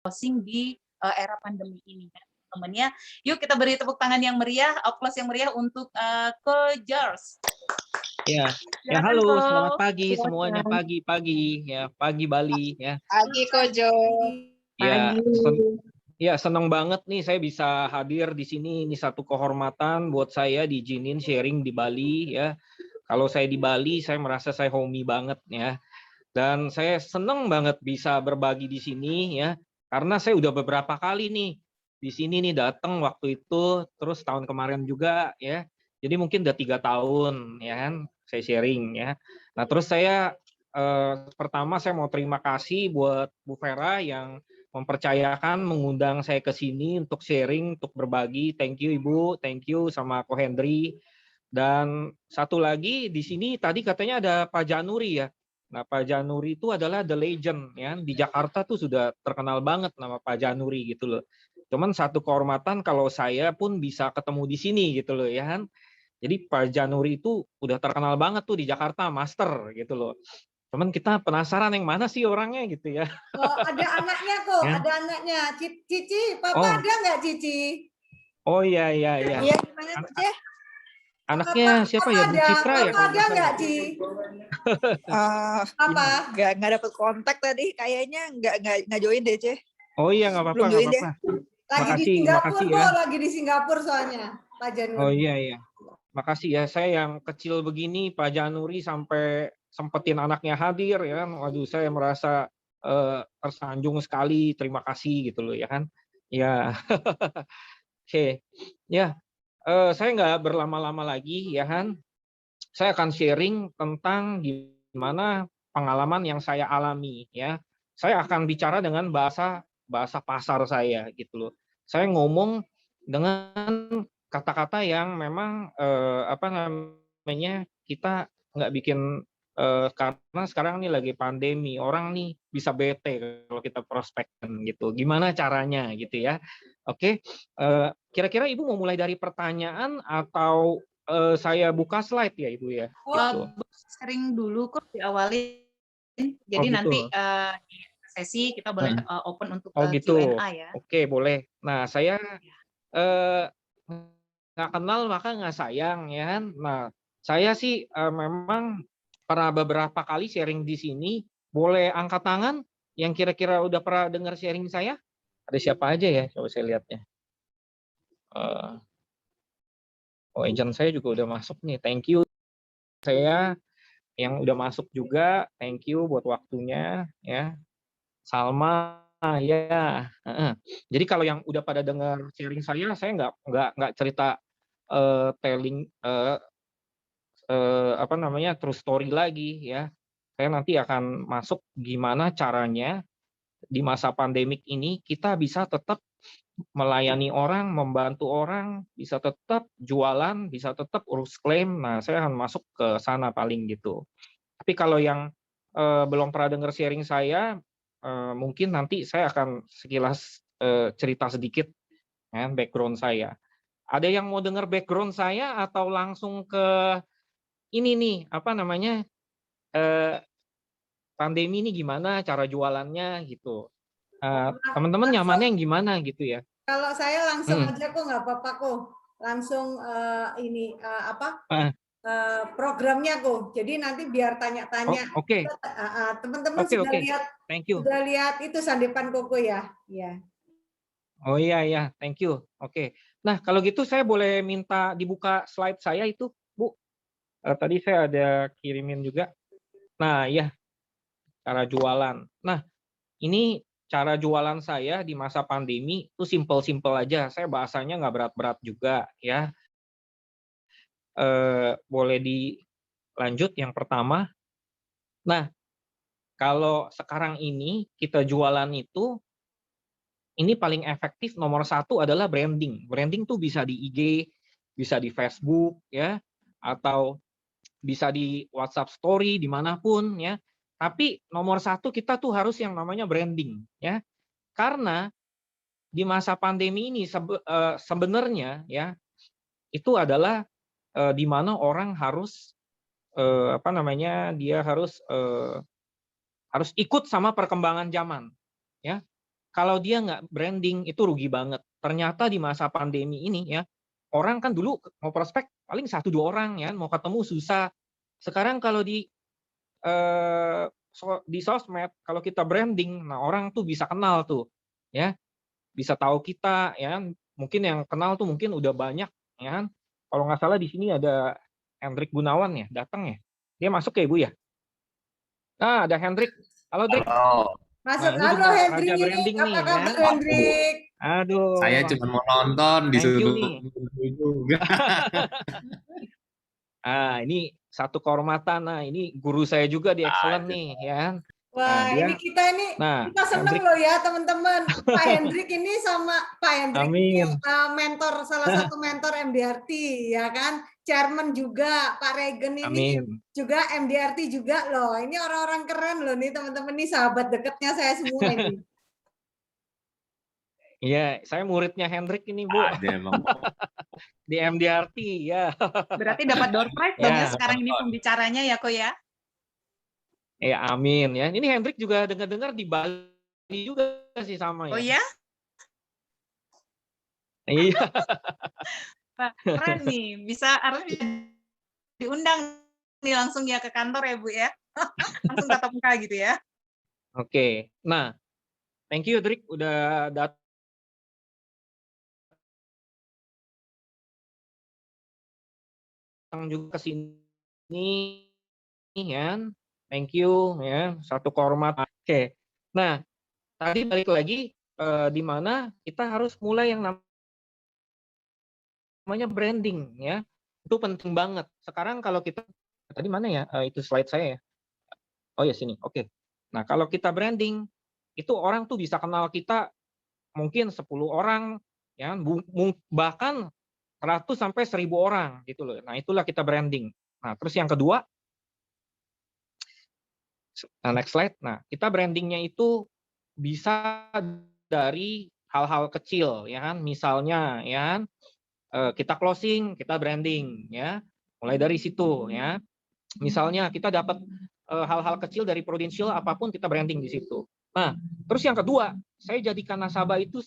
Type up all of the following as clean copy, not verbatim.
closing di era pandemi ini ya teman-teman ya. Yuk kita beri tepuk tangan yang meriah, applause yang meriah untuk Ko Jars. Ya, ya Silakan, halo, Ko. selamat pagi semuanya, Silakan. pagi ya, pagi Bali ya. Pagi Kojo. Ya, Pagi. ya senang banget nih saya bisa hadir di sini. Ini satu kehormatan buat saya diizinin sharing di Bali ya. Kalau saya di Bali, saya merasa saya homey banget ya. Dan saya senang banget bisa berbagi di sini ya, karena saya udah beberapa kali nih di sini nih datang waktu itu, terus tahun kemarin juga ya. Jadi mungkin udah 3 tahun ya kan saya sharing ya. Nah terus saya pertama saya mau terima kasih buat Bu Vera yang mempercayakan mengundang saya ke sini untuk sharing, untuk berbagi. Thank you Ibu, thank you sama Ko Hendri. Dan satu lagi di sini tadi katanya ada Pak Januri ya. Nah, Pak Januri itu adalah the legend ya. Di Jakarta tuh sudah terkenal banget nama Pak Januri gitu loh. Cuman satu kehormatan kalau saya pun bisa ketemu di sini gitu loh ya kan. Jadi Pak Januri itu udah terkenal banget tuh di Jakarta, master gitu loh. Cuman kita penasaran yang mana sih orangnya gitu ya. Oh, ada anaknya kok, Ya. ada anaknya. Cici, Papa Oh, ada nggak Cici? oh iya iya iya. Iya, gimana Cici? Anaknya siapa ya? Bu Citra ya Papa kalau ada nggak nggak salah. Ci? Apa? Apa? Nggak dapet kontak tadi, kayaknya nggak join deh, Ceh. Oh iya nggak apa-apa, Belum nggak join deh. apa-apa. Lagi di Makasih Singapura ya. kok, lagi di Singapura soalnya, Pak Janur. Oh iya iya. Makasih ya, saya yang kecil begini Pak Januri sampai sempetin anaknya hadir ya. Waduh, saya merasa tersanjung sekali. Terima kasih gitu loh ya kan. Ya. Oke. Ya, saya nggak berlama-lama lagi ya kan. Saya akan sharing tentang gimana pengalaman yang saya alami ya. Saya akan bicara dengan bahasa pasar saya gitu loh. Saya ngomong dengan kata-kata yang memang apa namanya kita nggak bikin karena sekarang nih lagi pandemi, orang nih bisa bete kalau kita prospekkan gitu. Gimana caranya gitu ya? Oke, kira-kira Ibu mau mulai dari pertanyaan atau saya buka slide ya Ibu ya? Gitu. Sharing dulu kok diawali. Jadi gitu. nanti di sesi kita boleh open untuk gitu. Q&A ya. Oke, boleh. Nah, saya nggak kenal maka nggak sayang ya kan. Nah, saya sih memang pernah beberapa kali sharing di sini. Boleh angkat tangan yang kira-kira udah pernah dengar sharing saya? Ada siapa aja ya? Coba saya lihatnya. Oh, agent saya juga udah masuk nih. Thank you. Saya yang udah masuk juga, thank you buat waktunya ya. Salma ya. Jadi kalau yang udah pada dengar sharing saya nggak cerita telling apa namanya true story lagi ya. Saya nanti akan masuk gimana caranya di masa pandemik ini kita bisa tetap melayani orang, membantu orang, bisa tetap jualan, bisa tetap urus klaim. Nah, saya akan masuk ke sana paling gitu. Tapi kalau yang belum pernah dengar sharing saya, mungkin nanti saya akan sekilas cerita sedikit ya, background saya. Ada yang mau dengar background saya atau langsung ke ini nih, apa namanya, pandemi ini gimana cara jualannya gitu. Teman-teman nyamannya yang gimana gitu ya? Kalau saya langsung aja kok nggak apa-apa kok. Langsung ini programnya kok. Jadi nanti biar tanya-tanya. Oke. Teman-teman sudah lihat itu sandepan Koko ya. Iya. Oh iya, thank you. Oke. Nah, kalau gitu saya boleh minta dibuka slide saya itu, Bu. Tadi saya ada kirimin juga. Nah, ya, cara jualan. Nah, ini cara jualan saya di masa pandemi itu simple-simple aja. Saya bahasanya nggak berat-berat juga ya. Boleh dilanjut yang pertama. Nah, kalau sekarang ini kita jualan itu, ini paling efektif nomor satu adalah branding. Branding tuh bisa di IG, bisa di Facebook, ya, atau bisa di WhatsApp Story, dimanapun, ya. Tapi nomor satu kita tuh harus yang namanya branding, ya. Karena di masa pandemi ini sebenarnya, ya, itu adalah di mana orang harus apa namanya, dia harus ikut sama perkembangan zaman, ya. kalau dia nggak branding itu rugi banget. Ternyata di masa pandemi ini ya, orang kan dulu mau prospek paling 1-2 orang ya, mau ketemu susah. Sekarang kalau di sosmed kalau kita branding, nah orang tuh bisa kenal tuh ya, bisa tahu kita ya. Mungkin yang kenal tuh mungkin udah banyak ya kan. Kalau nggak salah di sini ada Hendrik Gunawan ya, datang ya. Dia masuk ya, Bu ya? Ah, ada Hendrik. Halo, Drik. Halo. Masuk, Nah, ini halo juga Hendrik, raja branding nih apa ya. kabar Hendrik? Aduh, Saya cuma mau nonton thank you disuruh nih. juga. Ini satu kehormatan. Nah, ini guru saya juga di Excellent nih ya kan. Wah, Dia, ini kita seneng Hendrik, loh ya teman-teman. Pak Hendrik ini sama Pak Hendrik ini amin. mentor, salah satu mentor MDRT ya kan. Chairman juga, Pak Regen ini Amin. juga MDRT juga loh. Ini orang-orang keren loh nih teman-teman, nih sahabat dekatnya saya semua ini. Iya, saya muridnya Hendrik ini, Bu. Ada emang. Di MDRT ya. Berarti dapat door prize dong ya Ya, sekarang ini pembicaranya ya, Ko ya? ya amin ya. Ini Hendrik juga dengar-dengar di Bali juga sih sama Oh ya. ya? Iya. Wah, keren nih, bisa harus diundang nih langsung ya ke kantor ya, Bu ya. Langsung tatap muka gitu ya. Oke. Nah, thank you Drik udah datang juga ke sini ya. Thank you ya, satu kehormatan. Oke. Nah, tadi balik lagi di mana kita harus mulai yang namanya branding ya. Itu penting banget. Sekarang kalau kita tadi mana ya? Itu slide saya ya. Oh ya sini. Oke. Nah, kalau kita branding itu orang tuh bisa kenal kita mungkin 10 orang ya, bahkan 100 sampai 1000 orang gitu loh. Nah, itulah kita branding. Nah, terus yang kedua, next slide. Nah, kita brandingnya itu bisa dari hal-hal kecil ya kan. Misalnya ya kan, kita closing, kita branding ya. Mulai dari situ ya. Misalnya kita dapat hal-hal kecil dari Prudential apapun kita branding di situ. Nah, terus yang kedua, saya jadikan nasabah itu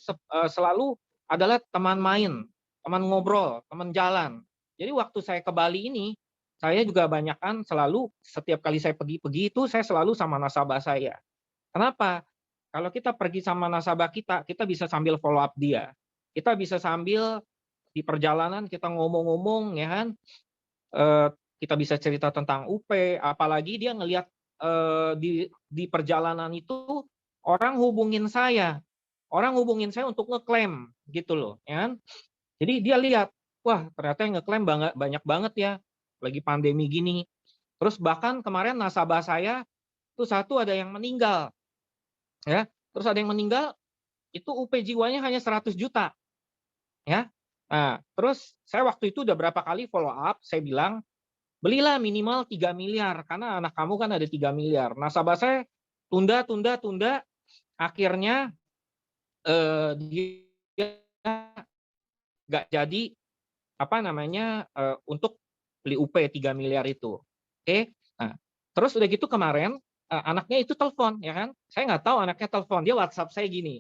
selalu adalah teman main, teman ngobrol, teman jalan. Jadi waktu saya ke Bali ini, saya juga banyakkan selalu setiap kali saya pergi itu saya selalu sama nasabah saya. Kenapa? Kalau kita pergi sama nasabah kita bisa sambil follow up dia. Kita bisa sambil di perjalanan kita ngomong-ngomong ya kan. Kita bisa cerita tentang UP, apalagi dia ngelihat di perjalanan itu orang hubungin saya untuk ngeklaim gitu loh, ya kan? Jadi dia lihat, wah ternyata yang ngeklaim banyak banget ya, lagi pandemi gini. Terus bahkan kemarin nasabah saya itu satu ada yang meninggal, ya. Terus ada yang meninggal itu UP jiwanya hanya 100 juta, ya. Nah, terus saya waktu itu udah berapa kali follow up, saya bilang belilah minimal 3 miliar karena anak kamu kan ada 3 miliar. Nasabah saya tunda, akhirnya dia nggak jadi untuk beli UP 3 miliar itu. Oke. Nah, terus udah gitu kemarin anaknya itu telepon ya kan. Saya nggak tahu anaknya telepon, dia WhatsApp saya gini.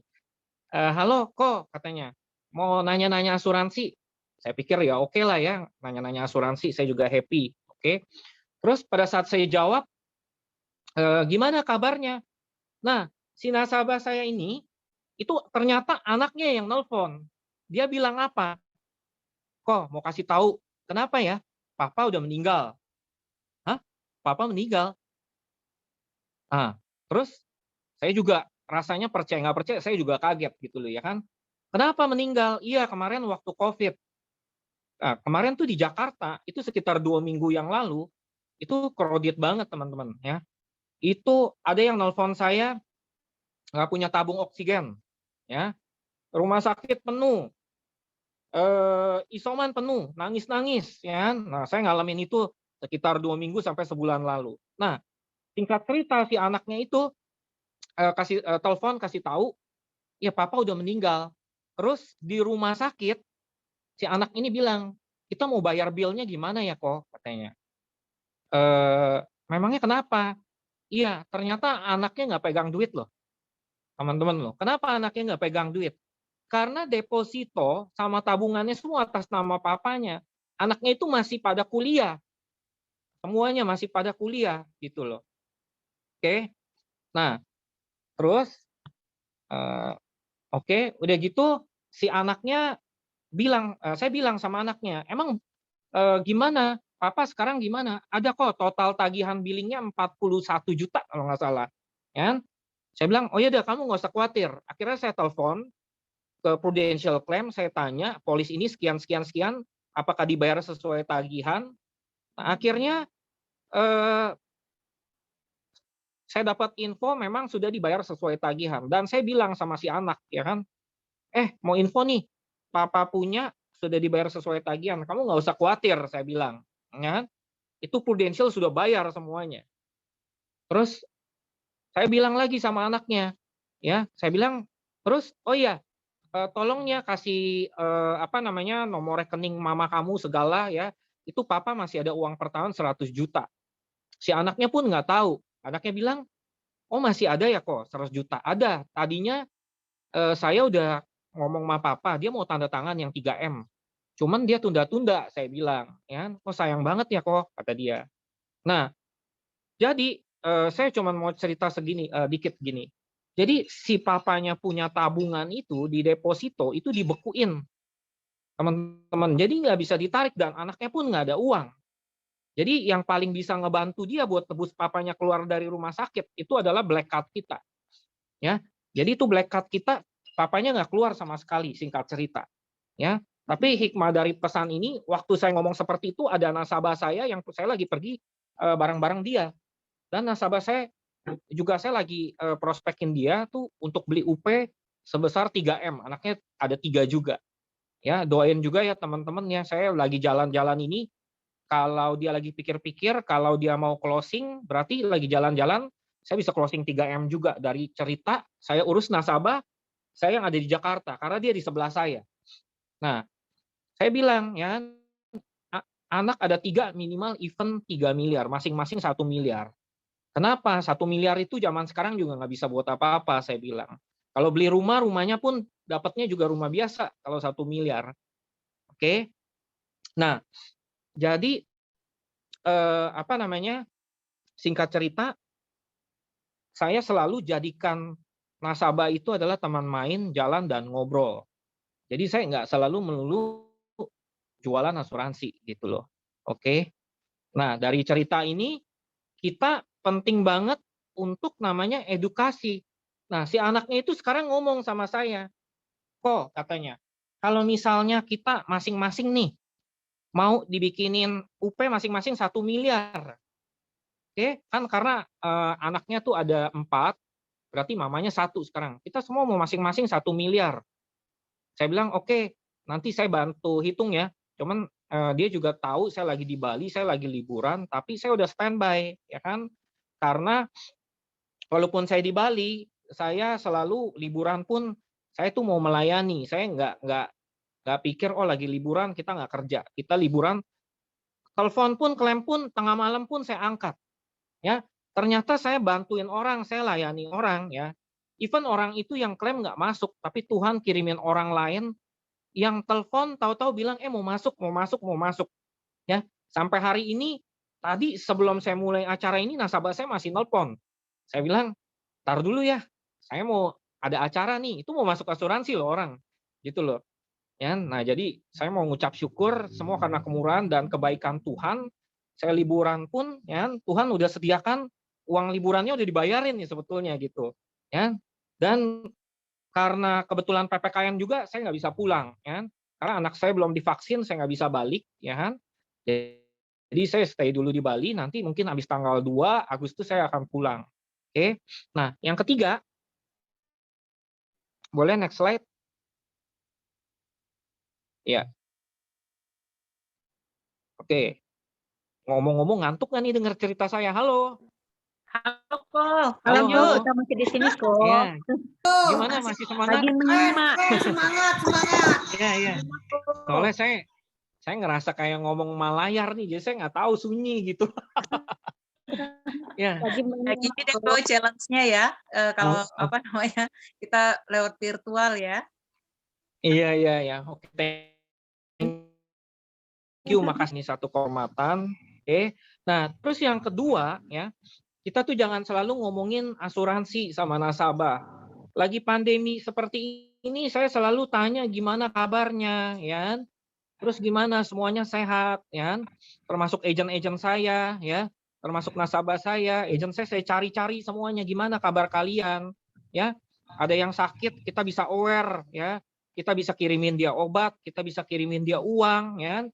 Halo kok katanya, mau nanya-nanya asuransi. Saya pikir ya oke lah ya, nanya-nanya asuransi, saya juga happy. Oke. Terus pada saat saya jawab, gimana kabarnya? Nah, si nasabah saya ini, itu ternyata anaknya yang nelpon. Dia bilang apa? Kok mau kasih tahu, kenapa ya? Papa udah meninggal. Hah? Papa meninggal? Nah, terus saya juga rasanya percaya nggak percaya, saya juga kaget gitu loh ya kan. Kenapa meninggal? Iya kemarin waktu COVID. Nah, kemarin tuh di Jakarta, itu sekitar 2 minggu yang lalu, itu crowded banget teman-teman ya. Itu ada yang nelpon saya nggak punya tabung oksigen, ya. Rumah sakit penuh, isoman penuh, nangis-nangis, ya. Nah, saya ngalamin itu sekitar 2 minggu sampai sebulan lalu. Nah, singkat cerita si anaknya itu telepon kasih tahu, ya papa udah meninggal. Terus di rumah sakit si anak ini bilang, kita mau bayar bilnya gimana ya kok katanya. Memangnya kenapa? Iya, ternyata anaknya nggak pegang duit loh. teman-teman loh. Kenapa anaknya nggak pegang duit? Karena deposito sama tabungannya semua atas nama papanya. Anaknya itu masih pada kuliah. Semuanya masih pada kuliah gitu loh. Oke. Nah, terus oke, udah gitu si anaknya bilang, saya bilang sama anaknya, "Emang gimana? Papa sekarang gimana?" "Ada kok total tagihan billingnya 41 juta kalau nggak salah." Ya kan? Saya bilang, "Oh ya udah kamu nggak usah khawatir." Akhirnya saya telepon ke Prudential Claim, saya tanya, "Polis ini sekian sekian sekian, apakah dibayar sesuai tagihan?" Nah, akhirnya saya dapat info memang sudah dibayar sesuai tagihan dan saya bilang sama si anak ya kan, mau info nih, papa punya sudah dibayar sesuai tagihan, kamu nggak usah khawatir," saya bilang, ya kan. Itu Prudential sudah bayar semuanya. Terus saya bilang lagi sama anaknya, ya, saya bilang, "Terus, oh iya, tolong ya kasih, nomor rekening mama kamu segala ya, itu papa masih ada uang per tahun 100 juta." Si anaknya pun nggak tahu, anaknya bilang, "Oh masih ada ya kok 100 juta?" "Ada, tadinya, saya udah ngomong sama papa, dia mau tanda tangan yang 3M. Cuman dia tunda-tunda," saya bilang, ya kan. "Oh sayang banget ya kok," kata dia. Nah, jadi, saya cuman mau cerita segini, dikit gini. Jadi si papanya punya tabungan itu di deposito itu dibekuin, teman-teman. Jadi nggak bisa ditarik dan anaknya pun nggak ada uang. Jadi yang paling bisa ngebantu dia buat tebus papanya keluar dari rumah sakit itu adalah black card kita, ya. Jadi itu black card kita, papanya nggak keluar sama sekali, singkat cerita, ya. Tapi hikmah dari pesan ini, waktu saya ngomong seperti itu ada nasabah saya yang saya lagi pergi bareng-bareng dia. Dan nasabah saya juga saya lagi prospekin dia tuh untuk beli UP sebesar 3M, anaknya ada 3 juga. Ya, doain juga ya teman-teman ya, saya lagi jalan-jalan ini, kalau dia lagi pikir-pikir, kalau dia mau closing, berarti lagi jalan-jalan, saya bisa closing 3M juga. Dari cerita, saya urus nasabah, saya yang ada di Jakarta, karena dia di sebelah saya. Nah, saya bilang ya, anak ada 3 minimal event 3 miliar, masing-masing 1 miliar. Kenapa? 1 miliar itu zaman sekarang juga nggak bisa buat apa-apa, saya bilang. Kalau beli rumah, rumahnya pun dapatnya juga rumah biasa kalau 1 miliar. Oke. Nah, jadi singkat cerita, saya selalu jadikan nasabah itu adalah teman main, jalan, dan ngobrol. Jadi saya nggak selalu melulu jualan asuransi gitu loh. Oke. Nah, dari cerita ini kita penting banget untuk namanya edukasi. Nah, si anaknya itu sekarang ngomong sama saya, "Kok," katanya, "kalau misalnya kita masing-masing nih mau dibikinin UP masing-masing 1 miliar." Oke, kan karena anaknya tuh ada 4, berarti mamanya 1 sekarang. Kita semua mau masing-masing 1 miliar. Saya bilang, "Oke, nanti saya bantu hitung ya." Cuman dia juga tahu saya lagi di Bali, saya lagi liburan, tapi saya udah standby, ya kan. Karena walaupun saya di Bali, saya selalu liburan pun saya tuh mau melayani. Saya nggak pikir, "Oh lagi liburan kita nggak kerja." Kita liburan, telepon pun, klaim pun, tengah malam pun saya angkat, ya. Ternyata saya bantuin orang, saya layani orang, ya. Even orang itu yang klaim nggak masuk, tapi Tuhan kirimin orang lain yang telepon tahu-tahu bilang, "Mau masuk, mau masuk, mau masuk." Ya. Sampai hari ini, tadi sebelum saya mulai acara ini nasabah saya masih nelpon. Saya bilang, "Entar dulu ya, saya mau ada acara nih." Itu mau masuk asuransi loh orang, gitu loh. Ya, nah jadi saya mau ngucap syukur semua karena kemurahan dan kebaikan Tuhan. Saya liburan pun, ya, Tuhan udah sediakan uang liburannya udah dibayarin nih sebetulnya gitu, ya. Dan karena kebetulan PPKM juga saya nggak bisa pulang, ya. Karena anak saya belum divaksin, saya nggak bisa balik, ya kan. Jadi saya stay dulu di Bali, nanti mungkin habis tanggal 2 Agustus saya akan pulang. Oke. Nah, yang ketiga, boleh next slide? Ya. Oke. Ngomong-ngomong ngantuk nggak nih dengar cerita saya? Halo. Halo kok, Halo, lanjut. halo. Kita masih di sini kok. Ya. Gimana masih semangat? Lagi menyimak. Semangat. Iya, iya. Soalnya saya ngerasa kayak ngomong malayar nih, jadi saya nggak tahu sunyi gitu. Ya. Lagi Kayak gini deh menunggu. Bro challenge-nya ya, kalau Oh, apa namanya, kita lewat virtual ya. iya iya ya. Oke, thank you, makasih nih satu kehormatan. Oke. Nah, terus yang kedua ya, kita tuh jangan selalu ngomongin asuransi sama nasabah. Lagi pandemi seperti ini saya selalu tanya gimana kabarnya, ya kan? Terus gimana semuanya sehat, ya kan? Termasuk agent-agent saya, ya, termasuk nasabah saya, agent saya cari-cari semuanya gimana kabar kalian, ya. Ada yang sakit kita bisa aware, ya. Kita bisa kirimin dia obat, kita bisa kirimin dia uang, ya kan?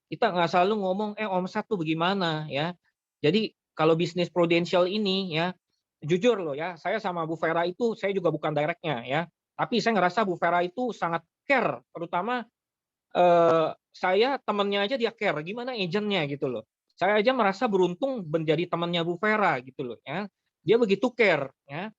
Kita nggak selalu ngomong omset tuh bagaimana, ya. Jadi kalau bisnis prudensial ini, ya, jujur loh ya, saya sama Bu Vera itu saya juga bukan directnya, ya. Tapi saya ngerasa Bu Vera itu sangat care, terutama saya temennya aja dia care, gimana agentnya gitu loh. Saya aja merasa beruntung menjadi temannya Bu Vera gitu loh ya. Dia begitu care ya.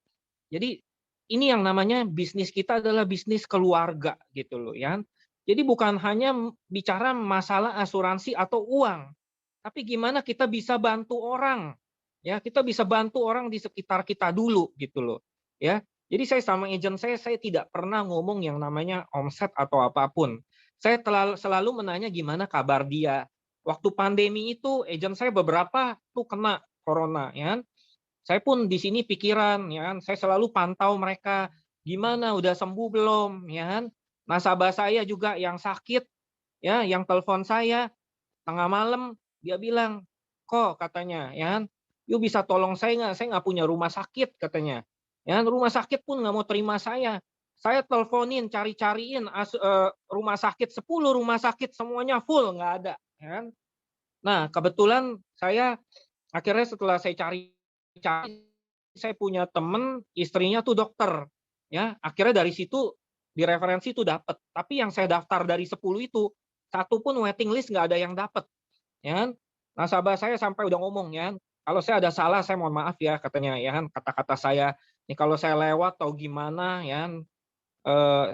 Jadi ini yang namanya bisnis kita adalah bisnis keluarga gitu loh ya. Jadi bukan hanya bicara masalah asuransi atau uang, tapi gimana kita bisa bantu orang. Ya, kita bisa bantu orang di sekitar kita dulu gitu loh. Ya. Jadi saya sama agent saya tidak pernah ngomong yang namanya omset atau apapun. Saya selalu menanya gimana kabar dia. Waktu pandemi itu agent saya beberapa tuh kena corona ya. Saya pun di sini pikiran ya kan, saya selalu pantau mereka gimana udah sembuh belum ya kan. Nasabah saya juga yang sakit ya, yang telepon saya tengah malam dia bilang, "Kok," katanya ya kan, "you bisa tolong saya nggak punya rumah sakit," katanya. Ya, rumah sakit pun nggak mau terima saya. Saya teleponin, cari-cariin rumah sakit, 10 rumah sakit semuanya full, nggak ada, ya kan. Nah, kebetulan saya akhirnya setelah saya cari-cari, saya punya temen istrinya tuh dokter, ya. Akhirnya dari situ di referensi tuh dapat. Tapi yang saya daftar dari 10 itu, satu pun waiting list nggak ada yang dapat, ya kan. Nasabah saya sampai udah ngomong ya, "Kalau saya ada salah saya mohon maaf ya," katanya ya kan, kata-kata saya, "Nih kalau saya lewat atau gimana ya kan,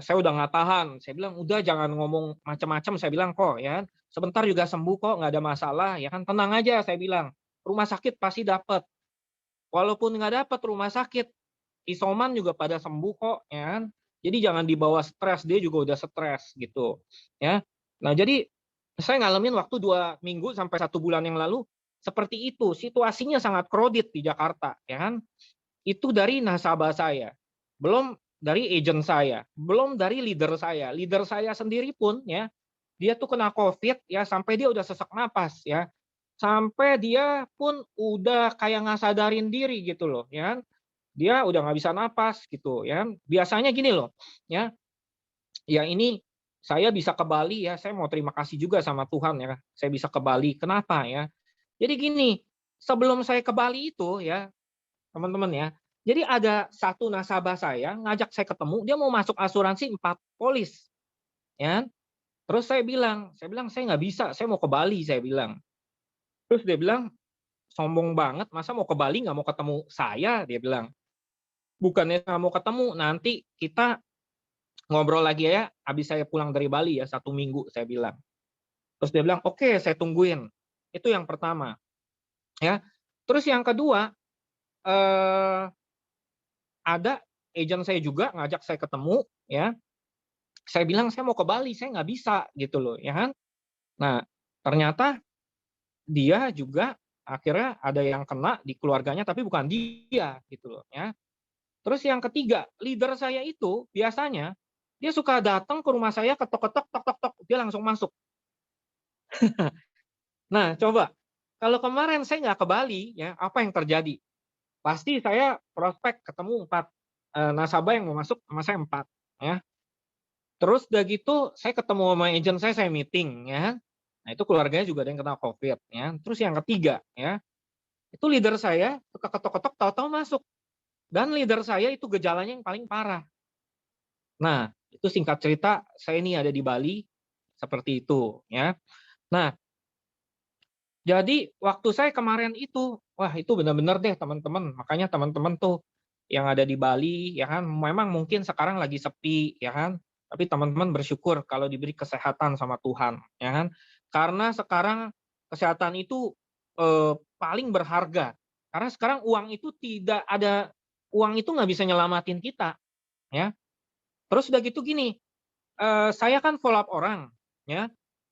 saya udah nggak tahan." Saya bilang, "Udah jangan ngomong macam-macam," saya bilang, "kok ya kan, sebentar juga sembuh kok, nggak ada masalah ya kan, tenang aja," saya bilang, "rumah sakit pasti dapat. Walaupun nggak dapat rumah sakit, isoman juga pada sembuh kok ya kan. Jadi jangan dibawa stres, dia juga udah stres," gitu ya. Nah jadi saya ngalamin waktu 2 minggu sampai 1 bulan yang lalu seperti itu, situasinya sangat crowded di Jakarta ya kan. Itu dari nasabah saya, belum dari agent saya, belum dari leader saya. Leader saya sendiri pun ya, dia tuh kena Covid ya sampai dia udah sesak napas ya. Sampai dia pun udah kayak nggak sadarin diri gitu loh ya kan. Dia udah nggak bisa napas gitu ya kan. Biasanya gini loh ya, ya ini saya bisa ke Bali ya, saya mau terima kasih juga sama Tuhan ya, saya bisa ke Bali. Kenapa ya? Jadi gini, sebelum saya ke Bali itu ya, teman-teman ya, jadi ada satu nasabah saya ngajak saya ketemu, dia mau masuk asuransi 4 polis, ya kan. Terus saya bilang, "Saya nggak bisa, saya mau ke Bali," saya bilang. Terus dia bilang, "Sombong banget, masa mau ke Bali nggak mau ketemu saya?" Dia bilang. "Bukannya nggak mau ketemu, nanti kita ngobrol lagi ya, habis saya pulang dari Bali ya, 1 minggu," saya bilang. Terus dia bilang, "Oke, saya tungguin." Itu yang pertama, ya. Terus yang kedua, eh, ada agent saya juga ngajak saya ketemu, ya. Saya bilang, "Saya mau ke Bali, saya nggak bisa," gitu loh, ya kan. Nah, ternyata dia juga akhirnya ada yang kena di keluarganya, tapi bukan dia, gitu loh, ya. Terus yang ketiga, leader saya itu biasanya dia suka datang ke rumah saya, ketok-ketok, tok tok tok, dia langsung masuk. Nah, coba kalau kemarin saya nggak ke Bali, ya, apa yang terjadi? Pasti saya prospek ketemu 4 nasabah yang mau masuk sama saya 4, ya. Terus udah gitu saya ketemu sama agent saya meeting ya. Nah itu keluarganya juga ada yang kena Covid ya. Terus yang ketiga ya, itu leader saya suka ketok-ketok tahu-tahu masuk. Dan leader saya itu gejalanya yang paling parah. Nah, itu singkat cerita saya ini ada di Bali seperti itu ya. Nah, jadi waktu saya kemarin itu, wah itu benar-benar deh teman-teman. Makanya teman-teman tuh yang ada di Bali ya kan, memang mungkin sekarang lagi sepi ya kan. Tapi teman-teman bersyukur kalau diberi kesehatan sama Tuhan ya kan. Karena sekarang kesehatan itu paling berharga. Karena sekarang uang itu tidak ada, uang itu nggak bisa nyelamatin kita, ya. Terus udah gitu gini, saya kan follow up orang, ya.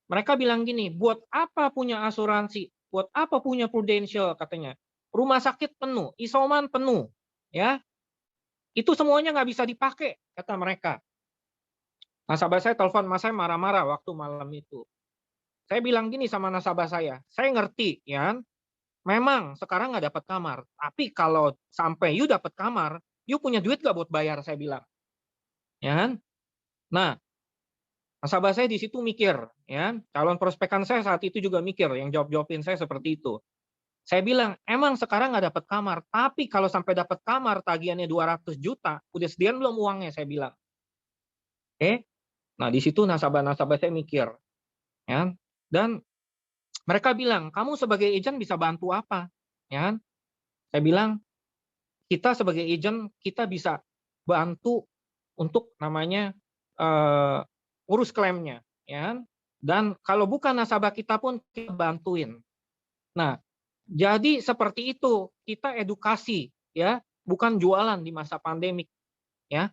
Mereka bilang gini, buat apa punya asuransi, buat apa punya prudential katanya. Rumah sakit penuh, isoman penuh, ya. Itu semuanya nggak bisa dipakai, kata mereka. Nasabah saya telepon, mas saya marah-marah waktu malam itu. Saya bilang gini sama nasabah saya ngerti, ya. Memang sekarang nggak dapat kamar, tapi kalau sampai you dapat kamar, you punya duit nggak buat bayar, saya bilang. Ya kan? Nah, nasabah saya di situ mikir, ya. Calon prospekan saya saat itu juga mikir, yang jawab-jawabin saya seperti itu. Saya bilang, emang sekarang nggak dapat kamar, tapi kalau sampai dapat kamar tagihannya 200 juta, udah sedian belum uangnya, saya bilang. Oke? Nah, di situ nasabah-nasabah saya mikir, ya. Dan mereka bilang, kamu sebagai agent bisa bantu apa? Ya kan? Saya bilang, kita sebagai agent, kita bisa bantu untuk namanya urus klaimnya, ya kan? Dan kalau bukan nasabah kita pun kita bantuin. Nah, jadi seperti itu, kita edukasi, ya, bukan jualan di masa pandemik, ya.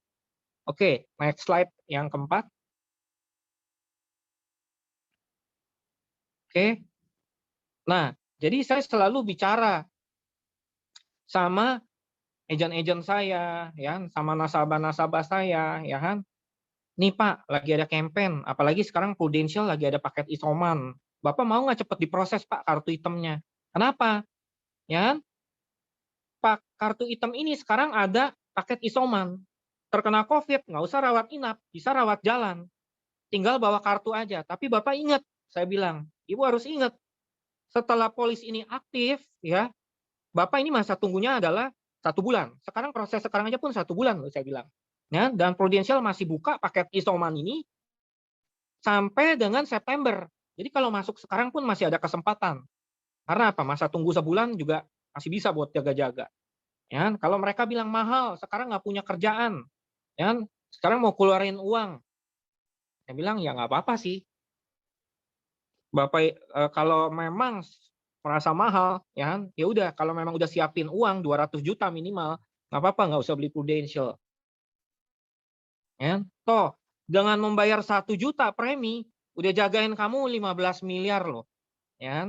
Oke, next slide yang keempat. Oke. Nah, jadi saya selalu bicara sama agent-agent saya, ya, sama nasabah-nasabah saya, ya kan. Nih Pak, lagi ada campaign, apalagi sekarang Prudential lagi ada paket isoman. Bapak mau nggak cepet diproses Pak kartu hitamnya? Kenapa? Ya kan? Pak, kartu hitam ini sekarang ada paket isoman. Terkena COVID, nggak usah rawat inap, bisa rawat jalan. Tinggal bawa kartu aja. Tapi Bapak ingat, saya bilang, Ibu harus ingat, setelah polis ini aktif, ya, Bapak ini masa tunggunya adalah 1 bulan. Sekarang proses sekarang aja pun 1 bulan, loh, saya bilang. Ya, dan Prudential masih buka paket isoman ini sampai dengan September. Jadi kalau masuk sekarang pun masih ada kesempatan. Karena apa? Masa tunggu sebulan juga masih bisa buat jaga-jaga. Ya, kalau mereka bilang mahal, sekarang nggak punya kerjaan, ya, sekarang mau keluarin uang. Saya bilang ya nggak apa-apa sih. Bapak kalau memang merasa mahal, ya udah kalau memang udah siapin uang 200 juta minimal, nggak apa-apa, nggak usah beli Prudential. Ya, toh dengan membayar 1 juta premi udah jagain kamu 15 miliar loh, ya.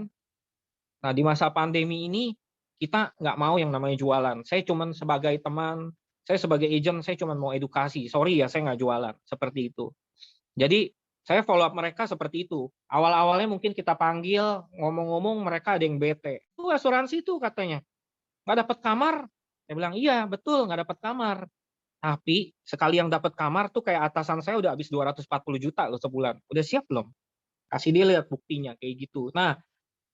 Nah, di masa pandemi ini kita nggak mau yang namanya jualan. Saya cuman sebagai teman, saya sebagai agent, saya cuman mau edukasi. Sorry ya, saya nggak jualan, seperti itu. Jadi saya follow up mereka seperti itu. Awal-awalnya mungkin kita panggil, ngomong-ngomong mereka ada yang bete. Tuh asuransi tuh katanya, nggak dapat kamar. Saya bilang, iya betul nggak dapat kamar. Tapi sekali yang dapat kamar tuh kayak atasan saya udah habis 240 juta loh sebulan. Udah siap belum? Kasih dia lihat buktinya kayak gitu. Nah,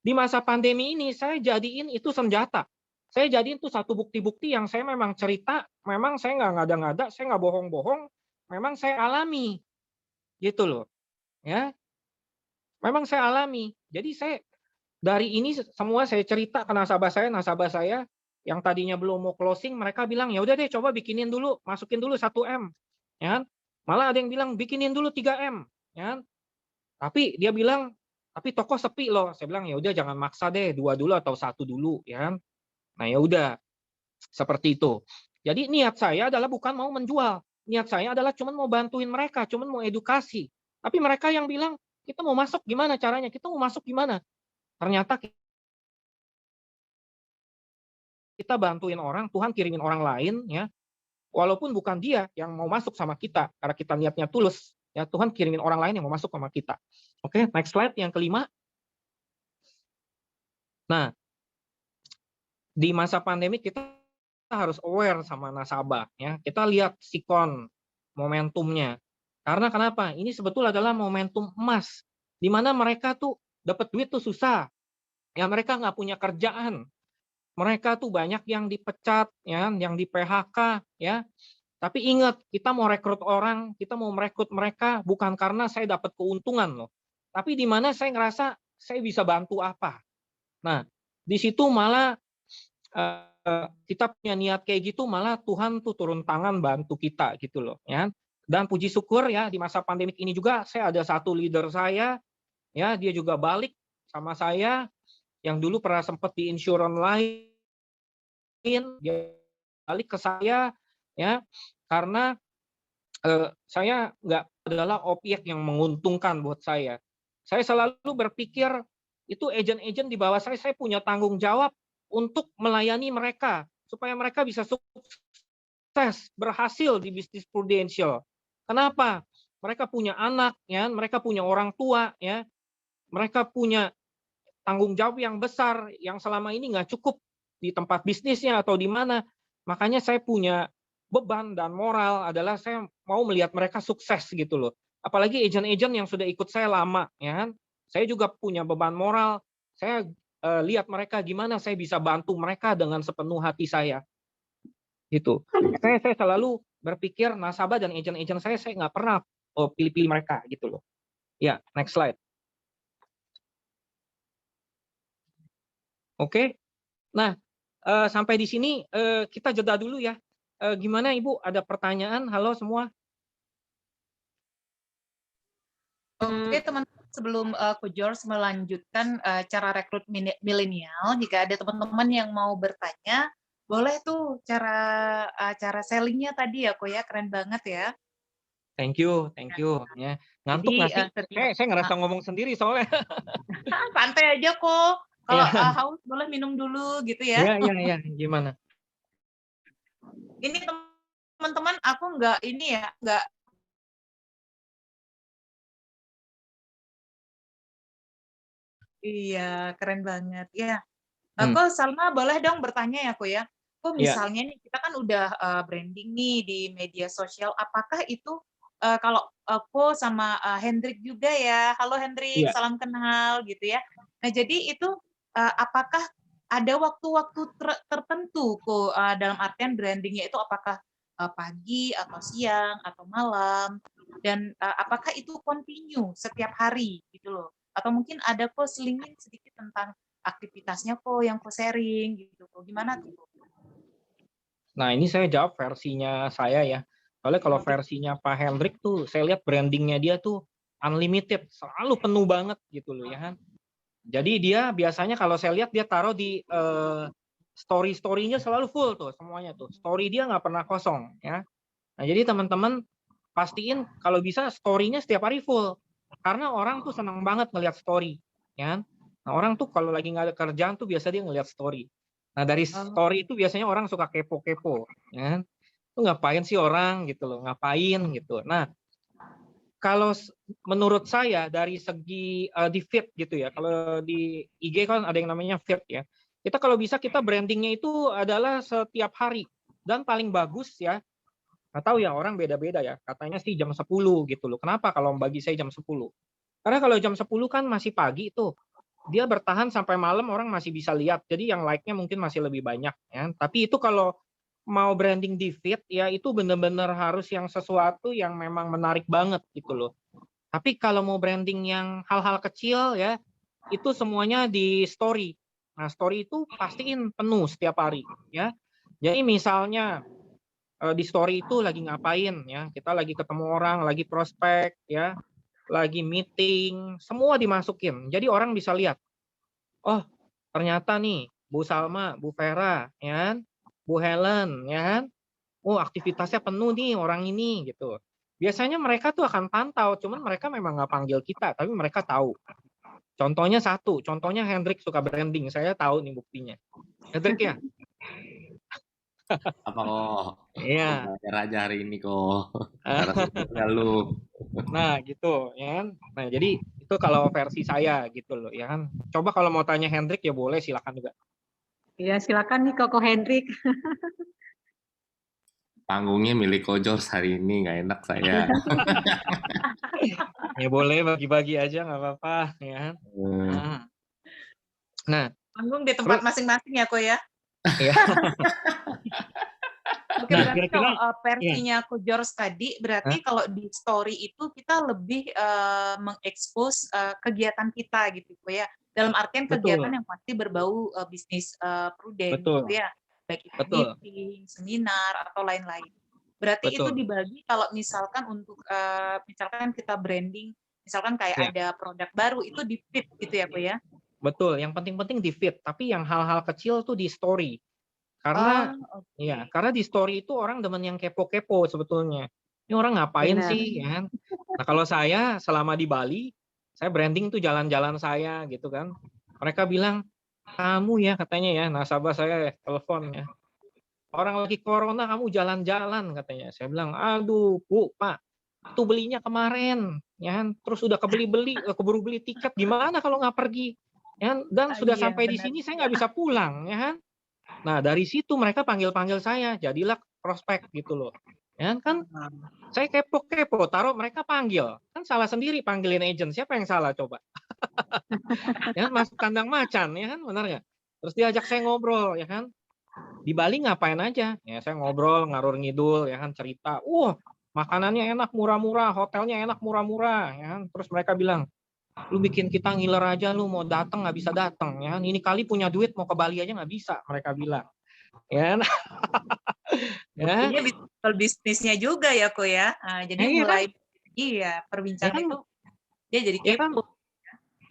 di masa pandemi ini saya jadiin itu senjata. Saya jadiin itu satu bukti-bukti yang saya memang cerita, memang saya nggak ngada-ngada, saya nggak bohong-bohong, memang saya alami. Gitu loh. Ya, memang saya alami. Jadi saya dari ini semua saya cerita ke nasabah saya yang tadinya belum mau closing, mereka bilang, "Ya udah deh coba bikinin dulu, masukin dulu 1M." Ya kan? Malah ada yang bilang bikinin dulu 3M, ya kan? Tapi dia bilang, "Tapi toko sepi loh." Saya bilang, "Ya udah jangan maksa deh, 2 dulu atau 1 dulu," ya kan? Nah, ya udah seperti itu. Jadi niat saya adalah bukan mau menjual. Niat saya adalah cuman mau bantuin mereka, cuman mau edukasi. Tapi mereka yang bilang, "Kita mau masuk gimana caranya? Kita mau masuk gimana?" Ternyata kita bantuin orang, Tuhan kirimin orang lain, ya. Walaupun bukan dia yang mau masuk sama kita, karena kita niatnya tulus, ya Tuhan kirimin orang lain yang mau masuk sama kita. Oke, next slide yang kelima. Nah, di masa pandemi kita harus aware sama nasabah, ya. Kita lihat sikon momentumnya. Karena kenapa? Ini sebetulnya adalah momentum emas, di mana mereka tuh dapat duit tuh susah. Ya mereka nggak punya kerjaan. Mereka tuh banyak yang dipecat, ya, yang di PHK, ya. Tapi ingat, kita mau rekrut orang, kita mau merekrut mereka bukan karena saya dapat keuntungan loh. Tapi di mana saya ngerasa saya bisa bantu apa. Nah, di situ malah kita punya niat kayak gitu, malah Tuhan tuh turun tangan bantu kita gitu loh, ya. Dan puji syukur ya di masa pandemik ini juga saya ada satu leader saya, ya, dia juga balik sama saya yang dulu pernah sempat di insurance lain dia balik ke saya ya, karena saya nggak adalah objek yang menguntungkan buat saya. Saya selalu berpikir itu agen-agen di bawah saya punya tanggung jawab untuk melayani mereka supaya mereka bisa sukses, berhasil di bisnis prudensial. Kenapa? Mereka punya anak, ya, mereka punya orang tua, ya, mereka punya tanggung jawab yang besar yang selama ini nggak cukup di tempat bisnisnya atau di mana. Makanya saya punya beban dan moral adalah saya mau melihat mereka sukses gitu loh. Apalagi agent-agent yang sudah ikut saya lama, ya kan. Saya juga punya beban moral. Saya lihat mereka gimana saya bisa bantu mereka dengan sepenuh hati saya. Gitu. Saya selalu berpikir nasabah dan agent-agent saya nggak pernah pilih-pilih mereka gitu loh. Ya, next slide. Oke. Nah, sampai di sini kita jeda dulu ya. Gimana Ibu? Ada pertanyaan? Halo semua. Oke teman-teman, sebelum Ko George melanjutkan cara rekrut milenial, jika ada teman-teman yang mau bertanya, boleh tuh cara sellingnya tadi ya, Ko ya, keren banget ya. Thank you ya. Ngantuk nggak sih? Saya ngerasa ngomong sendiri soalnya. Santai aja kok. Kalau Ya. haus boleh minum dulu gitu ya. Iya. Gimana? Ini teman-teman aku nggak iya, keren banget. Ya. Kok Salma boleh dong bertanya ya, Ko ya. Kok misalnya nih kita kan udah branding nih di media sosial, apakah itu kalau Ko sama Hendrik juga ya. Halo Hendrik, salam kenal gitu ya. Nah, jadi itu apakah ada waktu-waktu tertentu Ko dalam artian brandingnya itu apakah pagi atau siang atau malam, dan apakah itu continue setiap hari gitu loh, atau mungkin ada Ko selingin sedikit tentang aktivitasnya Ko yang Ko sharing gitu Ko, gimana tuh Ko? Nah, ini saya jawab versinya saya ya. Soalnya kalau versinya Pak Hendrik tuh saya lihat brandingnya dia tuh unlimited, selalu penuh banget gitu loh ya kan. Jadi dia biasanya kalau saya lihat dia taruh di story-story-nya selalu full tuh semuanya tuh. Story dia nggak pernah kosong ya. Nah, jadi teman-teman pastiin kalau bisa story-nya setiap hari full. Karena orang tuh senang banget ngelihat story, ya. Nah, orang tuh kalau lagi nggak ada kerjaan tuh biasa dia ngelihat story. Nah, dari story itu biasanya orang suka kepo-kepo, ya. Tuh ngapain sih orang gitu loh, ngapain gitu. Nah, kalau menurut saya dari segi di feed gitu ya, kalau di IG kan ada yang namanya feed ya. Kita kalau bisa kita brandingnya itu adalah setiap hari dan paling bagus ya. Nggak tahu ya orang beda-beda ya. Katanya sih jam 10 gitu loh. Kenapa kalau bagi saya jam 10? Karena kalau jam 10 kan masih pagi tuh. Dia bertahan sampai malam orang masih bisa lihat. Jadi yang like-nya mungkin masih lebih banyak ya. Tapi itu kalau mau branding di feed ya itu benar-benar harus yang sesuatu yang memang menarik banget gitu loh. Tapi kalau mau branding yang hal-hal kecil ya itu semuanya di story. Nah, story itu pastiin penuh setiap hari ya. Jadi misalnya di story itu lagi ngapain ya, kita lagi ketemu orang, lagi prospek ya, lagi meeting, semua dimasukin. Jadi orang bisa lihat, oh ternyata nih Bu Salma, Bu Vera, ya kan, Bu Helen, ya kan, oh aktivitasnya penuh nih orang ini gitu. Biasanya mereka tuh akan pantau, cuman mereka memang nggak panggil kita, tapi mereka tahu. Contohnya Hendrik suka branding, saya tahu nih buktinya. Hendrik ya? Apa kok? Iya. Belajar aja hari ini kok. Cara sukses lu. Nah, gitu ya kan. Nah, jadi itu kalau versi saya gitu loh ya kan. Coba kalau mau tanya Hendrik ya boleh silakan juga. Iya, silakan nih Koko Hendrik. Panggungnya milik Kojors hari ini, nggak enak saya. Ya boleh bagi-bagi aja nggak apa-apa ya kan. Nah, panggung di tempat masing-masing ya Ko ya. Iya. Oke, Nah, berarti kira-kira kalau versinya Ko George tadi, berarti kalau di story itu kita lebih mengekspos kegiatan kita gitu Ko ya. Dalam artian kegiatan yang pasti berbau bisnis pruden gitu ya. Baik itu meeting, seminar, atau lain-lain. Berarti itu dibagi kalau misalkan untuk misalkan kita branding, misalkan kayak ada produk baru itu di feed gitu ya Ko ya. Betul, yang penting-penting di feed, tapi yang hal-hal kecil tuh di story. Karena Oh, ya, oke. karena di story itu orang demen yang kepo-kepo sebetulnya. Ini orang ngapain Benar. sih, ya kan? Nah, kalau saya selama di Bali, saya branding tuh jalan-jalan saya gitu kan. Mereka bilang, "Kamu ya," katanya ya, nasabah saya telepon ya, "orang lagi corona kamu jalan-jalan," katanya. Saya bilang, "Aduh, Bu, Pak, itu belinya kemarin, ya kan? Terus udah keburu beli tiket, gimana kalau nggak pergi? Ya kan? Dan sudah Iya, sampai di benar sini saya juga. nggak bisa pulang, ya kan?" Nah, dari situ mereka panggil-panggil saya, jadilah prospek gitu loh. Ya kan saya kepo-kepo, taruh mereka panggil. Kan salah sendiri panggilin agent, siapa yang salah coba? Ya kan, masuk kandang macan, ya kan, benar nggak? Terus diajak saya ngobrol, ya kan. Di Bali ngapain aja? Ya saya ngobrol, ngalur ngidul, ya kan, cerita. Makanannya enak, murah-murah, hotelnya enak, murah-murah, ya kan. Terus mereka bilang, lu bikin kita ngiler aja, lu mau datang nggak bisa datang, ya kan. Ini kali punya duit mau ke Bali aja nggak bisa, mereka bilang. Ya kan? Ya, Jadinya bisnisnya juga ya, Ko ya. Jadi iya kan? mulai iya, Ya perbincangan kan? itu dia jadi Ya kan? kepo.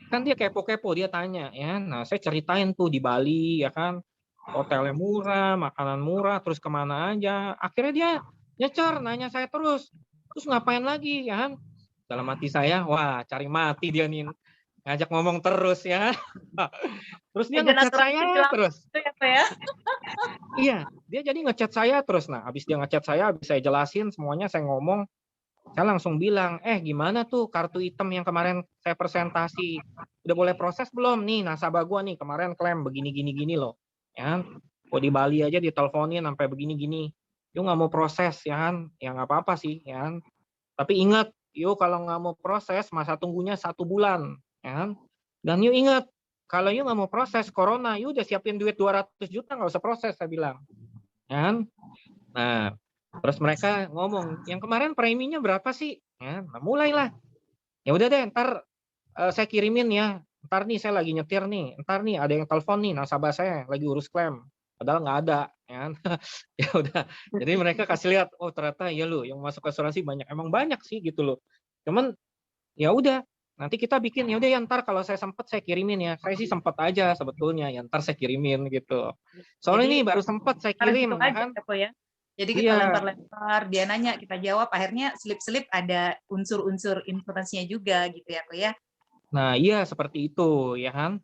Kan dia kepo-kepo, dia tanya ya. Nah, saya ceritain tuh di Bali ya kan, hotelnya murah, makanan murah, terus kemana aja. Akhirnya dia nyecer, nanya saya terus ngapain lagi ya kan? Dalam hati saya, wah cari mati dia nih, ngajak ngomong terus ya. Terus dia Agak ngechat naturalisasi saya langsung terus. gitu ya, Ko ya. Iya, dia jadi ngechat saya terus. Nah, habis dia ngechat saya, habis saya jelasin semuanya, saya ngomong, saya langsung bilang, gimana tuh kartu item yang kemarin saya presentasi? Udah boleh proses belum nih nasabah gua nih kemarin klaim begini gini gini loh. Ya kan? Gua di Bali aja diteleponin sampai begini gini. Yuk nggak mau proses ya kan? Ya nggak apa-apa sih ya kan. Tapi ingat, yuk kalau nggak mau proses masa tunggunya 1 bulan ya kan. Dan yuk ingat, kalau yuk nggak mau proses corona, yuk udah siapin duit 200 juta nggak usah proses saya bilang. Ya kan? Nah, terus mereka ngomong, "Yang kemarin preminya berapa sih?" Ya, nah mulailah. "Ya udah deh, ntar saya kirimin ya. Ntar nih saya lagi nyetir nih. Ntar nih ada yang telepon nih nasabah saya lagi urus klaim." Padahal nggak ada, ya kan. Ya udah. Jadi mereka kasih lihat, oh ternyata ya lu yang masuk asuransi banyak. Emang banyak sih gitu loh. Cuman ya udah, nanti kita bikin ya udah ya ntar kalau saya sempet saya kirimin ya. Saya sih sempet aja sebetulnya ya ntar saya kirimin gitu. Soalnya Jadi ini baru sempet saya sekarang gitu kirim ya aja kan. ya, Ko ya. Jadi kita Iya. lempar-lempar, dia nanya, kita jawab, akhirnya selip-selip ada unsur-unsur informasinya juga gitu ya, Ko ya. Nah, iya seperti itu, ya kan?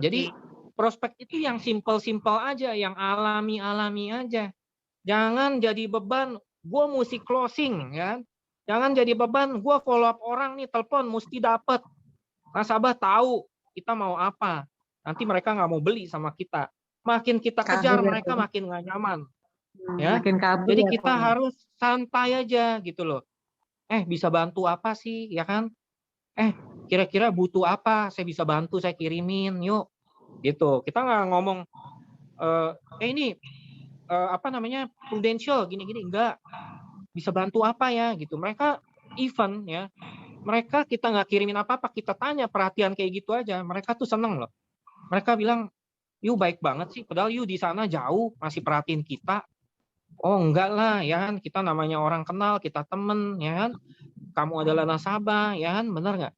Jadi Oke. prospek itu yang simpel-simpel aja, yang alami-alami aja. Jangan jadi beban, gue mesti closing, ya kan? Jangan jadi beban, gue follow up orang nih, telepon mesti dapet. Nasabah tahu kita mau apa. Nanti mereka nggak mau beli sama kita. Makin kita kejar, Kabur ya, mereka Ko. makin nggak nyaman. Ya, Makin kabur jadi ya, Ko. kita harus santai aja gitu loh. Bisa bantu apa sih, ya kan? Kira-kira butuh apa? Saya bisa bantu, saya kirimin, yuk. Gitu. Kita nggak ngomong, ini apa namanya Prudential gini-gini, enggak. Bisa bantu apa ya gitu. Mereka even ya, mereka kita nggak kirimin apa-apa, kita tanya perhatian kayak gitu aja, mereka tuh seneng loh. Mereka bilang, "Yu baik banget sih, padahal Yu di sana jauh masih perhatiin kita." Oh enggak lah ya kan, kita namanya orang kenal, kita temen ya kan. Kamu adalah nasabah ya kan, benar nggak?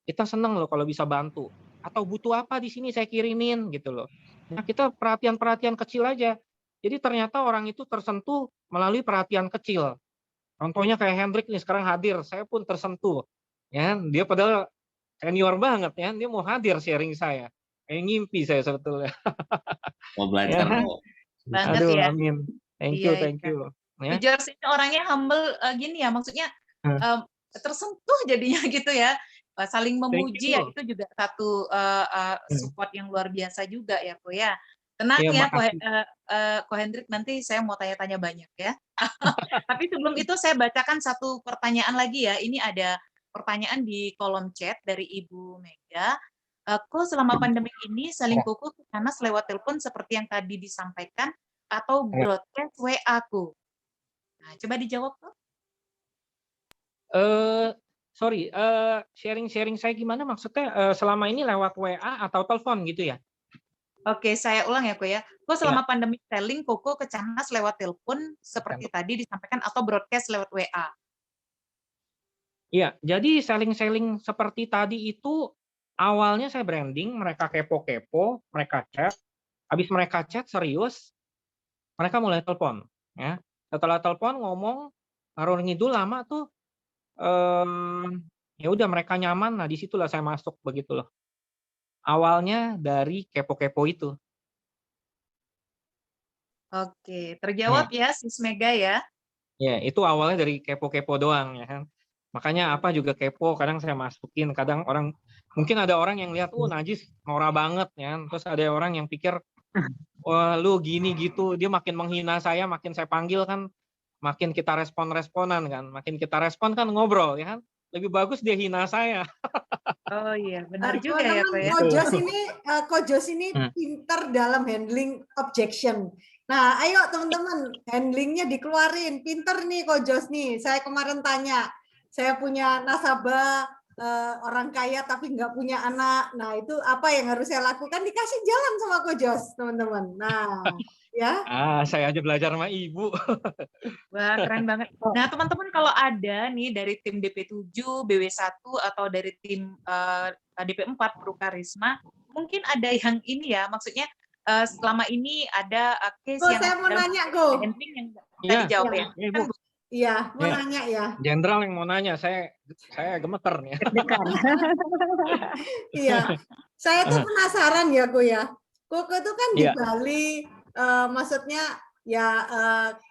Kita seneng loh kalau bisa bantu. Atau butuh apa di sini saya kirimin gitu loh. Nah, kita perhatian-perhatian kecil aja. Jadi ternyata orang itu tersentuh melalui perhatian kecil. Contohnya kayak Hendrik nih sekarang hadir, saya pun tersentuh. Ya, dia padahal senior banget ya, dia mau hadir sharing saya. Kayak ngimpi saya sebetulnya. Mau Ya, belajar kok. Banget aduh ya. amin. Thank Iya, you, thank iya. you. Ya. George ini orangnya humble gini ya, maksudnya Nah, tersentuh jadinya gitu ya. Saling thank memuji ya, you. itu juga satu support yang luar biasa juga ya, Ko ya. Tenang Ya, ya, makasih. Ko Hendrik, nanti saya mau tanya-tanya banyak ya. Tapi sebelum itu saya bacakan satu pertanyaan lagi ya. Ini ada pertanyaan di kolom chat dari Ibu Mega. Ko selama pandemi ini saling Ya, kuku karena lewat telepon seperti yang tadi disampaikan atau ya. broadcast WA ku? Nah, coba dijawab tuh. Eh, sorry, sharing-sharing saya gimana maksudnya selama ini lewat WA atau telepon gitu ya? Oke, saya ulang ya, Ko ya. Ko Ya, selama pandemi selling Koko ke Canas lewat telepon seperti tadi disampaikan atau broadcast lewat WA? iya. Jadi selling-selling seperti tadi itu awalnya saya branding, mereka kepo-kepo, mereka chat, habis mereka chat serius, mereka mulai telepon, ya. Setelah telepon ngomong ngalor ngidul lama tuh, ya udah mereka nyaman, nah disitulah saya masuk begitu loh. Awalnya dari kepo-kepo itu. Oke, terjawab ya Sis Mega ya. Ya, itu awalnya dari kepo-kepo doang ya kan. Makanya apa juga kepo, kadang saya masukin, kadang orang mungkin ada orang yang lihat, najis norak banget ya kan. Terus ada orang yang pikir, wah lu gini gitu, dia makin menghina saya, makin saya panggil kan, makin kita respon-responan kan, makin kita respon kan ngobrol ya kan. Lebih bagus dia hina saya. Oh iya, benar juga ya Ko ya. Ko Jos ini pinter dalam handling objection. Nah, ayo teman-teman, handlingnya dikeluarin. Pinter nih Ko Jos nih. Saya kemarin tanya, saya punya nasabah orang kaya tapi nggak punya anak. Nah, itu apa yang harus saya lakukan? Dikasih jalan sama Ko Jos, teman-teman. Nah, ya. Saya aja belajar sama ibu. Wah, keren banget. Nah, teman-teman kalau ada nih dari tim DP7, BW1 atau dari tim DP4 Prokarisma, mungkin ada yang ini ya, maksudnya selama ini ada case yang saya mau nanya, Ko. handling yang nggak dijawab ya. Iya, mau nanya ya. Jenderal yang mau nanya, saya gemeter nih. Iya, saya tuh penasaran ya, Ko ya. Koko tuh kan di Bali, maksudnya ya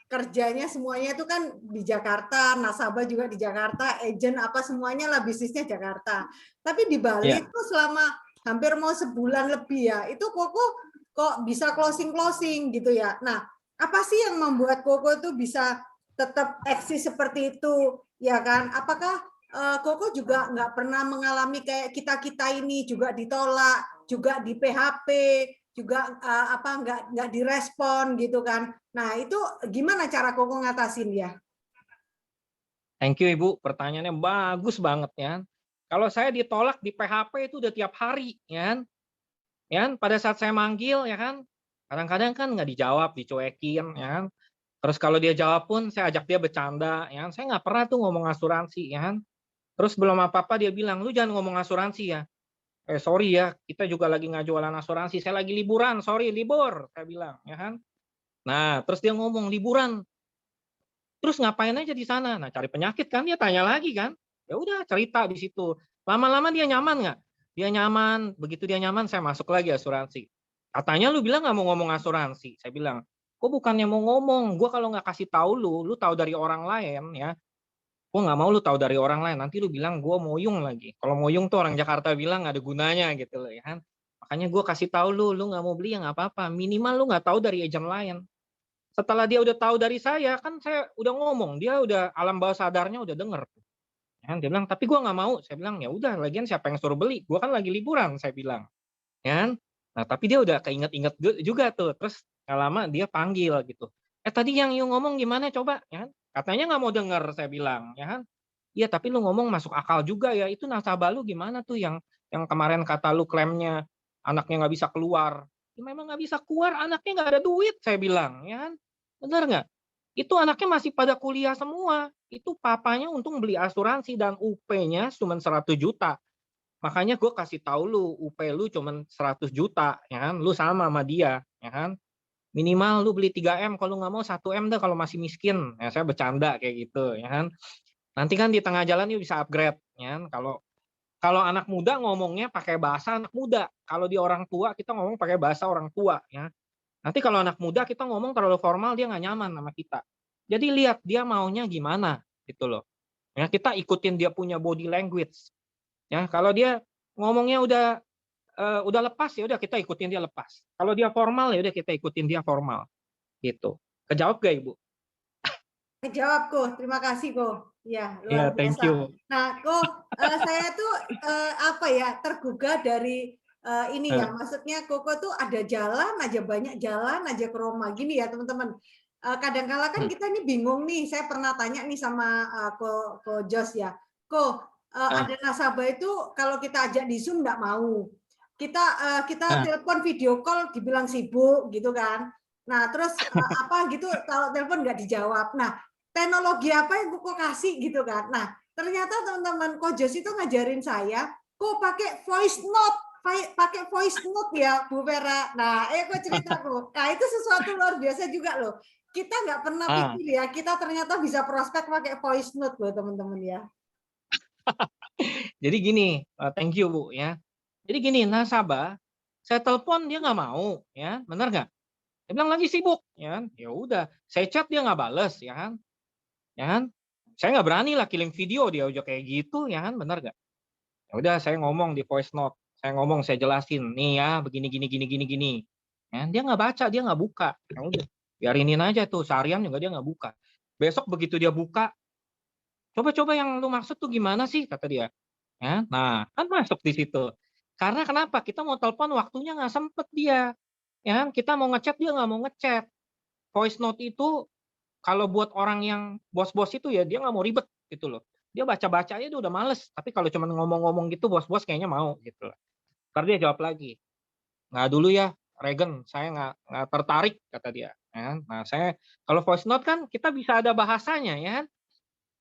kerjanya semuanya itu kan di Jakarta, nasabah juga di Jakarta, agent apa semuanya lah bisnisnya Jakarta. Tapi di Bali itu selama hampir mau sebulan lebih ya, itu Koko kok bisa closing gitu ya. Nah, apa sih yang membuat Koko tuh bisa tetap eksis seperti itu, ya kan? Apakah Koko juga nggak pernah mengalami kayak kita ini juga ditolak, juga di PHP, juga nggak direspon gitu kan? Nah itu gimana cara Koko ngatasin ya? Thank you Ibu, pertanyaannya bagus banget ya. Kalau saya ditolak di PHP itu udah tiap hari ya. Pada saat saya manggil ya kan, kadang-kadang kan nggak dijawab, dicuekin ya kan. Terus kalau dia jawab pun saya ajak dia bercanda ya kan. Saya nggak pernah tuh ngomong asuransi ya kan. Terus belum apa-apa dia bilang, lu jangan ngomong asuransi ya. Sorry ya, kita juga lagi nggak jualan asuransi. Saya lagi liburan, sorry libur, saya bilang ya kan. Nah, terus dia ngomong liburan. Terus ngapain aja di sana? Nah, cari penyakit kan, dia tanya lagi kan. Ya udah cerita di situ. Lama-lama dia nyaman nggak? Dia nyaman, begitu dia nyaman saya masuk lagi asuransi. Katanya lu bilang nggak mau ngomong asuransi. Saya bilang, kok bukannya mau ngomong? Gue kalau nggak kasih tahu lu tahu dari orang lain ya. Gue nggak mau lu tahu dari orang lain. Nanti lu bilang gue moyung lagi. Kalau moyung tuh orang Jakarta bilang nggak ada gunanya gitu loh ya kan. Makanya gue kasih tahu lu nggak mau beli ya nggak apa-apa. Minimal lu nggak tahu dari agent lain. Setelah dia udah tahu dari saya, kan saya udah ngomong, dia udah alam bawah sadarnya udah denger. Ya, dia bilang, tapi gue nggak mau. Saya bilang, ya udah, lagian siapa yang suruh beli? Gue kan lagi liburan, saya bilang. Ya, nah tapi dia udah keinget-inget juga tuh. Terus nggak lama dia panggil gitu. Tadi yang you ngomong gimana coba? Ya, katanya nggak mau denger, saya bilang. Ya, iya tapi lu ngomong masuk akal juga ya. Itu nasabah lu gimana tuh yang kemarin kata lu klaimnya anaknya nggak bisa keluar. Ya, memang nggak bisa keluar, anaknya nggak ada duit, saya bilang. Ya, benar nggak? Itu anaknya masih pada kuliah semua. Itu papanya untung beli asuransi dan UP-nya cuma 100 juta. Makanya gue kasih tahu lu, UP lu cuma 100 juta, ya kan? Lu sama dia, ya kan? Minimal lu beli 3M, kalau nggak mau 1M dah kalau masih miskin. Ya, saya bercanda kayak gitu, ya kan? Nanti kan di tengah jalan you bisa upgrade, ya kan? Kalau anak muda ngomongnya pakai bahasa anak muda. Kalau di orang tua kita ngomong pakai bahasa orang tua, ya. Nanti kalau anak muda kita ngomong terlalu formal dia nggak nyaman sama kita. Jadi lihat dia maunya gimana gitu loh. Ya kita ikutin dia punya body language. Ya kalau dia ngomongnya udah lepas ya udah kita ikutin dia lepas. Kalau dia formal ya udah kita ikutin dia formal. Gitu. Kejawab gak Ibu? Kejawab Ko, terima kasih Ko. Ya luar biasa. Thank you. Nah Ko, saya tuh tergugah dari ini ya, maksudnya Koko tuh ada jalan aja, banyak jalan aja ke Roma gini ya teman-teman. Kadang-kala kan kita ini bingung nih, saya pernah tanya nih sama Ko Jos ya, ada nasabah itu kalau kita ajak di Zoom nggak mau, kita telepon video call dibilang sibuk gitu kan. Nah terus apa gitu kalau telepon nggak dijawab. Nah teknologi apa yang Koko kasih gitu kan. Nah ternyata teman-teman Ko Jos itu ngajarin saya, kok pakai voice note. pakai voice note ya Bu Vera. Nah, aku ceritaku. Nah, itu sesuatu luar biasa juga loh. Kita nggak pernah pikir ya, kita ternyata bisa prospek pakai voice note loh teman-teman ya. Jadi gini, thank you Bu ya. Jadi gini, nasabah, saya telepon dia nggak mau, ya, benar nggak? Dia bilang lagi sibuk, ya kan? Ya udah, saya chat dia nggak bales, ya kan? Ya kan? Saya nggak berani lah kirim video dia udah kayak gitu, ya kan? Benar nggak? Ya udah, saya ngomong di voice note, saya ngomong, saya jelasin, nih ya, begini, gini, gini, gini, gini. Ya, dia nggak baca, dia nggak buka. Ya udah, biarinin aja tuh, seharian juga dia nggak buka. Besok begitu dia buka, coba-coba yang lu maksud tuh gimana sih, kata dia. Ya, nah, kan masuk di situ. Karena kenapa? Kita mau telepon waktunya nggak sempet dia. Ya, kan? Kita mau ngechat dia nggak mau ngechat. Voice note itu kalau buat orang yang bos-bos itu ya dia nggak mau ribet gitu loh. Dia baca-baca aja udah males. Tapi kalau cuma ngomong-ngomong gitu bos-bos kayaknya mau gitu loh. Ntar dia jawab lagi, nggak dulu ya, Regen, saya nggak tertarik kata dia. Ya, kan? Nah saya kalau voice note kan kita bisa ada bahasanya ya kan.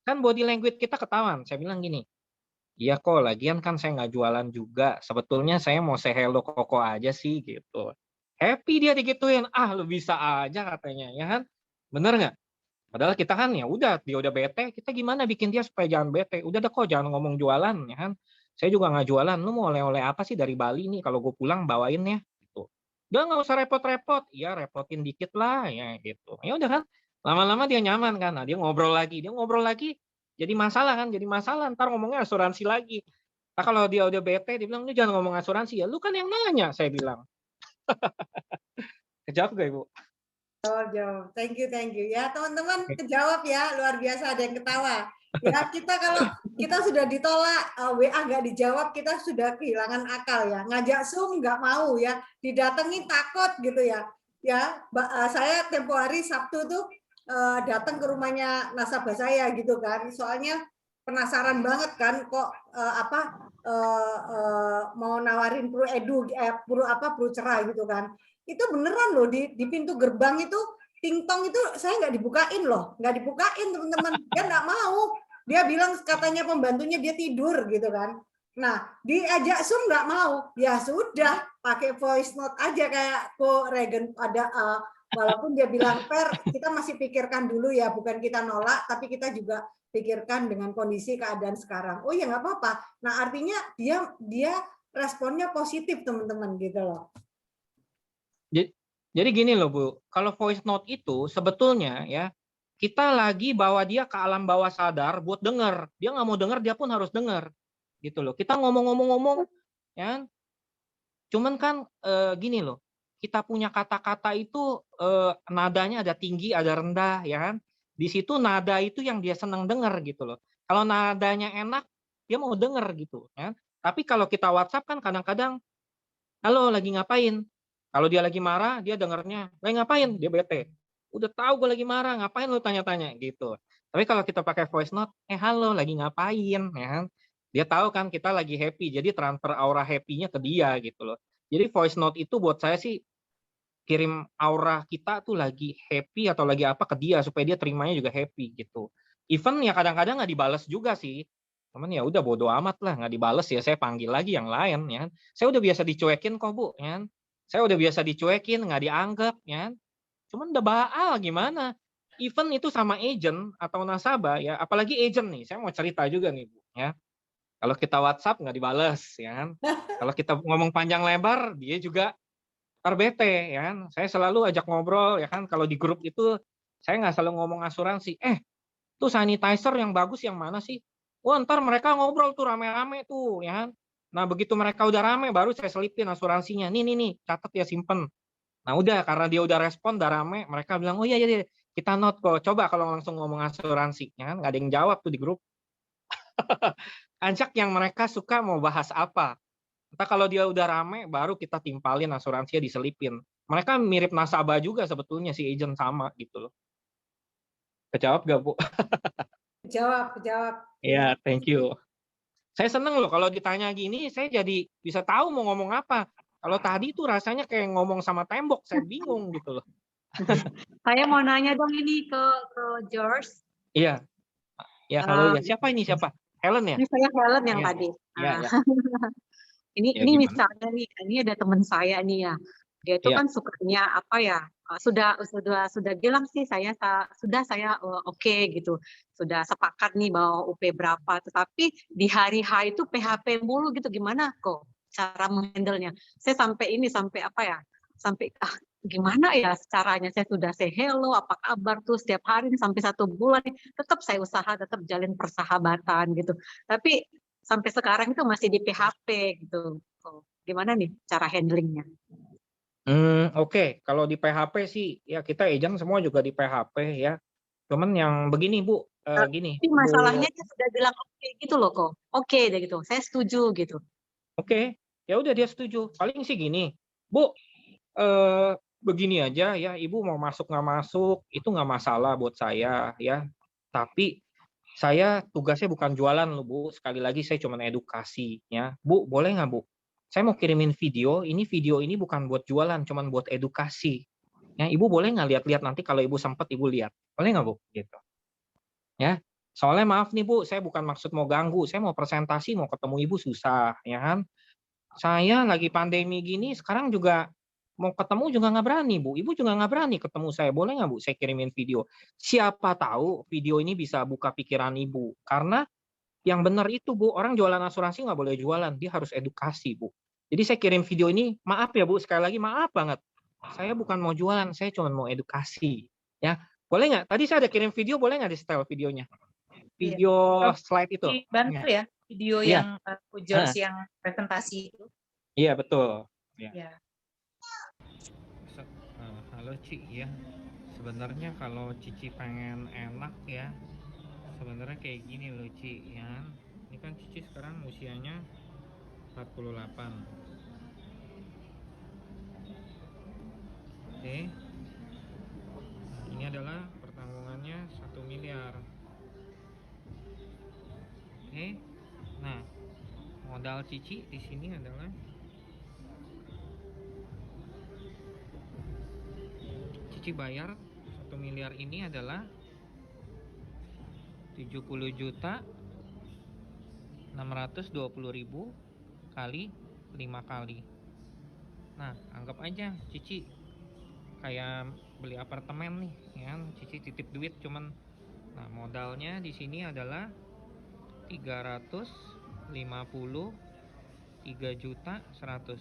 Kan body language kita ketahuan. Saya bilang gini, iya kok, lagian kan saya nggak jualan juga. Sebetulnya saya mau say hello Koko aja sih gitu. Happy dia digituin. Ah, lu bisa aja katanya, ya kan? Bener nggak? Padahal kita kan ya udah, dia udah bete, kita gimana bikin dia supaya jangan bete? Udah deh kok, jangan ngomong jualan, ya kan? Saya juga nggak jualan. Lu mau oleh-oleh apa sih dari Bali nih? Kalau gue pulang bawain ya, gitu. Udah nggak usah repot-repot. Iya, repotin dikit lah, ya gitu. Ya udah kan. Lama-lama dia nyaman kan. Nah, dia ngobrol lagi. Jadi masalah kan, jadi masalah. Ntar ngomongnya asuransi lagi. Nah, kalau dia udah bete, dia bilang, lu jangan ngomong asuransi ya. Lu kan yang nanya, saya bilang. Kejawab gak, Ibu? Jawab. Thank you. Ya, teman-teman kejawab ya. Luar biasa, ada yang ketawa. Ya, kita kalau kita sudah ditolak, WA nggak dijawab, kita sudah kehilangan akal ya. Ngajak Zoom nggak mau ya. Didatengin takut gitu ya. Ya, saya tempo hari Sabtu tuh datang ke rumahnya nasabah saya gitu kan. Soalnya penasaran banget kan kok mau nawarin Pro cerah gitu kan. Itu beneran loh di pintu gerbang itu tingtong itu saya nggak dibukain loh, nggak dibukain teman-teman, dia nggak mau, dia bilang katanya pembantunya dia tidur gitu kan. Nah diajak Zoom nggak mau, ya sudah pakai voice note aja kayak Ko Regen ada walaupun dia bilang kita masih pikirkan dulu ya, bukan kita nolak tapi kita juga pikirkan dengan kondisi keadaan sekarang. Oh ya nggak apa-apa. Nah artinya dia responnya positif teman-teman gitu loh. Jadi gini loh Bu, kalau voice note itu sebetulnya ya kita lagi bawa dia ke alam bawah sadar buat denger. Dia nggak mau denger, dia pun harus denger. Gitu loh. Kita ngomong-ngomong, ya. Cuman kan gini loh, kita punya kata-kata itu nadanya ada tinggi, ada rendah, ya kan? Di situ nada itu yang dia senang denger gitu loh. Kalau nadanya enak, dia mau denger gitu, ya. Tapi kalau kita WhatsApp kan kadang-kadang, halo lagi ngapain? Kalau dia lagi marah, dia dengernya, lagi ngapain? Dia bete. Udah tahu gue lagi marah, ngapain lu tanya-tanya gitu. Tapi kalau kita pakai voice note, halo lagi ngapain, ya kan? Dia tahu kan kita lagi happy, jadi transfer aura happy-nya ke dia gitu loh. Jadi voice note itu buat saya sih kirim aura kita tuh lagi happy atau lagi apa ke dia supaya dia terimanya juga happy gitu. Even ya kadang-kadang nggak dibales juga sih. Cuman ya udah bodo amat lah, nggak dibales ya saya panggil lagi yang lain ya. Saya udah biasa dicuekin kok Bu ya. Saya udah biasa dicuekin, nggak dianggap ya. Cuman udah baal gimana? Even itu sama agent atau nasabah ya, apalagi agent nih. Saya mau cerita juga nih Bu ya. Kalau kita WhatsApp nggak dibales ya kan. Kalau kita ngomong panjang lebar dia juga bete ya kan. Saya selalu ajak ngobrol ya kan. Kalau di grup itu saya nggak selalu ngomong asuransi. Tuh sanitizer yang bagus yang mana sih? Wah ntar mereka ngobrol tuh rame-rame tuh ya kan. Nah begitu mereka udah rame baru saya selipin asuransinya. Nih catat ya simpen. Nah udah karena dia udah respon udah rame mereka bilang oh iya kita note kok. Coba kalau langsung ngomong asuransi ya kan nggak ada yang jawab tuh di grup. Ajak yang mereka suka mau bahas apa. Entah kalau dia udah rame baru kita timpalin asuransinya diselipin. Mereka mirip nasabah juga sebetulnya si agent sama gitu loh. Kejawab gak Bu? Jawab. Iya, thank you. Saya seneng loh kalau ditanya gini, saya jadi bisa tahu mau ngomong apa. Kalau tadi tuh rasanya kayak ngomong sama tembok, saya bingung gitu loh. Saya mau nanya dong ini ke George. Iya. Ya, halo ya. Siapa ini? Siapa? Helen ya? Ini saya Helen yang tadi. Iya. Ini Ya ini gimana? misalnya nih, ini ada teman saya nih ya. Dia itu Ya. kan sukanya apa ya? Sudah bilang sih saya oke gitu. Sudah sepakat nih bahwa UP berapa, tetapi di hari H itu PHP mulu gitu. Gimana kok cara menghandle-nya? Saya sampai apa ya? Sampai gimana ya caranya? Saya sudah say hello, apa kabar tuh setiap hari sampai 1 bulan. Tetap saya usaha, tetap jalin persahabatan gitu. Tapi sampai sekarang itu masih di PHP gitu. Gimana nih cara handlingnya? Oke. Kalau di PHP sih ya kita agent semua juga di PHP ya. Cuman yang begini Bu, gini Tapi Bu. masalahnya dia sudah bilang oke gitu loh kok. Oke deh gitu. Saya setuju gitu. Oke, ya udah dia setuju. Paling sih gini, Bu, begini aja ya, Ibu mau masuk nggak masuk itu nggak masalah buat saya ya. Tapi saya tugasnya bukan jualan loh Bu. Sekali lagi saya cuma edukasi ya. Bu, boleh nggak Bu? Saya mau kirimin video ini bukan buat jualan, cuma buat edukasi. Ya, Ibu boleh nggak lihat-lihat nanti kalau Ibu sempat Ibu lihat. Boleh nggak Bu? Gitu. Ya. Soalnya maaf nih Bu, saya bukan maksud mau ganggu, saya mau presentasi, mau ketemu Ibu susah, ya kan? Saya lagi pandemi gini, sekarang juga mau ketemu juga nggak berani, Bu. Ibu juga nggak berani ketemu saya. Boleh nggak, Bu, saya kirimin video? Siapa tahu video ini bisa buka pikiran Ibu. Karena yang benar itu, Bu, orang jualan asuransi nggak boleh jualan. Dia harus edukasi, Bu. Jadi saya kirim video ini, maaf ya, Bu, sekali lagi maaf banget. Saya bukan mau jualan, saya cuma mau edukasi. Ya, boleh nggak? Tadi saya ada kirim video, boleh nggak di-setel videonya? Video slide itu. Dibantu ya, video Iya. yang Pujol yang presentasi itu. Iya, betul. Ya. Halo Ci ya. Sebenarnya kalau Cici pengen enak ya, sebenarnya kayak gini loh Ci ya. Ini kan Cici sekarang usianya 48. Oke. Nah, ini adalah pertanggungannya 1 miliar. Oke. Nah, modal Cici di sini adalah Cici bayar 1 miliar ini adalah 70.620.000 kali 5 kali. Nah, anggap aja Cici kayak beli apartemen nih, ya. Cici titip duit cuman, nah modalnya di sini adalah 353.100.000.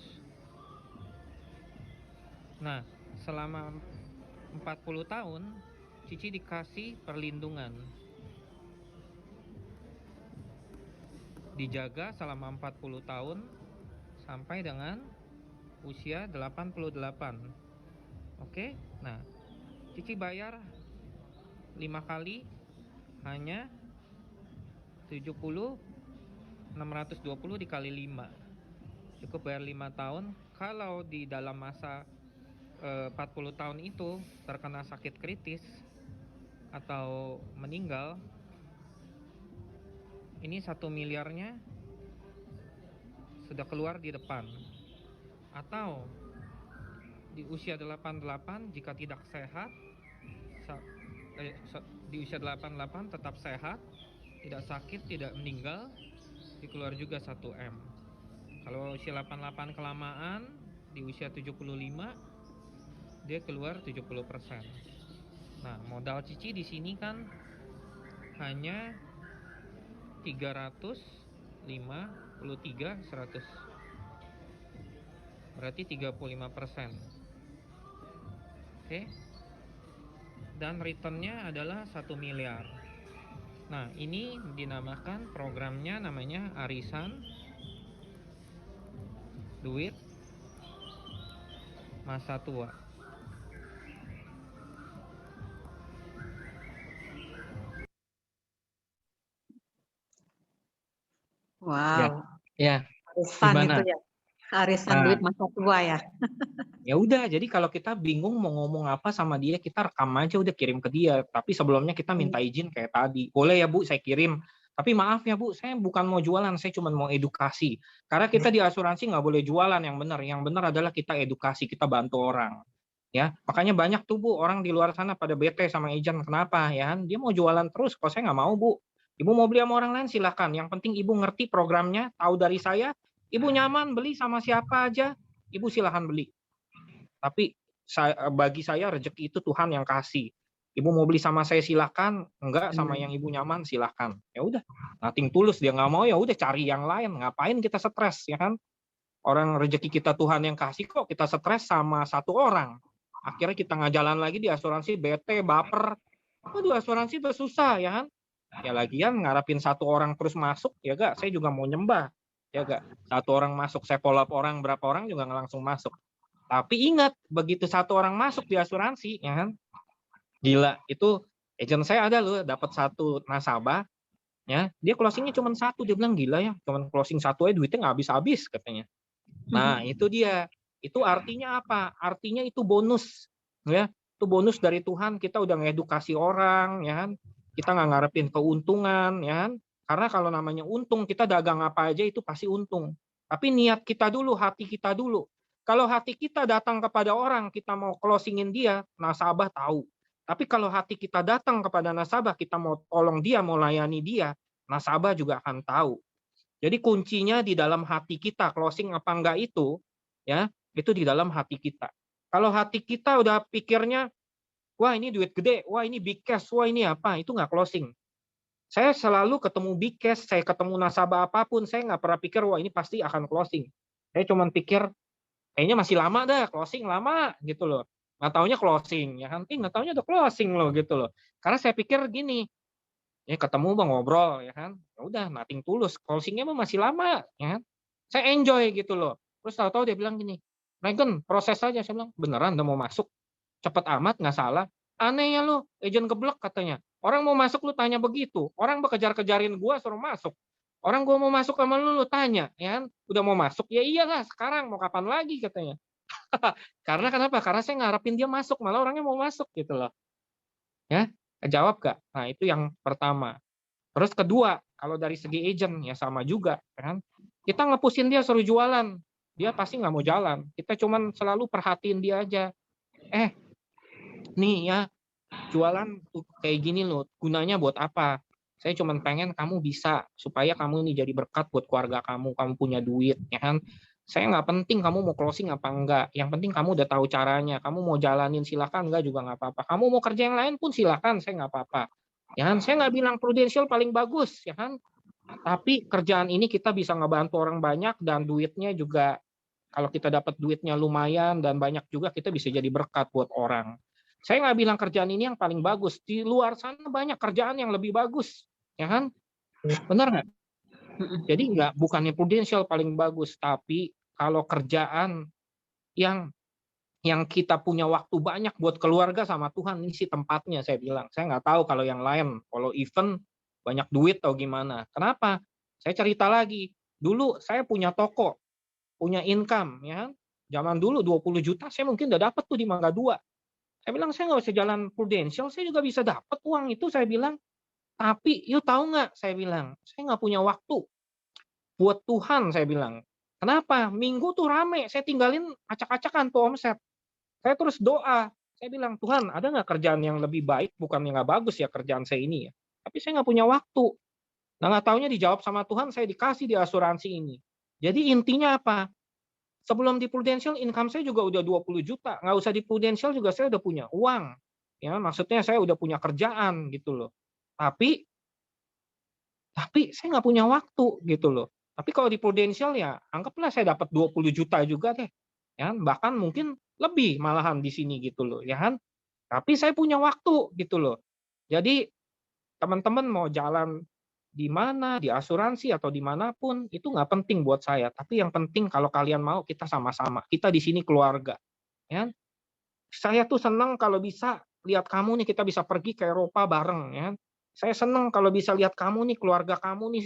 Nah, selama 40 tahun Cici dikasih perlindungan, dijaga selama 40 tahun sampai dengan usia 88. Oke. Nah, Cici bayar 5 kali hanya 70.620 dikali 5. Cukup bayar 5 tahun. Kalau di dalam masa 40 tahun itu terkena sakit kritis atau meninggal, ini 1 miliarnya sudah keluar di depan. Atau di usia 88 jika tidak sehat, di usia 88 tetap sehat, tidak sakit, tidak meninggal, dikeluar juga 1 M. Kalau usia 88 kelamaan, di usia 75 dia keluar 70%. Nah, modal Cici di sini kan hanya 353.100. Berarti 35%. Oke. Dan returnnya adalah 1 miliar. Nah, ini dinamakan programnya namanya arisan duit masa tua. Wow. Ya. Arisan Gimana? itu ya. Arisan duit masa tua ya. Ya udah, jadi kalau kita bingung mau ngomong apa sama dia, kita rekam aja udah kirim ke dia. Tapi sebelumnya kita minta izin kayak tadi. Boleh ya Bu, saya kirim. Tapi maaf ya Bu, saya bukan mau jualan, saya cuma mau edukasi. Karena kita di asuransi nggak boleh jualan yang benar. Yang benar adalah kita edukasi, kita bantu orang. Ya, makanya banyak tuh Bu orang di luar sana pada bete sama agent. Kenapa? Ya, dia mau jualan terus. Kok saya nggak mau Bu. Ibu mau beli sama orang lain silahkan. Yang penting Ibu ngerti programnya, tahu dari saya. Ibu nyaman beli sama siapa aja, Ibu silahkan beli. Tapi bagi saya rezeki itu Tuhan yang kasih. Ibu mau beli sama saya silahkan, enggak sama yang ibu nyaman silahkan. Ya udah, nothing tulus, dia nggak mau ya udah cari yang lain. Ngapain kita stres ya kan? Orang rezeki kita Tuhan yang kasih, kok kita stres sama satu orang. Akhirnya kita nggak jalan lagi di asuransi, bete, baper. Waduh, asuransi itu susah ya kan? Ya lagian ngarapin satu orang terus masuk, ya gak? Saya juga mau nyembah, ya gak? Satu orang masuk, saya follow up orang, berapa orang juga nggak langsung masuk. Tapi ingat, begitu satu orang masuk di asuransi, ya kan? Gila, itu agent saya ada loh, dapat satu nasabah, ya, dia closingnya cuma satu, dia bilang gila ya, cuma closing satu aja duitnya nggak habis-habis katanya. Nah itu dia, itu artinya apa? Artinya itu bonus, ya, itu bonus dari Tuhan. Kita udah ngedukasi orang, ya kan? Kita nggak ngarepin keuntungan, ya kan? Karena kalau namanya untung, kita dagang apa aja itu pasti untung. Tapi niat kita dulu, hati kita dulu. Kalau hati kita datang kepada orang, kita mau closingin dia, nasabah tahu. Tapi kalau hati kita datang kepada nasabah, kita mau tolong dia, mau layani dia, nasabah juga akan tahu. Jadi kuncinya di dalam hati kita, closing apa enggak itu, ya, itu di dalam hati kita. Kalau hati kita udah pikirnya, wah ini duit gede, wah ini big cash, wah ini apa, itu nggak closing. Saya selalu ketemu big cash, saya ketemu nasabah apapun, saya nggak pernah pikir, wah ini pasti akan closing. Saya cuma pikir, kayaknya masih lama dah, closing lama gitu loh. Nggak taunya closing, ya kan? Nggak taunya udah closing loh gitu loh. Karena saya pikir gini, ya ketemu bang ngobrol, ya kan? Ya udah, nothing tulus, closingnya mah masih lama, ya kan? Saya enjoy gitu loh. Terus tahu-tahu dia bilang gini, Regen, proses saja. Saya bilang, beneran udah mau masuk? Cepet amat, nggak salah. Aneh ya lo, agent geblek katanya. Orang mau masuk lu tanya begitu. Orang bekejar-kejarin gua suruh masuk. Orang gua mau masuk sama lu tanya, ya kan? Udah mau masuk? Ya iyalah, sekarang mau kapan lagi katanya. Karena kenapa? Karena saya ngarepin dia masuk, malah orangnya mau masuk gitu loh. Ya, jawab gak? Nah itu yang pertama. Terus kedua, kalau dari segi agent ya sama juga, kan? Kita ngepusin dia suruh jualan, dia pasti nggak mau jalan. Kita cuman selalu perhatiin dia aja. Nih ya, jualan tuh kayak gini loh, gunanya buat apa? Saya cuman pengen kamu bisa, supaya kamu ini jadi berkat buat keluarga kamu punya duit, ya kan? Saya nggak penting kamu mau closing apa enggak, yang penting kamu udah tahu caranya, kamu mau jalanin silakan, enggak juga nggak apa-apa. Kamu mau kerja yang lain pun silakan, saya nggak apa-apa. Ya kan? Saya nggak bilang Prudential paling bagus, ya kan? Tapi kerjaan ini kita bisa ngebantu orang banyak dan duitnya juga, kalau kita dapat duitnya lumayan dan banyak juga, kita bisa jadi berkat buat orang. Saya nggak bilang kerjaan ini yang paling bagus. Di luar sana banyak kerjaan yang lebih bagus, ya kan? Benar nggak? Jadi bukannya Prudential paling bagus, tapi kalau kerjaan yang kita punya waktu banyak buat keluarga sama Tuhan, ini sih tempatnya saya bilang. Saya nggak tahu kalau yang lain, kalau event banyak duit atau gimana. Kenapa? Saya cerita lagi. Dulu saya punya toko, punya income, ya kan? Zaman dulu 20 juta saya mungkin udah dapat tuh di Mangga 2. Saya bilang saya nggak usah jalan Prudential, saya juga bisa dapat uang itu, saya bilang. Tapi yuk tahu nggak, saya bilang, saya nggak punya waktu buat Tuhan, saya bilang. Kenapa? Minggu tuh rame, saya tinggalin acak-acakan tuh omset. Saya terus doa, saya bilang, Tuhan ada nggak kerjaan yang lebih baik, bukan yang nggak bagus ya kerjaan saya ini ya. Tapi saya nggak punya waktu. Nah nggak taunya dijawab sama Tuhan, saya dikasih di asuransi ini. Jadi intinya apa? Sebelum di Prudential income saya juga udah 20 juta. Nggak usah di Prudential juga saya udah punya uang. Ya, maksudnya saya udah punya kerjaan gitu loh. Tapi saya nggak punya waktu gitu loh. Tapi kalau di Prudential ya anggaplah saya dapat 20 juta juga deh. Ya, bahkan mungkin lebih malahan di sini gitu loh, ya kan? Tapi saya punya waktu gitu loh. Jadi teman-teman mau jalan di mana, di asuransi atau dimanapun, itu nggak penting buat saya. Tapi yang penting kalau kalian mau, kita sama-sama. Kita di sini keluarga. Ya. Saya tuh senang kalau bisa lihat kamu nih, kita bisa pergi ke Eropa bareng. Ya. Saya senang kalau bisa lihat kamu nih, keluarga kamu nih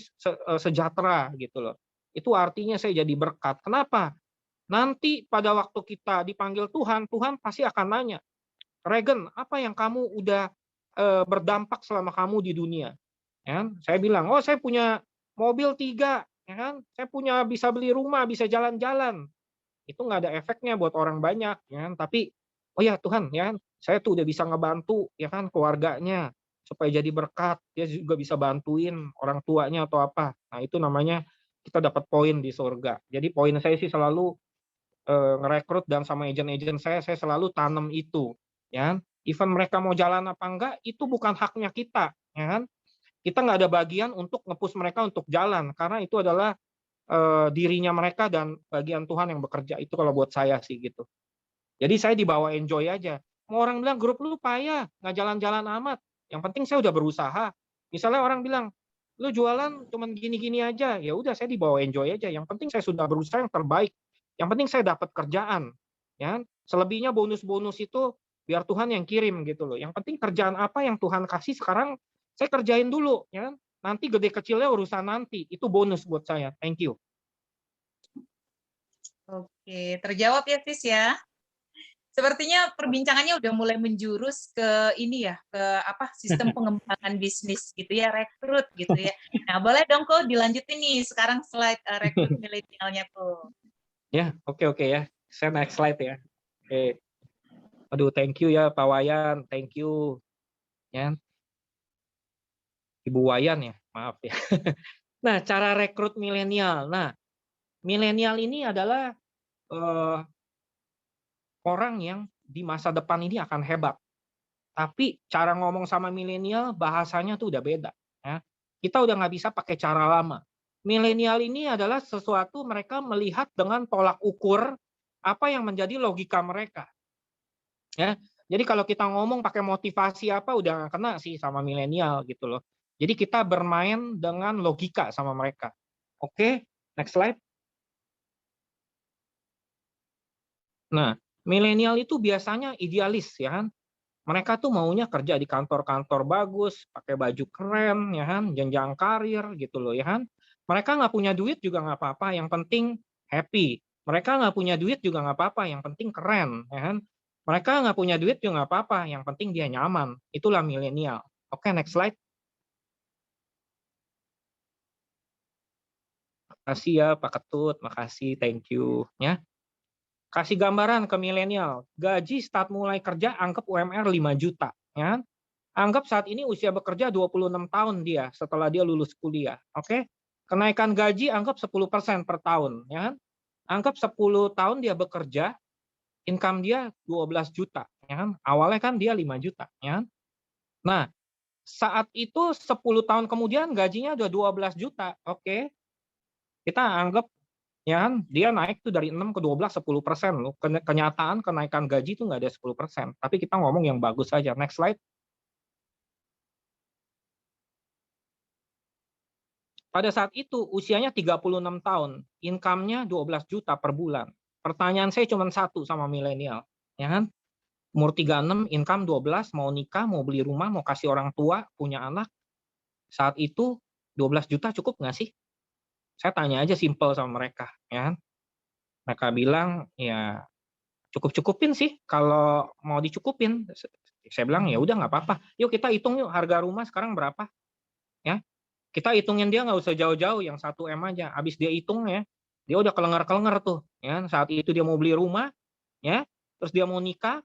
sejahtera gitu loh. Itu artinya saya jadi berkat. Kenapa? Nanti pada waktu kita dipanggil Tuhan, Tuhan pasti akan nanya, Regen, apa yang kamu udah berdampak selama kamu di dunia? Ya kan? Saya bilang, oh saya punya mobil 3, ya kan? Saya punya bisa beli rumah, bisa jalan-jalan. Itu nggak ada efeknya buat orang banyak, ya kan? Tapi, oh ya Tuhan, ya kan? Saya tuh udah bisa ngebantu, ya kan, keluarganya supaya jadi berkat. Dia juga bisa bantuin orang tuanya atau apa. Nah itu namanya kita dapat poin di surga. Jadi poin saya sih selalu ngerekrut, dan sama agent-agent saya selalu tanam itu, ya. Even mereka mau jalan apa enggak, itu bukan haknya kita, ya kan. Kita nggak ada bagian untuk nge-push mereka untuk jalan, karena itu adalah dirinya mereka dan bagian Tuhan yang bekerja. Itu kalau buat saya sih gitu. Jadi saya dibawa enjoy aja. Mau orang bilang grup lu payah, nggak jalan-jalan amat. Yang penting saya udah berusaha. Misalnya orang bilang, lu jualan cuman gini-gini aja, ya udah saya dibawa enjoy aja. Yang penting saya sudah berusaha yang terbaik. Yang penting saya dapat kerjaan, ya. Selebihnya bonus-bonus itu biar Tuhan yang kirim gitu loh. Yang penting kerjaan apa yang Tuhan kasih sekarang saya kerjain dulu, ya. Nanti gede kecilnya urusan nanti. Itu bonus buat saya. Thank you. Oke, terjawab ya, Tis ya. Sepertinya perbincangannya udah mulai menjurus ke ini ya, ke apa, sistem pengembangan bisnis gitu ya, rekrut gitu ya. Nah, boleh dong kok dilanjutin nih sekarang slide rekrut milenialnya tuh. Ya, oke ya. Saya next slide ya. Oke. Aduh, thank you ya Pak Wayan, thank you. Ya. Ibu Wayan ya, maaf ya. Nah, cara rekrut milenial. Nah, milenial ini adalah orang yang di masa depan ini akan hebat. Tapi cara ngomong sama milenial bahasanya tuh udah beda. Ya. Kita udah nggak bisa pakai cara lama. Milenial ini adalah sesuatu mereka melihat dengan tolak ukur apa yang menjadi logika mereka. Ya, jadi kalau kita ngomong pakai motivasi apa udah nggak kena sih sama milenial gitu loh. Jadi kita bermain dengan logika sama mereka. Oke, next slide. Nah, milenial itu biasanya idealis ya kan. Mereka tuh maunya kerja di kantor-kantor bagus, pakai baju keren, ya kan, jenjang karir gitu loh, ya kan. Mereka nggak punya duit juga nggak apa-apa, yang penting happy. Mereka nggak punya duit juga nggak apa-apa, yang penting keren, ya kan. Mereka nggak punya duit juga nggak apa-apa, yang penting dia nyaman. Itulah milenial. Oke, next slide. Makasih ya Pak Ketut, makasih, thank you, ya. Kasih gambaran ke milenial, gaji start mulai kerja anggap UMR 5 juta. Ya. Anggap saat ini usia bekerja 26 tahun dia setelah dia lulus kuliah. Oke? Kenaikan gaji anggap 10% per tahun. Ya. Anggap 10 tahun dia bekerja, income dia 12 juta. Ya. Awalnya kan dia 5 juta. Ya. Nah, saat itu 10 tahun kemudian gajinya udah 12 juta. Oke? Kita anggap ya kan, dia naik tuh dari 6 ke 12, 10% loh. Kenyataan kenaikan gaji itu nggak ada 10%. Tapi kita ngomong yang bagus saja. Next slide. Pada saat itu usianya 36 tahun, income-nya 12 juta per bulan. Pertanyaan saya cuma satu sama milenial, ya kan? Umur 36, income 12, mau nikah, mau beli rumah, mau kasih orang tua, punya anak. Saat itu 12 juta cukup nggak sih? Saya tanya aja simple sama mereka, ya kan? Mereka bilang, ya cukup-cukupin sih kalau mau dicukupin. Saya bilang, ya udah nggak apa-apa. Yuk kita hitung yuk harga rumah sekarang berapa. Ya, kita hitungin dia nggak usah jauh-jauh, yang 1 M aja. Habis dia hitung ya, dia udah kelengar-kelengar tuh. Ya, saat itu dia mau beli rumah, ya, terus dia mau nikah,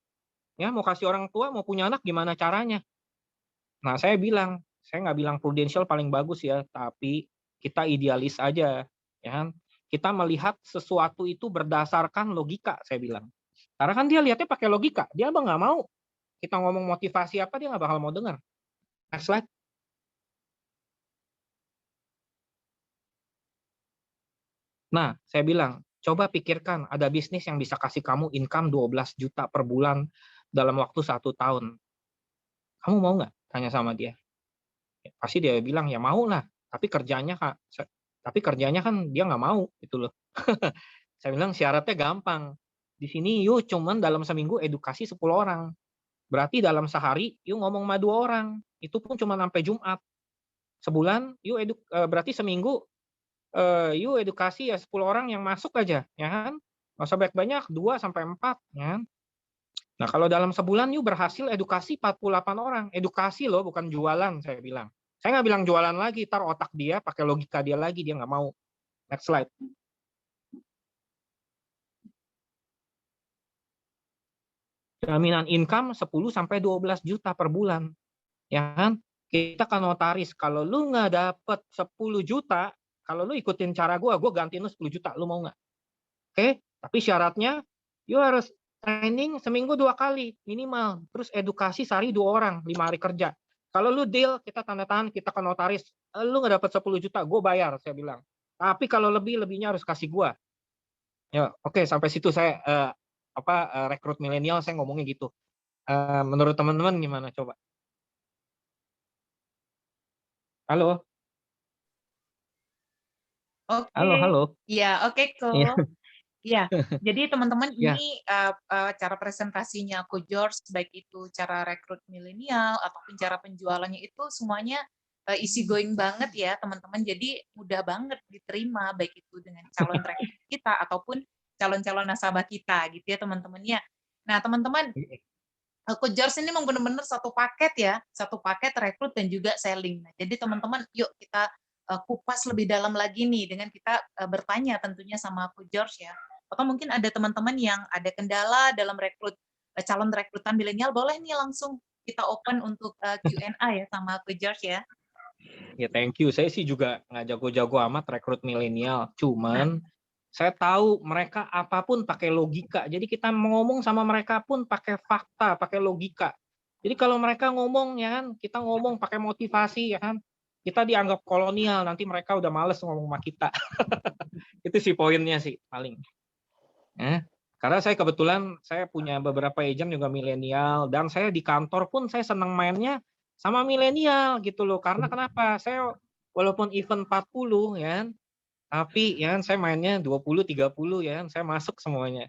ya, mau kasih orang tua, mau punya anak, gimana caranya? Nah, saya nggak bilang prudensial paling bagus ya, tapi kita idealis aja, ya kan? Kita melihat sesuatu itu berdasarkan logika, saya bilang. Karena kan dia lihatnya pakai logika, dia nggak mau. Kita ngomong motivasi apa, dia nggak bakal mau dengar. Next slide. Nah, saya bilang, coba pikirkan ada bisnis yang bisa kasih kamu income 12 juta per bulan dalam waktu 1 tahun. Kamu mau nggak? Tanya sama dia. Ya, pasti dia bilang, ya mau lah. Tapi kerjanya kan dia nggak mau gitu loh. Saya bilang syaratnya gampang. Di sini yuk cuman dalam seminggu edukasi 10 orang. Berarti dalam sehari yuk ngomong sama 2 orang. Itu pun cuma sampai Jumat. Sebulan yuk berarti seminggu yuk edukasi ya 10 orang yang masuk aja, ya kan? Nggak usah banyak-banyak, 2 sampai 4, ya kan? Nah, kalau dalam sebulan yuk berhasil edukasi 48 orang. Edukasi loh, bukan jualan, saya bilang. Saya nggak bilang jualan lagi, tar otak dia pakai logika dia lagi, dia nggak mau. Next slide. Jaminan income 10 sampai 12 juta per bulan. Ya kan? Kita kan notaris, kalau lu nggak dapet 10 juta, kalau lu ikutin cara gue gantiin lu 10 juta, lu mau nggak? Oke, tapi syaratnya you harus training seminggu 2 kali minimal, terus edukasi sehari 2 orang, 5 hari kerja. Kalau lu deal, kita tanda tangan, kita ke notaris, lu nggak dapat 10 juta, gue bayar, saya bilang. Tapi kalau lebihnya harus kasih gue. Ya, oke, sampai situ saya rekrut milenial saya ngomongnya gitu. Menurut teman-teman gimana coba? Halo? Oke. Halo. Iya, oke kok. Iya. Iya, jadi teman-teman Iya. ini cara presentasinya Coach George, baik itu cara rekrut milenial ataupun cara penjualannya itu semuanya easy going banget ya teman-teman. Jadi mudah banget diterima baik itu dengan calon rekrut kita ataupun calon-calon nasabah kita gitu ya teman-temannya. Nah teman-teman, Coach George ini memang benar-benar satu paket rekrut dan juga selling. Nah, jadi teman-teman yuk kita kupas lebih dalam lagi nih dengan kita bertanya tentunya sama Coach George ya. Atau mungkin ada teman-teman yang ada kendala dalam calon rekrutan milenial, boleh nih langsung kita open untuk Q&A ya sama Coach George ya. Ya, thank you. Saya sih juga nggak jago-jago amat rekrut milenial. Cuman saya tahu mereka apapun pakai logika. Jadi kita ngomong sama mereka pun pakai fakta, pakai logika. Jadi kalau mereka ngomong ya kan, kita ngomong pakai motivasi ya kan, kita dianggap kolonial, nanti mereka udah males ngomong sama kita. Itu sih poinnya sih paling. Karena saya kebetulan saya punya beberapa agent juga milenial, dan saya di kantor pun saya senang mainnya sama milenial gitu loh. Karena kenapa? Saya walaupun event 40 ya, tapi ya saya mainnya 20, 30 ya, saya masuk semuanya.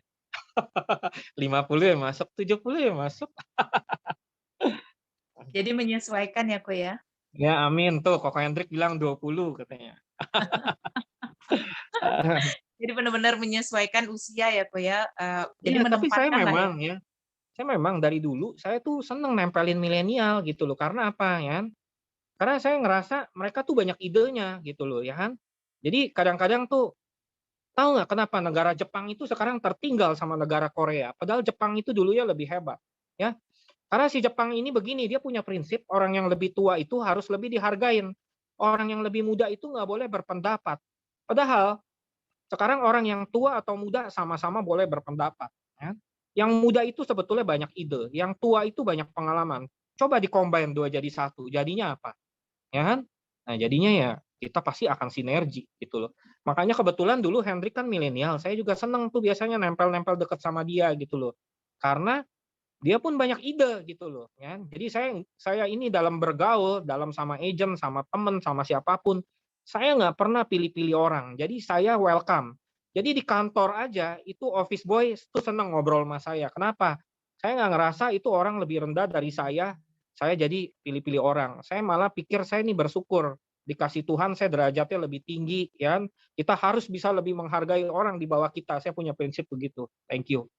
50 ya masuk, 70 ya masuk. Jadi menyesuaikan ya Ko ya. Ya amin, tuh Koko Hendrik bilang 20 katanya. Jadi benar-benar menyesuaikan usia ya Ko ya. Jadi Ya, tapi saya menempatkan lah ya. memang ya, saya memang dari dulu saya tuh seneng nempelin milenial gitu loh. Karena apa ya? Karena saya ngerasa mereka tuh banyak idenya gitu loh ya kan. Jadi kadang-kadang tuh tahu nggak kenapa negara Jepang itu sekarang tertinggal sama negara Korea. Padahal Jepang itu dulunya lebih hebat ya. Karena si Jepang ini begini, dia punya prinsip orang yang lebih tua itu harus lebih dihargain. Orang yang lebih muda itu nggak boleh berpendapat. Padahal sekarang orang yang tua atau muda sama-sama boleh berpendapat. Ya. Yang muda itu sebetulnya banyak ide, yang tua itu banyak pengalaman. Coba dikombin dua jadi satu, jadinya apa? Ya kan? Nah, jadinya ya kita pasti akan sinergi gitu loh. Makanya kebetulan dulu Hendrik kan milenial, saya juga seneng tuh biasanya nempel-nempel deket sama dia gitu loh. Karena dia pun banyak ide gitu loh. Ya. Jadi saya ini dalam bergaul, dalam sama agent, sama temen, sama siapapun, saya nggak pernah pilih-pilih orang. Jadi saya welcome. Jadi di kantor aja itu office boy itu seneng ngobrol sama saya. Kenapa? Saya nggak ngerasa itu orang lebih rendah dari saya jadi pilih-pilih orang. Saya malah pikir saya ini bersyukur. Dikasih Tuhan saya derajatnya lebih tinggi. Ya. Kita harus bisa lebih menghargai orang di bawah kita. Saya punya prinsip begitu. Thank you.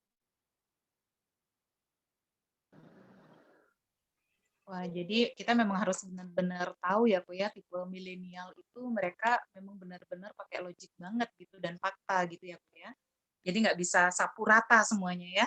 Wah, jadi kita memang harus benar-benar tahu ya, Ko ya, tipe milenial itu mereka memang benar-benar pakai logik banget gitu dan fakta gitu ya, Ko ya. Jadi nggak bisa sapu rata semuanya ya.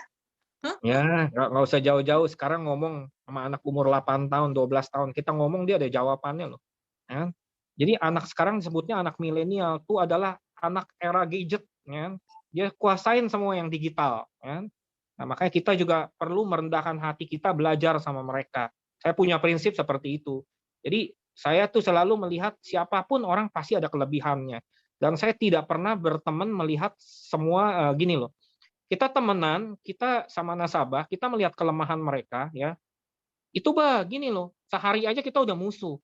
Ya, nggak usah jauh-jauh. Sekarang ngomong sama anak umur 8 tahun, 12 tahun, kita ngomong dia ada jawabannya loh. Ya. Jadi anak sekarang disebutnya anak milenial itu adalah anak era gadget. Ya. Dia kuasain semua yang digital. Ya. Nah, makanya kita juga perlu merendahkan hati kita belajar sama mereka. Saya punya prinsip seperti itu. Jadi saya tuh selalu melihat siapapun orang pasti ada kelebihannya. Dan saya tidak pernah berteman melihat semua gini loh. Kita temenan, kita sama nasabah, kita melihat kelemahan mereka, ya. Itu gini loh, sehari aja kita udah musuh.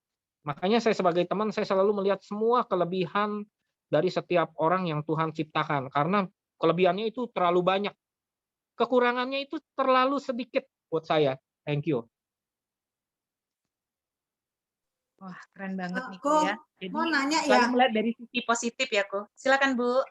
Makanya saya sebagai teman, saya selalu melihat semua kelebihan dari setiap orang yang Tuhan ciptakan. Karena kelebihannya itu terlalu banyak. Kekurangannya itu terlalu sedikit buat saya. Thank you. Wah, keren banget nih, Ko, ya. Jadi, mau nanya selalu ya. melihat dari sisi positif ya, Ko. Silakan, Bu.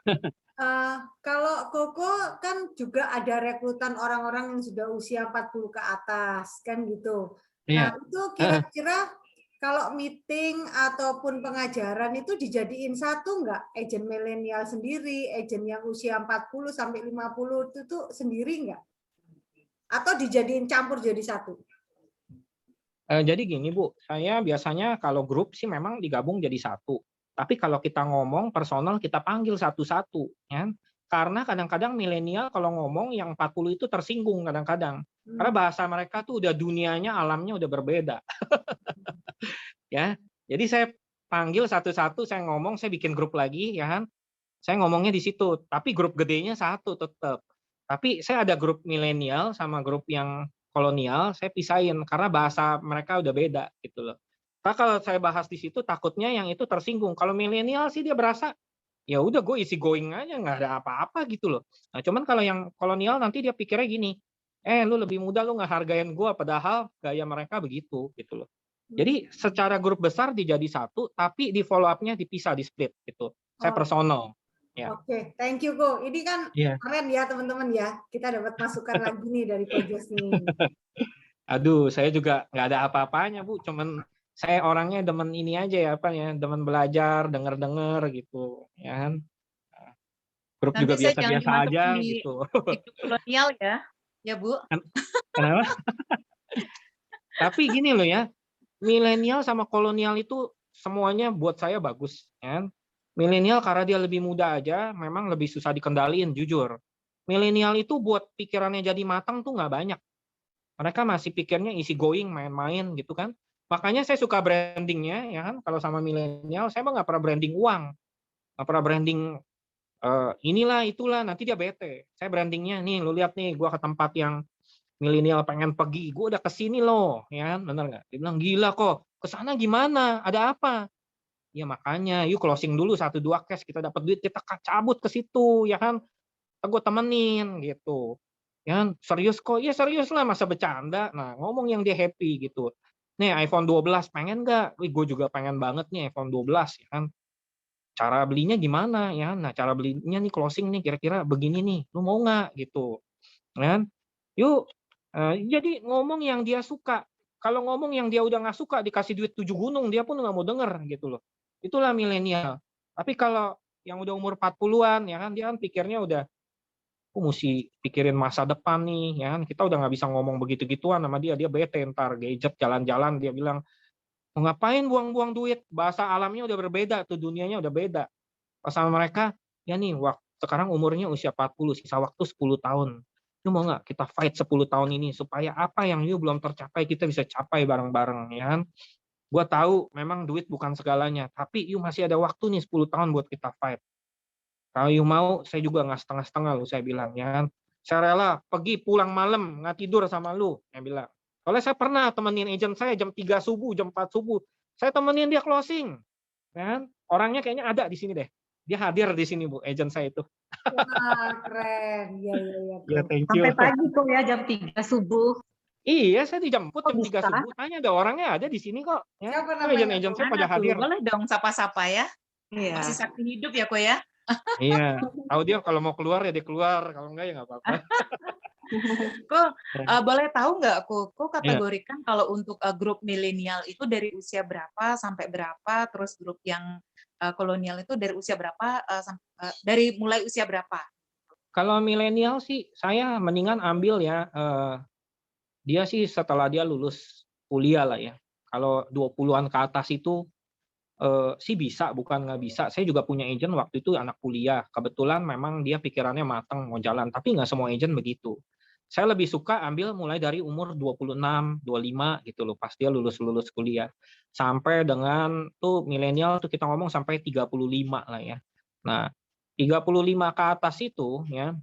Kalau Koko kan juga ada rekrutan orang-orang yang sudah usia 40 ke atas, kan gitu. Nah, itu kira-kira kalau meeting ataupun pengajaran itu dijadiin satu nggak? Agent milenial sendiri, agent yang usia 40 sampai 50 itu tuh sendiri nggak? Atau dijadiin campur jadi satu? Jadi gini Bu, saya biasanya kalau grup sih memang digabung jadi satu. Tapi kalau kita ngomong personal kita panggil satu-satu, ya. Karena kadang-kadang milenial kalau ngomong yang 40 itu tersinggung kadang-kadang. Karena bahasa mereka tuh udah dunianya, alamnya udah berbeda. Ya. Jadi saya panggil satu-satu, saya ngomong, saya bikin grup lagi, ya kan. Saya ngomongnya di situ, tapi grup gedenya satu tetap. Tapi saya ada grup milenial sama grup yang kolonial, saya pisahin karena bahasa mereka udah beda gitu loh. Nah, kalau saya bahas di situ takutnya yang itu tersinggung. Kalau milenial sih dia berasa ya udah gue isi going aja nggak ada apa-apa gitu loh. Nah, cuman kalau yang kolonial nanti dia pikirnya gini, lu lebih muda lu nggak hargain gue, padahal gaya mereka begitu gitu loh. Jadi secara grup besar dijadi satu, tapi di follow up-nya dipisah, di split gitu. Saya personal. Ya. Oke, thank you Ko. Ini kan keren ya teman-teman ya. Kita dapat masukan lagi nih dari Ko Jos nih. Aduh, saya juga nggak ada apa-apanya Bu, cuman saya orangnya demen ini aja ya, demen belajar, denger-denger gitu, ya kan. Grup Nanti juga saya biasa-biasa aja gitu. Hidup kolonial ya Bu. Kenapa? Tapi gini loh ya, milenial sama kolonial itu semuanya buat saya bagus, ya kan. Milenial karena dia lebih muda aja, memang lebih susah dikendaliin, jujur. Milenial itu buat pikirannya jadi matang tuh nggak banyak. Mereka masih pikirnya isi going, main-main gitu kan. Makanya saya suka brandingnya, ya kan. Kalau sama milenial, saya mah nggak pernah branding uang, nggak pernah branding inilah itulah, nanti dia bete. Saya brandingnya nih, lu lihat nih, gue ke tempat yang milenial pengen pergi, gue udah kesini loh, ya kan, bener nggak? Dia bilang gila kok, kesana gimana? Ada apa? Ya makanya, yuk closing dulu 1-2 cash, kita dapat duit, kita cabut ke situ, ya kan? Gue temenin gitu. Ya, serius kok? Ya serius lah, masa bercanda. Nah, ngomong yang dia happy gitu. Nih iPhone 12 pengen nggak? Wih, gue juga pengen banget nih iPhone 12 ya kan. Cara belinya gimana ya? Nah, cara belinya nih closing nih kira-kira begini nih. Lu mau nggak gitu? Kan? Yuk. Jadi ngomong yang dia suka. Kalau ngomong yang dia udah nggak suka dikasih duit 7 gunung dia pun nggak mau denger gitu loh. Itulah milenial. Tapi kalau yang udah umur 40-an ya kan dia kan pikirnya udah aku mesti pikirin masa depan nih, ya kan. Kita udah nggak bisa ngomong begitu-gituan sama dia bete ntar gadget jalan-jalan dia bilang, mau ngapain buang-buang duit, bahasa alamnya udah berbeda tuh, dunianya udah beda. Pas sama mereka, ya nih, sekarang umurnya usia 40, sisa waktu 10 tahun. Lu mau nggak kita fight 10 tahun ini, supaya apa yang you belum tercapai, kita bisa capai bareng-bareng, ya kan. Gua tahu memang duit bukan segalanya, tapi you masih ada waktu nih 10 tahun buat kita fight. Kalau you mau, saya juga nggak setengah-setengah lu, saya bilang, ya kan. Saya rela pergi pulang malam, nggak tidur sama lu, saya bilang. Soalnya saya pernah temenin agent saya jam 3 subuh, jam 4 subuh. Saya temenin dia closing. Ya kan? Orangnya kayaknya ada di sini deh. Dia hadir di sini, Bu, agent saya itu. Wah, keren. Iya. Ya, thank you. Sampai pagi kok ya jam 3 subuh. Iya, saya dijemput jam 3 bisa? subuh. Tanya ada orangnya ada di sini kok. Ya. Siapa namanya? Agent saya pada hadir. Boleh dong sapa-sapa ya. Iya. Masih saksi hidup ya, Ko ya. Iya, tahu dia kalau mau keluar ya dia keluar, kalau enggak ya nggak apa-apa. Ko, boleh tahu nggak, Ko kategorikan kalau untuk grup milenial itu dari usia berapa sampai berapa, terus grup yang kolonial itu dari usia berapa, dari mulai usia berapa? Kalau milenial sih saya mendingan ambil ya, dia sih setelah dia lulus kuliah lah ya. Kalau 20-an ke atas itu sih bisa, bukan nggak bisa. Saya juga punya agent waktu itu anak kuliah. Kebetulan memang dia pikirannya matang mau jalan, tapi nggak semua agent begitu. Saya lebih suka ambil mulai dari umur 26, 25 gitu loh, pas dia lulus kuliah. Sampai dengan tuh milenial tuh kita ngomong sampai 35 lah ya. Nah, 35 ke atas itu ya,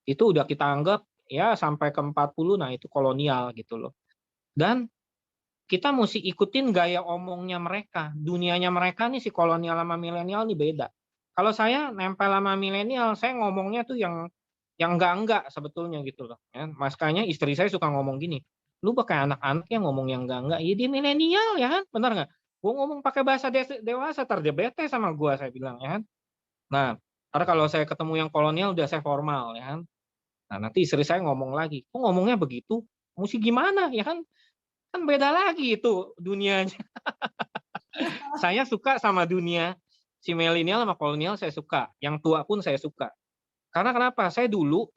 itu udah kita anggap ya sampai ke 40, nah itu kolonial gitu loh. Dan kita mesti ikutin gaya omongnya mereka. Dunianya mereka nih si kolonial sama milenial nih beda. Kalau saya nempel sama milenial, saya ngomongnya tuh yang enggak sebetulnya gitu loh. Ya. Makanya istri saya suka ngomong gini, lu pakai anak-anak yang ngomong yang enggak. Ya dia milenial ya kan, benar nggak? Gue ngomong pakai bahasa dewasa, tar dia bete sama gue, saya bilang ya kan. Nah, karena kalau saya ketemu yang kolonial udah saya formal ya kan. Nah nanti istri saya ngomong lagi, kok ngomongnya begitu? Mesti gimana ya kan? Kan beda lagi itu dunianya. Saya suka sama dunia si milenial sama kolonial saya suka. Yang tua pun saya suka. Karena kenapa? Saya dulu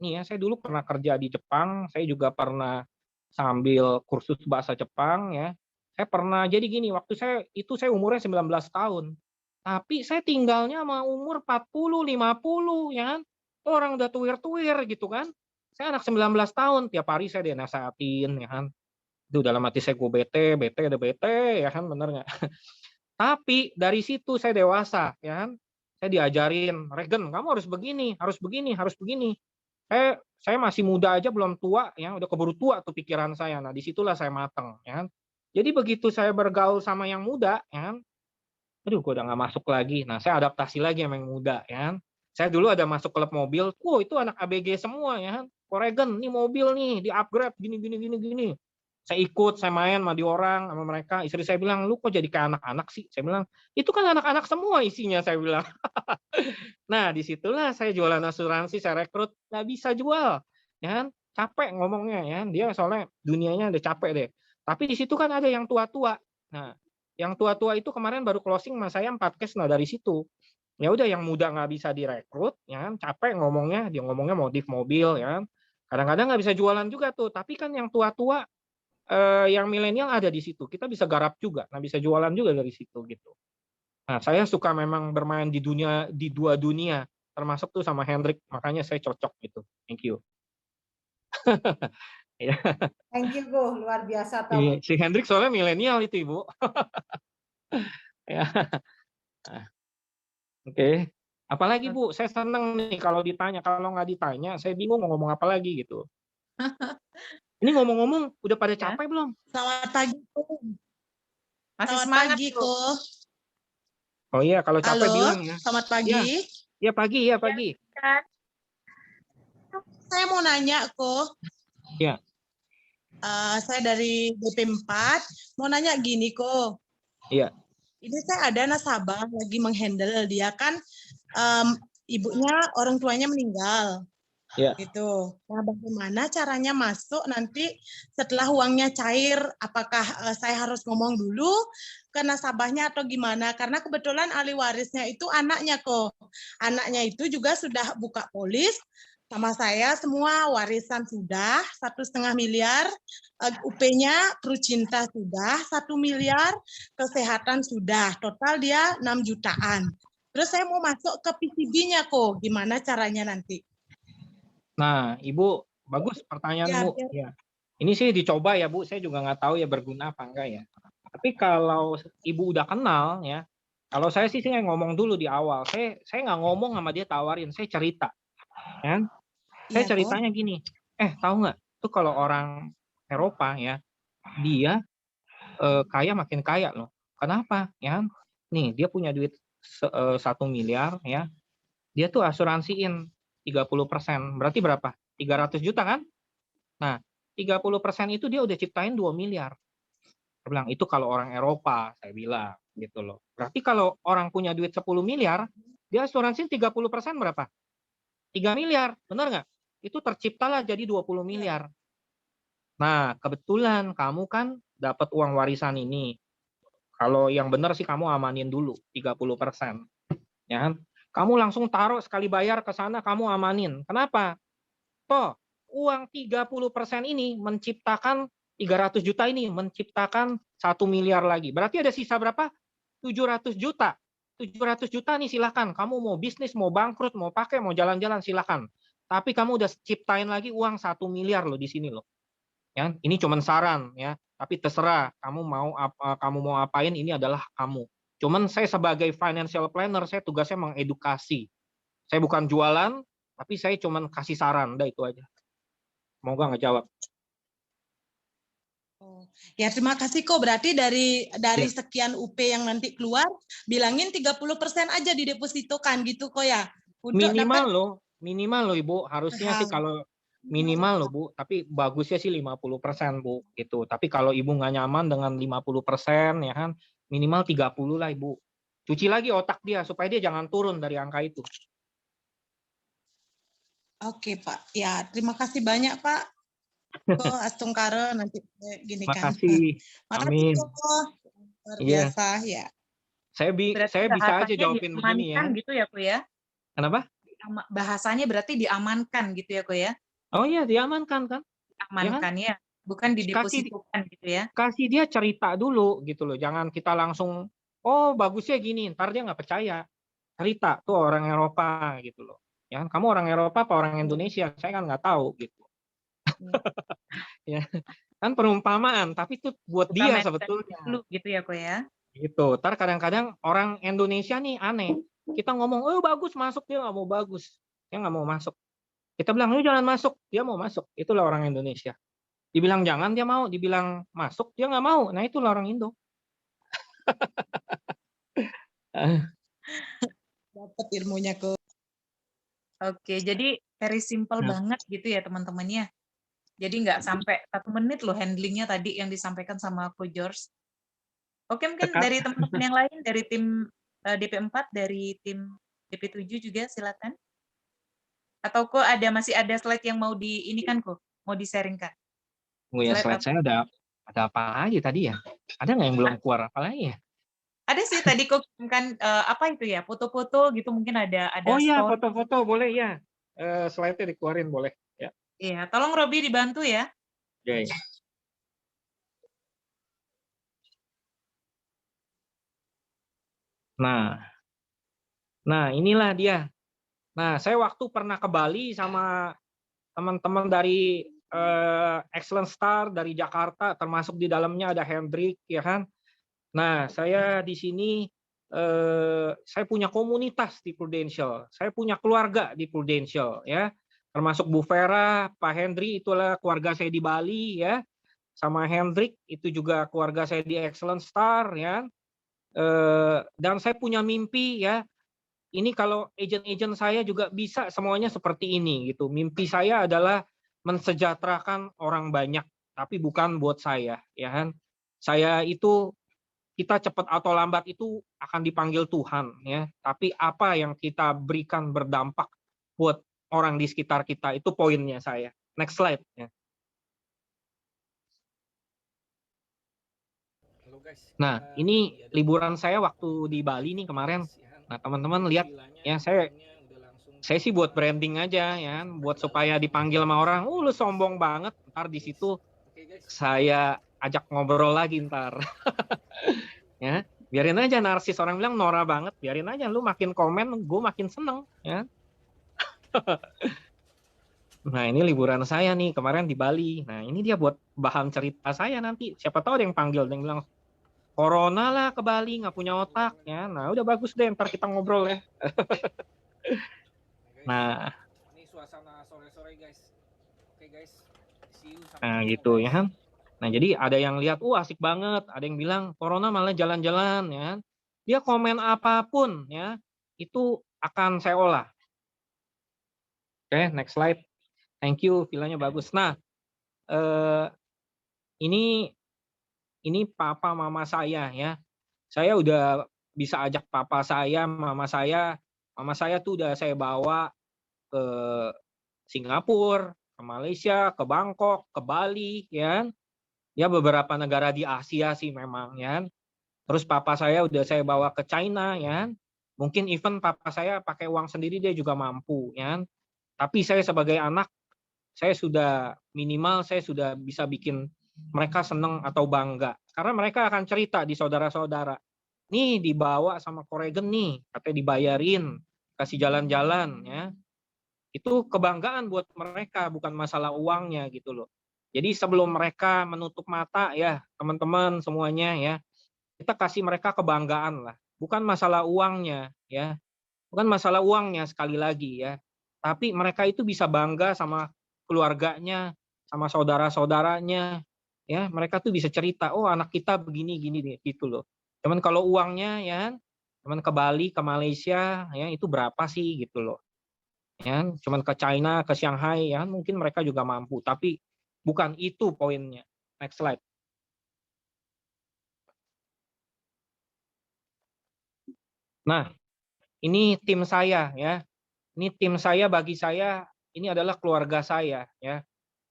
pernah kerja di Jepang, saya juga pernah sambil kursus bahasa Jepang ya. Saya pernah jadi gini, waktu saya umurnya 19 tahun. Tapi saya tinggalnya sama umur 40, 50 ya kan. Orang udah tuir-tuir gitu kan. Saya anak 19 tahun, tiap hari saya dinasehatin ya kan. Itu dalam hati saya gue bete ya kan, bener nggak? Tapi dari situ saya dewasa ya kan. Saya diajarin, Regen, kamu harus begini, harus begini, harus begini. Saya masih muda aja belum tua ya, udah keburu tua tuh pikiran saya. Nah, disitulah saya mateng ya kan. Jadi begitu saya bergaul sama yang muda ya kan, aduh gue udah nggak masuk lagi. Nah, saya adaptasi lagi sama yang muda ya kan. Saya dulu ada masuk klub mobil, itu anak ABG semua ya kan. Koregen, nih mobil nih, di-upgrade gini gini gini gini. Saya ikut, saya main sama di orang sama mereka. Istri saya bilang, lu kok jadi kayak anak-anak sih? Saya bilang, itu kan anak-anak semua isinya, saya bilang. Nah, disitulah saya jualan asuransi, saya rekrut, nggak bisa jual, ya kan? Capek ngomongnya ya, dia soalnya dunianya udah capek deh. Tapi di situ kan ada yang tua-tua. Nah, yang tua-tua itu kemarin baru closing sama saya 4 case, nah dari situ. Ya udah yang muda nggak bisa direkrut, ya kan? Capek ngomongnya, dia ngomongnya modif mobil, ya kan? Kadang-kadang nggak bisa jualan juga tuh. Tapi kan yang tua-tua, yang milenial ada di situ. Kita bisa garap juga, nah bisa jualan juga dari situ gitu. Nah, saya suka memang bermain di dua dunia, termasuk tuh sama Hendrik, makanya saya cocok gitu. Thank you. Thank you, Go. Luar biasa tahu. Si Hendrik soalnya milenial itu, Ibu. Ya. Oke. Apalagi Bu, saya senang nih kalau ditanya. Kalau nggak ditanya, saya bingung mau ngomong apa lagi gitu. Ini ngomong-ngomong, udah pada capek belum? Selamat pagi, Ko. Masih semangat, Ko. Oh iya, kalau capek bilang ya. Selamat pagi. Ya pagi, ya pagi. Ya. Saya mau nanya, Ko. Ya. Saya dari BP4, mau nanya gini, Ko. Iya. Ini saya ada nasabah lagi menghandle, dia kan ibunya, orang tuanya meninggal. Ya. Gitu. Nah, bagaimana caranya masuk nanti setelah uangnya cair? Apakah saya harus ngomong dulu ke nasabahnya atau gimana? Karena kebetulan ahli warisnya itu anaknya, Ko. Anaknya itu juga sudah buka polis sama saya, semua warisan sudah 1,5 miliar, UP-nya Prucinta sudah 1 miliar, kesehatan sudah, total dia 6 jutaan. Terus saya mau masuk ke PCB-nya, Ko. Gimana caranya nanti? Nah, Ibu, bagus pertanyaanmu. Ya. Ini sih dicoba ya, Bu. Saya juga nggak tahu ya berguna apa enggak ya. Tapi kalau Ibu udah kenal ya, kalau saya sih saya ngomong dulu di awal. Saya nggak ngomong sama dia tawarin, saya cerita. Ya. Saya ceritanya gini, tahu nggak? Tuh kalau orang Eropa ya, dia kaya makin kaya loh. Kenapa? Ya, nih dia punya duit 1 miliar ya. Dia tuh asuransiin 30%, berarti berapa? 300 juta kan? Nah, 30% itu dia udah ciptain 2 miliar. Saya bilang, itu kalau orang Eropa, saya bilang, gitu loh. Berarti kalau orang punya duit 10 miliar, dia asuransiin 30% berapa? 3 miliar, benar nggak? Itu terciptalah jadi 20 miliar. Nah, kebetulan kamu kan dapat uang warisan ini. Kalau yang benar sih kamu amanin dulu, 30%. Ya kan? Kamu langsung taruh sekali bayar ke sana, kamu amanin. Kenapa? Toh, uang 30% ini menciptakan 300 juta ini, menciptakan 1 miliar lagi. Berarti ada sisa berapa? 700 juta. 700 juta nih silakan. Kamu mau bisnis, mau bangkrut, mau pakai, mau jalan-jalan silakan. Tapi kamu udah ciptain lagi uang 1 miliar loh di sini loh. Ya, ini cuma saran ya. Tapi terserah kamu mau apain, ini adalah kamu. Cuman saya sebagai financial planner, saya tugasnya mengedukasi. Saya bukan jualan, tapi saya cuman kasih saran, udah itu aja. Semoga ngejawab. Ya terima kasih Ko. Berarti dari sekian UP yang nanti keluar, bilangin 30% aja didepositokan gitu Ko ya. Minimal loh Ibu. Harusnya sih kalau minimal loh Bu, tapi bagusnya sih 50% Bu gitu. Tapi kalau Ibu nggak nyaman dengan 50% ya kan, minimal 30 lah Ibu. Cuci lagi otak dia supaya dia jangan turun dari angka itu. Oke Pak. Ya terima kasih banyak Pak. Ko Astungkara nanti gini kan. Makasih. Amin. Luar biasa ya. Saya bisa aja jawabin begini ya. Gitu ya Ko ya. Kenapa? Bahasanya berarti diamankan gitu ya Ko ya. Oh iya, diamankan kan? Diamankan ya. Bukan didepositokan gitu ya. Kasih dia cerita dulu gitu loh. Jangan kita langsung oh bagusnya gini, ntar dia nggak percaya. Cerita tuh orang Eropa gitu loh. Ya, kamu orang Eropa apa orang Indonesia? Saya kan nggak tahu gitu. Ya, kan perumpamaan, tapi itu buat Bukan dia mention sebetulnya. dulu gitu ya, Ko ya. Gitu. Ntar kadang-kadang orang Indonesia nih aneh. Kita ngomong, oh bagus masuk, dia nggak mau bagus. Dia nggak mau masuk. Kita bilang, lu jangan masuk. Dia mau masuk. Itulah orang Indonesia. Dibilang jangan, dia mau. Dibilang masuk, dia nggak mau. Nah itulah orang Indo. Dapat ilmunya ke. Oke, jadi very simple Nah. banget gitu ya teman-temannya. Jadi nggak sampai 1 menit loh handlingnya tadi yang disampaikan sama Ko George. Oke, mungkin dari teman-teman yang lain, dari tim DP4, dari tim DP7 juga silakan. Atau kok masih ada slide yang mau ini kan kok, mau di-sharingkan? Oh ya, slide saya ada apa lagi tadi ya? Ada nggak yang belum keluar apa lagi ya? Ada sih tadi kok kan apa itu ya, foto-foto gitu mungkin ada Oh iya, story. foto-foto boleh ya. Slide-nya dikeluarin boleh ya. Iya, tolong Robi dibantu ya. Ya, ya. Nah inilah dia. Nah, saya waktu pernah ke Bali sama teman-teman dari Excellent Star dari Jakarta, termasuk di dalamnya ada Hendrik, ya kan. Nah, saya di sini saya punya komunitas di Prudential, saya punya keluarga di Prudential, ya, termasuk Bu Vera, Pak Hendri, itulah keluarga saya di Bali, ya, sama Hendrik itu juga keluarga saya di Excellent Star, ya. Dan saya punya mimpi, ya. Ini kalau agent-agent saya juga bisa semuanya seperti ini gitu. Mimpi saya adalah mensejahterakan orang banyak, tapi bukan buat saya, ya kan. Saya itu kita cepat atau lambat itu akan dipanggil Tuhan, ya. Tapi apa yang kita berikan berdampak buat orang di sekitar kita itu poinnya saya. Next slide, ya. Nah, ini liburan saya waktu di Bali nih kemarin. Nah, teman-teman lihat ya, saya sih buat branding aja ya, buat supaya dipanggil sama orang, lu sombong banget, ntar di situ saya ajak ngobrol lagi ntar. Ya, biarin aja narsis, orang bilang Nora banget, biarin aja, lu makin komen, gue makin seneng ya. Nah, ini liburan saya nih kemarin di Bali. Nah, ini dia buat bahan cerita saya nanti. Siapa tahu ada yang panggil, ada yang bilang Corona lah ke Bali, nggak punya otak ya. Nah, udah bagus deh, ntar kita ngobrol ya. Nah, ini suasana sore-sore guys. Oke guys, see you. Nah gitu ya kan. Nah jadi ada yang lihat, asik banget. Ada yang bilang Corona malah jalan-jalan ya. Dia komen apapun ya, itu akan saya olah. Oke, next slide. Thank you, villanya bagus. Nah, ini papa mama saya ya. Saya udah bisa ajak papa saya, mama saya tuh udah saya bawa ke Singapura, ke Malaysia, ke Bangkok, ke Bali, ya. Ya beberapa negara di Asia sih memang, ya. Terus papa saya udah saya bawa ke China, ya. Mungkin even papa saya pakai uang sendiri dia juga mampu, ya. Tapi saya sebagai anak, saya sudah minimal saya sudah bisa bikin mereka seneng atau bangga. Karena mereka akan cerita di saudara-saudara. Nih dibawa sama Koregen nih, katanya dibayarin, kasih jalan-jalan, ya. Itu kebanggaan buat mereka, bukan masalah uangnya gitu loh. Jadi sebelum mereka menutup mata ya teman-teman semuanya ya, kita kasih mereka kebanggaan lah, bukan masalah uangnya ya, bukan masalah uangnya sekali lagi ya, tapi mereka itu bisa bangga sama keluarganya, sama saudara-saudaranya ya, mereka tuh bisa cerita, oh anak kita begini gini deh gitu loh. Cuman kalau uangnya ya, cuman ke Bali, ke Malaysia ya itu berapa sih gitu loh. Ya, cuman ke China, ke Shanghai ya, mungkin mereka juga mampu, tapi bukan itu poinnya. Next slide. Nah, ini tim saya ya. Ini tim saya, bagi saya ini adalah keluarga saya ya.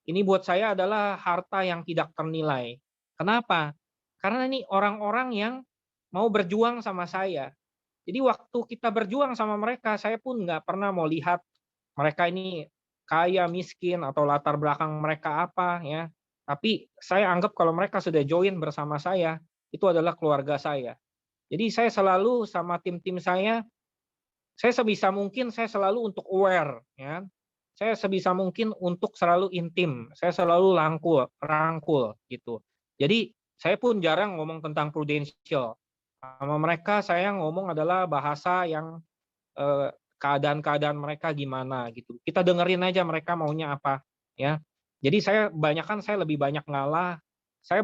Ini buat saya adalah harta yang tidak ternilai. Kenapa? Karena ini orang-orang yang mau berjuang sama saya. Jadi waktu kita berjuang sama mereka, saya pun nggak pernah mau lihat mereka ini kaya, miskin, atau latar belakang mereka apa ya. Tapi saya anggap kalau mereka sudah join bersama saya, itu adalah keluarga saya. Jadi saya selalu sama tim-tim saya sebisa mungkin saya selalu untuk aware, ya. Saya sebisa mungkin untuk selalu intim, saya selalu rangkul gitu. Jadi saya pun jarang ngomong tentang prudential. Sama mereka saya ngomong adalah bahasa yang keadaan-keadaan mereka gimana gitu. Kita dengerin aja mereka maunya apa, ya. Jadi saya lebih banyak ngalah, saya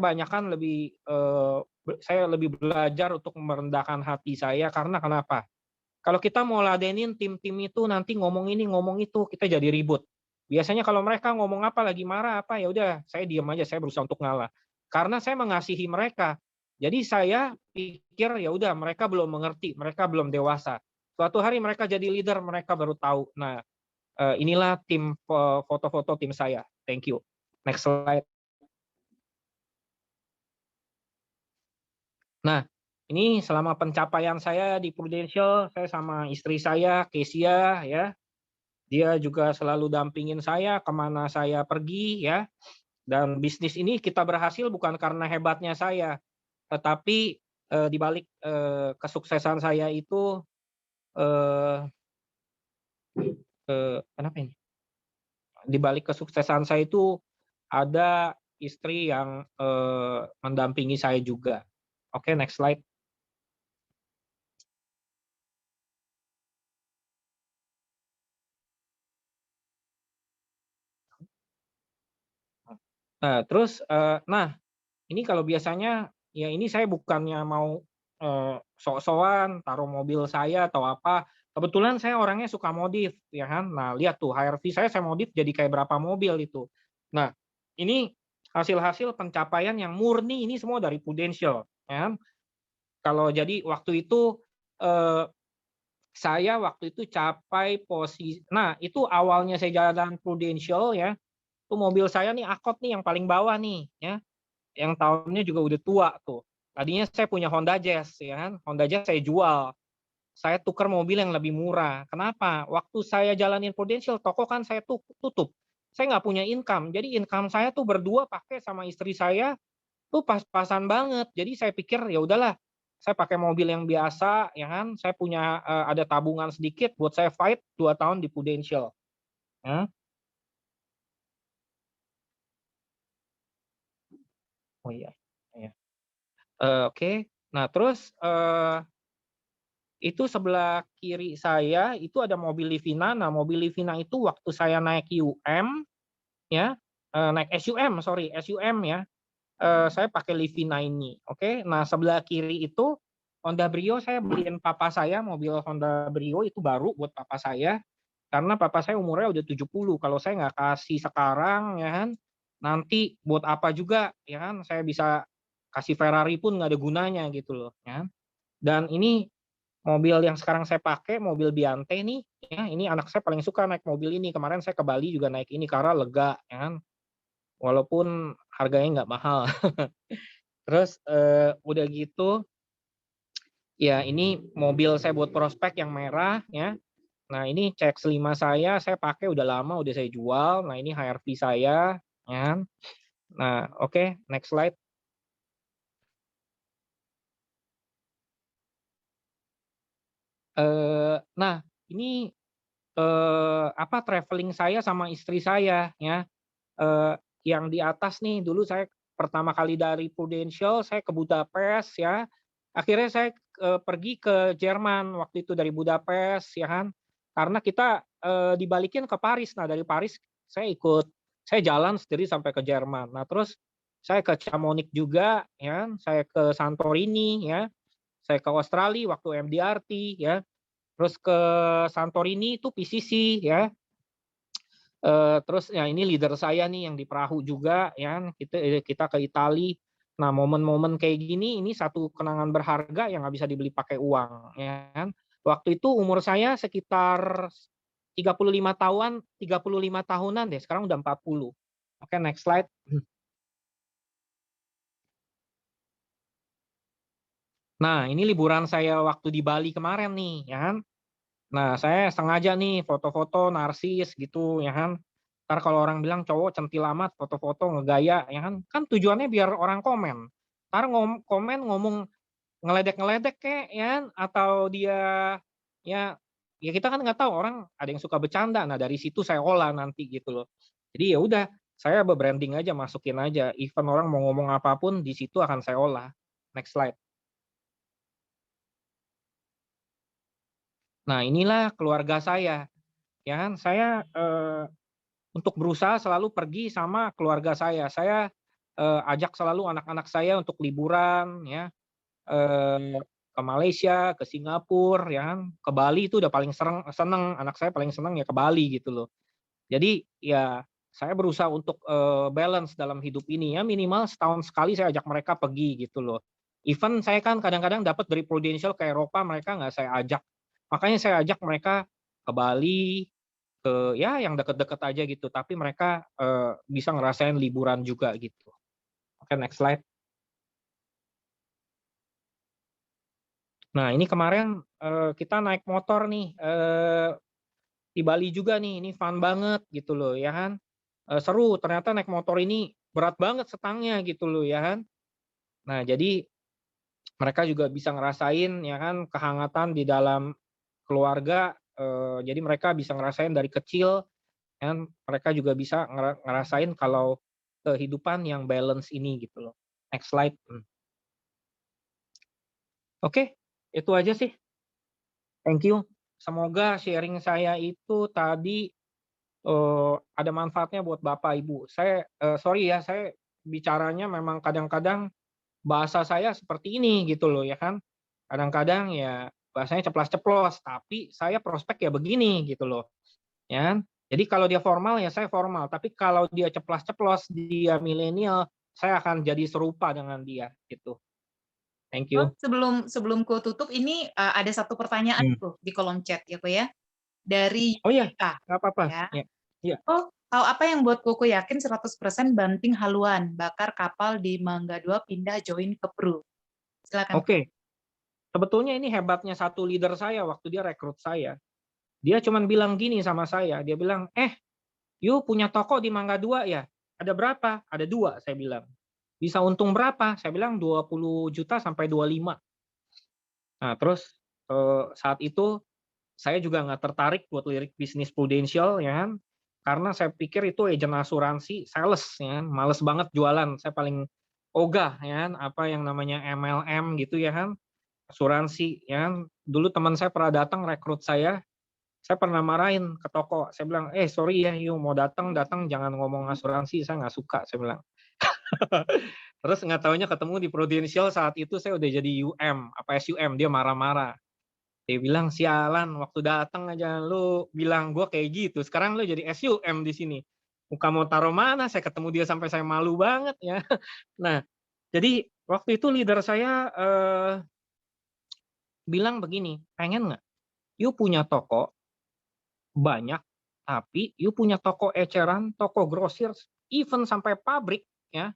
lebih belajar untuk merendahkan hati saya karena kenapa? Kalau kita mau ladenin tim-tim itu nanti ngomong ini ngomong itu kita jadi ribut. Biasanya kalau mereka ngomong apa lagi marah apa ya udah saya diam aja, saya berusaha untuk ngalah. Karena saya mengasihi mereka. Jadi saya pikir ya udah mereka belum mengerti, mereka belum dewasa. Suatu hari mereka jadi leader, mereka baru tahu. Nah, inilah tim foto-foto tim saya. Thank you. Next slide. Nah, ini selama pencapaian saya di Prudential, saya sama istri saya, Kesia, ya. Dia juga selalu dampingin saya kemana saya pergi, ya. Dan bisnis ini kita berhasil bukan karena hebatnya saya, tetapi di balik kesuksesan saya itu, kenapa ini? Di balik kesuksesan saya itu ada istri yang mendampingi saya juga. Oke, next slide. Nah, terus, ini kalau biasanya, ya ini saya bukannya mau sok-sokan taruh mobil saya atau apa. Kebetulan saya orangnya suka modif, ya kan. Nah, lihat tuh HR-V saya modif jadi kayak berapa mobil itu. Nah, ini hasil-hasil pencapaian yang murni ini semua dari Prudential, ya kan. Kalau jadi waktu itu saya waktu itu capai posisi. Nah, itu awalnya saya jalan Prudential ya. Itu mobil saya nih Accord nih yang paling bawah nih ya. Yang tahunnya juga udah tua tuh. Tadinya saya punya Honda Jazz ya kan. Honda Jazz saya jual. Saya tukar mobil yang lebih murah. Kenapa? Waktu saya jalanin Prudential, toko kan saya tutup. Saya nggak punya income. Jadi income saya tuh berdua pakai sama istri saya tuh pas-pasan banget. Jadi saya pikir ya udahlah, saya pakai mobil yang biasa ya kan. Saya punya ada tabungan sedikit buat saya fight 2 tahun di Prudential. Ya. Oh iya. Ya. Oke. Nah, terus itu sebelah kiri saya itu ada mobil Livina. Nah, mobil Livina itu waktu saya naik UM ya, naik SUM ya. Saya pakai Livina ini. Oke. Nah, sebelah kiri itu Honda Brio, saya beliin papa saya mobil Honda Brio itu baru buat papa saya. Karena papa saya umurnya udah 70. Kalau saya nggak kasih sekarang ya kan, nanti buat apa juga ya kan, saya bisa kasih Ferrari pun nggak ada gunanya gitu loh ya. Dan ini mobil yang sekarang saya pakai, mobil Biante nih, ya, ini anak saya paling suka naik mobil ini. Kemarin saya ke Bali juga naik ini karena lega, ya kan. Walaupun harganya nggak mahal. Terus udah gitu, ya ini mobil saya buat prospek yang merah, ya. Nah ini CX-5 saya pakai udah lama, udah saya jual. Nah ini HR-V saya, ya. Nah oke, next slide. Nah ini traveling saya sama istri saya ya, yang di atas nih dulu saya pertama kali dari Prudential saya ke Budapest ya, akhirnya saya pergi ke Jerman waktu itu dari Budapest ya kan, karena kita dibalikin ke Paris. Nah dari Paris saya jalan sendiri sampai ke Jerman. Nah terus saya ke Chamonix juga ya, saya ke Santorini ya, saya ke Australia waktu MDRT ya. Terus ke Santorini itu PCC ya. Terus ya ini leader saya nih yang di perahu juga ya. Kita ke Italia. Nah, momen-momen kayak gini ini satu kenangan berharga yang nggak bisa dibeli pakai uang ya kan. Waktu itu umur saya sekitar 35 tahunan deh. Sekarang udah 40. Oke, next slide. Nah, ini liburan saya waktu di Bali kemarin nih ya kan. Nah, saya sengaja nih foto-foto narsis gitu ya kan. Ntar kalau orang bilang cowok centil amat foto-foto ngegaya ya kan. Kan tujuannya biar orang komen. Ntar komen ngomong ngeledek-ngeledek kek ya, atau dia ya ya kita kan nggak tahu orang ada yang suka bercanda. Nah dari situ saya olah nanti gitu loh. Jadi ya udah saya branding aja, masukin aja. Even orang mau ngomong apapun di situ akan saya olah. Next slide. Nah inilah keluarga saya, ya kan? Saya untuk berusaha selalu pergi sama keluarga saya. Saya ajak selalu anak-anak saya untuk liburan, ya, ke Malaysia, ke Singapura, ya kan? Ke Bali itu udah paling seneng. Anak saya paling seneng ya ke Bali gitu loh. Jadi ya saya berusaha untuk balance dalam hidup ini ya, minimal setahun sekali saya ajak mereka pergi gitu loh. Even saya kan kadang-kadang dapat dari Prudential ke Eropa, mereka nggak saya ajak. Makanya saya ajak mereka ke Bali, ke ya yang deket-deket aja gitu. Tapi mereka bisa ngerasain liburan juga gitu. Oke, next slide. Nah ini kemarin kita naik motor nih di Bali juga nih. Ini fun banget gitu loh ya kan. Seru, ternyata naik motor ini berat banget setangnya gitu loh ya kan. Nah jadi mereka juga bisa ngerasain ya kan kehangatan di dalam keluarga. Jadi mereka bisa ngerasain dari kecil, kan mereka juga bisa ngerasain kalau kehidupan yang balance ini gitu loh. Next slide. Oke, itu aja sih. Thank you. Semoga sharing saya itu tadi ada manfaatnya buat Bapak Ibu. Saya sorry ya, saya bicaranya memang kadang-kadang bahasa saya seperti ini gitu loh ya kan. Kadang-kadang ya bahasanya ceplas-ceplos, tapi saya prospek ya begini gitu loh. Ya kan? Jadi kalau dia formal ya saya formal, tapi kalau dia ceplas-ceplos, dia milenial, saya akan jadi serupa dengan dia gitu. Thank you. Sebelum ku tutup ini ada satu pertanyaan tuh di kolom chat ya Ko ya. Dari Oh iya, Yudhika. nggak apa-apa. Ya. Ya. Oh, tahu apa yang buat Koko yakin 100% banting haluan, bakar kapal di Mangga 2 pindah join ke Pru? Silakan. Oke. Sebetulnya ini hebatnya satu leader saya waktu dia rekrut saya. Dia cuma bilang gini sama saya, dia bilang, you punya toko di Mangga 2 ya? Ada berapa? Ada 2, saya bilang. Bisa untung berapa? Saya bilang 20 juta sampai 25. Nah, terus saat itu saya juga nggak tertarik buat lirik bisnis Prudential ya kan, karena saya pikir itu agen asuransi, sales ya kan, males banget jualan. Saya paling ogah ya kan, apa yang namanya MLM gitu ya kan, asuransi ya kan. Dulu teman saya pernah datang rekrut saya pernah marahin ke toko. Saya bilang, sorry ya, you mau datang jangan ngomong asuransi, saya nggak suka, saya bilang. Terus nggak taunya ketemu di Prudential, saat itu saya udah jadi UM, apa SUM, dia marah-marah. Dia bilang, sialan, waktu datang aja lu bilang gue kayak gitu, sekarang lu jadi SUM di sini. Muka mau taruh mana, saya ketemu dia sampai saya malu banget ya. Nah, jadi waktu itu leader saya bilang begini, pengen nggak? You punya toko banyak, tapi you punya toko eceran, toko grosir, even sampai pabrik ya.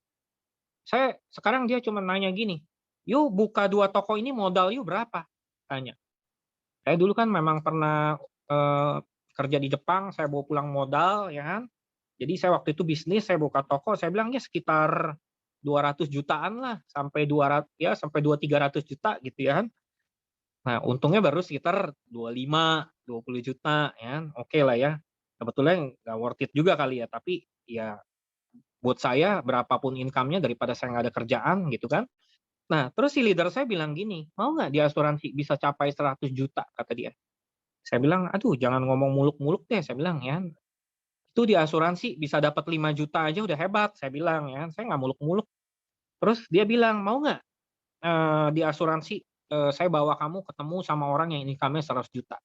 Saya sekarang dia cuma nanya gini, you buka 2 toko ini modal you berapa? Tanya. Saya dulu kan memang pernah kerja di Jepang, saya bawa pulang modal ya kan. Jadi saya waktu itu bisnis, saya buka toko, saya bilang ya sekitar 200 jutaan lah, sampai 200 ya sampai 200-300 juta gitu ya kan. Nah, untungnya baru sekitar 25, 20 juta ya kan. Oke lah ya. Sebetulnya nggak worth it juga kali ya, tapi ya buat saya berapapun income-nya daripada saya nggak ada kerjaan gitu kan. Nah, terus si leader saya bilang gini, mau nggak di asuransi bisa capai 100 juta, kata dia. Saya bilang, aduh jangan ngomong muluk-muluk deh, saya bilang ya. Itu di asuransi bisa dapat 5 juta aja udah hebat, saya bilang ya. Saya nggak muluk-muluk. Terus dia bilang, mau nggak di asuransi saya bawa kamu ketemu sama orang yang income-nya 100 juta.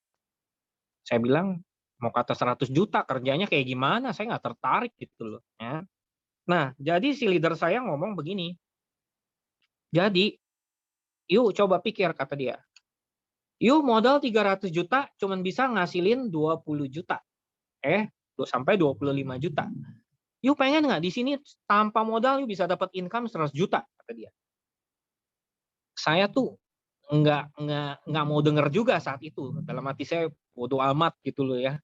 Saya bilang, mau kata 100 juta kerjanya kayak gimana, saya nggak tertarik gitu loh. Ya. Nah, jadi si leader saya ngomong begini, jadi yuk coba pikir, kata dia. Yuk modal 300 juta cuman bisa ngasilin 20 juta. Sampai 25 juta. Yuk pengen nggak di sini tanpa modal yuk bisa dapat income 100 juta, kata dia. Saya tuh nggak mau denger juga saat itu. Dalam hati saya bodo amat gitu loh ya.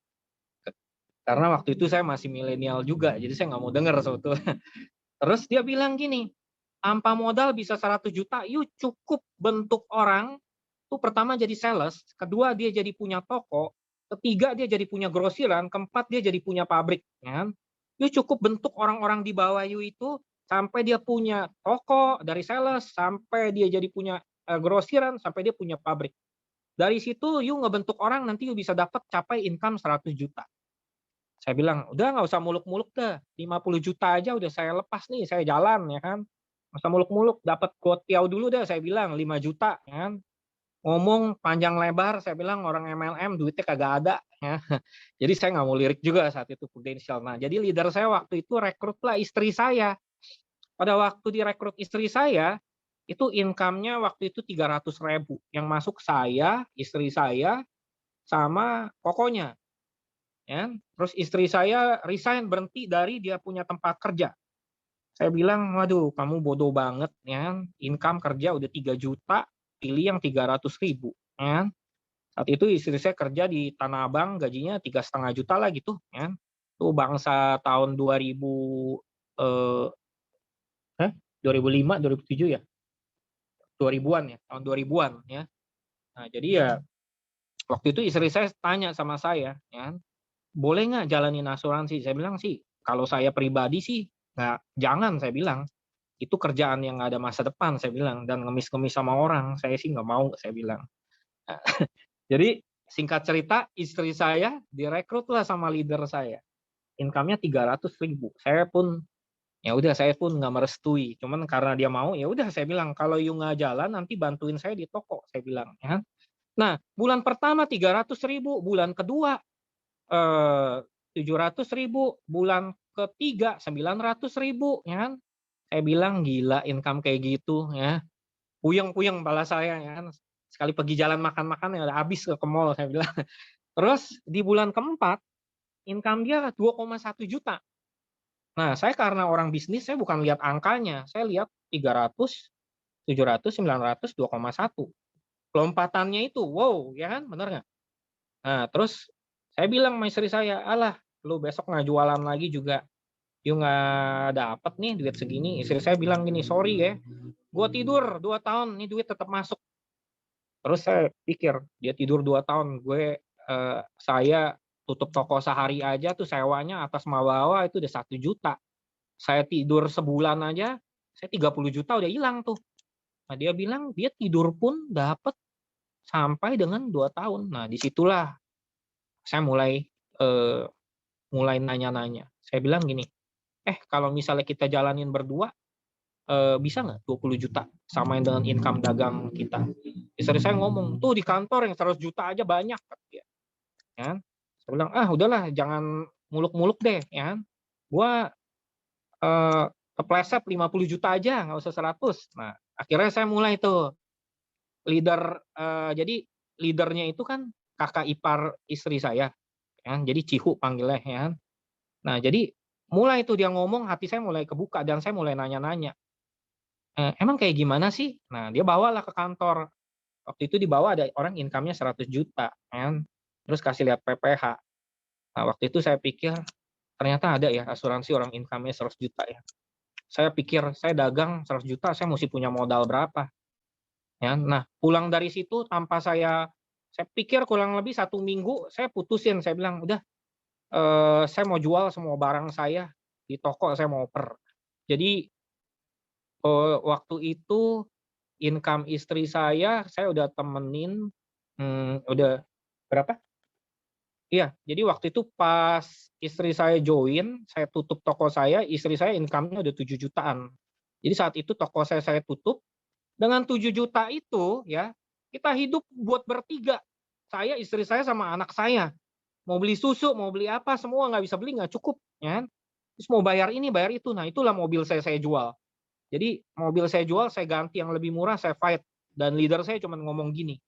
Karena waktu itu saya masih milenial juga, jadi saya nggak mau denger sebetulnya. Terus dia bilang gini, tanpa modal bisa 100 juta, you cukup bentuk orang, tuh pertama jadi sales, kedua dia jadi punya toko, ketiga dia jadi punya grosiran, keempat dia jadi punya pabrik. Ya. You cukup bentuk orang-orang di bawah you itu, sampai dia punya toko, dari sales, sampai dia jadi punya grosiran, sampai dia punya pabrik. Dari situ you ngebentuk orang, nanti you bisa dapat capai income 100 juta. Saya bilang, udah nggak usah muluk-muluk dah, 50 juta aja udah saya lepas nih, saya jalan ya kan. Nggak usah muluk-muluk, dapat gotiau dulu dah, saya bilang 5 juta ya kan. Ngomong panjang lebar, saya bilang orang MLM duitnya kagak ada ya. Jadi saya nggak mau lirik juga saat itu Prudential. Nah, jadi leader saya waktu itu rekrutlah istri saya. Pada waktu direkrut istri saya, itu income-nya waktu itu 300.000 yang masuk saya, istri saya, sama kokonya. Ya. Terus istri saya resign, berhenti dari dia punya tempat kerja. Saya bilang, waduh kamu bodoh banget ya, income kerja udah 3 juta, pilih yang 300.000 ya. Saat itu istri saya kerja di Tanah Abang, gajinya 3,5 juta lah gitu ya. Itu bangsa tahun 2005, 2007 ya, 2000-an ya, tahun 2000-an ya. Nah jadi ya waktu itu istri saya tanya sama saya, ya, boleh nggak jalanin asuransi? Saya bilang sih, kalau saya pribadi sih nggak, jangan, saya bilang. Itu kerjaan yang nggak ada masa depan, saya bilang, dan ngemis-ngemis sama orang, saya sih nggak mau, saya bilang. Jadi singkat cerita, istri saya direkrut lah sama leader saya. Income-nya 300.000. Saya pun nggak merestui. Cuman karena dia mau, ya udah saya bilang, kalau you nggak jalan nanti bantuin saya di toko, saya bilang. Ya. Nah, bulan pertama 300.000, bulan kedua 700.000, bulan ketiga 900.000, ya kan? Saya bilang gila income kayak gitu, ya. Puyeng-puyeng kepala saya, ya kan? Sekali pergi jalan makan-makan ya udah habis ke mall, saya bilang. Terus di bulan keempat income dia 2,1 juta. Nah, saya karena orang bisnis, saya bukan lihat angkanya, saya lihat 300, 700, 900, 2,1. Lompatannya itu, wow, ya kan, bener nggak? Nah, terus saya bilang sama istri saya, alah, lu besok nggak jualan lagi juga, you nggak dapet nih duit segini. Istri saya bilang gini, sorry ya, gue tidur 2 tahun, nih duit tetap masuk. Terus saya pikir, dia tidur 2 tahun, saya tutup toko sehari aja tuh sewanya atas bawah itu udah 1 juta. Saya tidur sebulan aja, saya 30 juta udah hilang tuh. Nah, dia bilang dia tidur pun dapat sampai dengan 2 tahun. Nah, disitulah saya mulai nanya-nanya. Saya bilang gini, kalau misalnya kita jalanin berdua, bisa nggak 20 juta samain dengan income dagang kita? Istri saya ngomong, tuh di kantor yang 100 juta aja banyak. Ya. Saya bilang, udahlah jangan muluk-muluk deh. Ya. Gua kepleset 50 juta aja, nggak usah 100. Nah, akhirnya saya mulai tuh leader, jadi leadernya itu kan kakak ipar istri saya, ya, jadi Cihu panggilnya, ya. Nah, jadi mulai tuh dia ngomong, hati saya mulai kebuka dan saya mulai nanya-nanya, emang kayak gimana sih? Nah, dia bawalah ke kantor. Waktu itu dibawa ada orang income-nya 100 juta, kan. Terus kasih lihat PPH. Nah, waktu itu saya pikir ternyata ada ya asuransi orang income-nya 100 juta ya. Saya pikir saya dagang 100 juta, saya mesti punya modal berapa? Ya, nah pulang dari situ tanpa saya pikir kurang lebih 1 minggu saya putusin, saya bilang udah saya mau jual semua barang saya di toko, saya mau oper. Jadi waktu itu income istri saya udah temenin udah berapa? Iya, jadi waktu itu pas istri saya join, saya tutup toko saya, istri saya income-nya udah 7 jutaan. Jadi saat itu toko saya tutup. Dengan 7 juta itu ya, kita hidup buat bertiga. Saya, istri saya, sama anak saya. Mau beli susu, mau beli apa, semua nggak bisa beli, nggak cukup. Ya. Terus mau bayar ini, bayar itu. Nah itulah mobil saya jual. Jadi mobil saya jual, saya ganti yang lebih murah, saya fight. Dan leader saya cuma ngomong gini,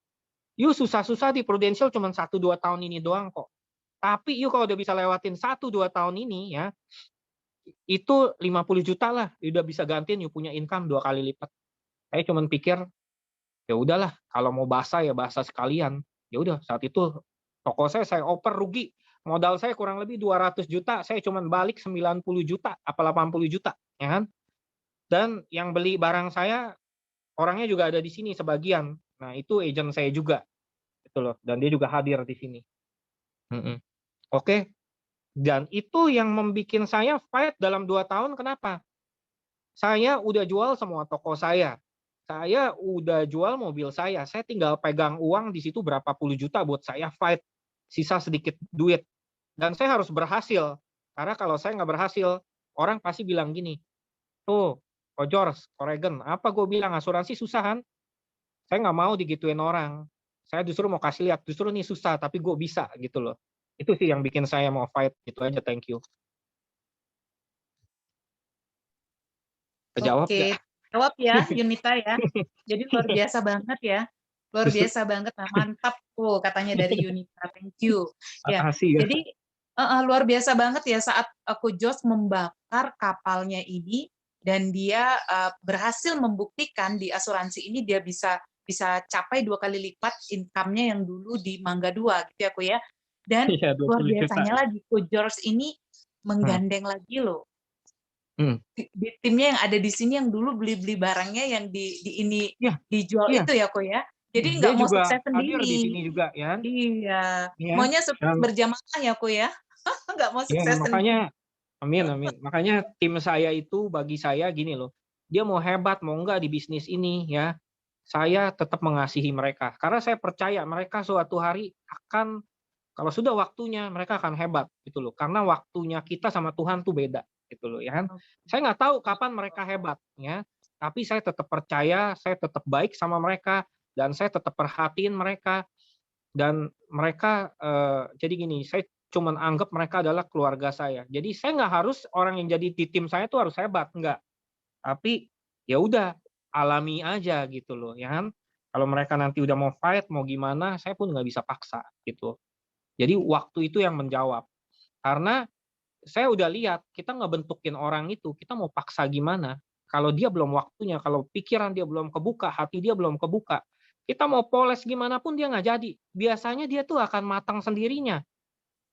you susah-susah di Prudential cuma 1-2 tahun ini doang kok. Tapi you kalau udah bisa lewatin 1-2 tahun ini ya, itu 50 juta lah, udah bisa gantiin you punya income 2 kali lipat. Saya cuma pikir ya udahlah, kalau mau basah ya basah sekalian. Ya udah, saat itu toko saya oper rugi. Modal saya kurang lebih 200 juta, saya cuma balik 90 juta apa 80 juta, ya kan? Dan yang beli barang saya orangnya juga ada di sini sebagian. Nah, itu agent saya juga gitu loh. Dan dia juga hadir di sini. Mm-mm. Oke. Dan itu yang membuat saya fight dalam 2 tahun. Kenapa? Saya udah jual semua toko saya. Saya udah jual mobil saya. Saya tinggal pegang uang di situ berapa puluh juta buat saya fight. Sisa sedikit duit. Dan saya harus berhasil. Karena kalau saya nggak berhasil, orang pasti bilang gini, tuh, Ko George, Koregan, apa gue bilang asuransi susah kan? Saya nggak mau digituin orang. Saya justru mau kasih lihat, justru nih susah, tapi gue bisa gitu loh. Itu sih yang bikin saya mau fight. Itu aja, thank you. Kejawab Oke, nggak? jawab ya Yunita ya. Jadi luar biasa banget ya. Luar Justru biasa banget. Nah, mantap tuh katanya dari Yunita. Thank you. Ya. makasih ya. Jadi luar biasa banget ya saat aku Jos membakar kapalnya ini dan dia berhasil membuktikan di asuransi ini dia bisa capai 2 kali lipat income-nya yang dulu di Mangga 2 gitu ya aku ya. Dan Iya, luar 20 juta. biasanya lagi Ko George ini menggandeng lagi loh. Hmm. Di timnya yang ada di sini yang dulu beli-beli barangnya yang di ini Ya, dijual iya. itu ya kok ya. Jadi Dia nggak mau juga sukses hadir di sendiri. sini juga ya. Iya. Ya. Maunya sukses Dan berjamaah ya kok ya. Nggak mau ya, sukses sendiri. makanya amin amin. Makanya tim saya itu bagi saya gini loh. Dia mau hebat mau enggak di bisnis ini ya. Saya tetap mengasihi mereka karena saya percaya mereka suatu hari akan, kalau sudah waktunya mereka akan hebat gitu loh. Karena waktunya kita sama Tuhan tuh beda gitu loh ya kan. Saya nggak tahu kapan mereka hebat ya. Tapi saya tetap percaya, saya tetap baik sama mereka dan saya tetap perhatiin mereka dan mereka jadi gini, saya cuman anggap mereka adalah keluarga saya. Jadi saya nggak harus orang yang jadi di tim saya tuh harus hebat, enggak. Tapi ya udah alami aja gitu loh ya kan. Kalau mereka nanti udah mau fight, mau gimana, saya pun nggak bisa paksa gitu. Jadi waktu itu yang menjawab. Karena saya udah lihat, kita nggak bentukin orang itu, kita mau paksa gimana. Kalau dia belum waktunya, kalau pikiran dia belum kebuka, hati dia belum kebuka, kita mau poles gimana pun dia nggak jadi. Biasanya dia tuh akan matang sendirinya.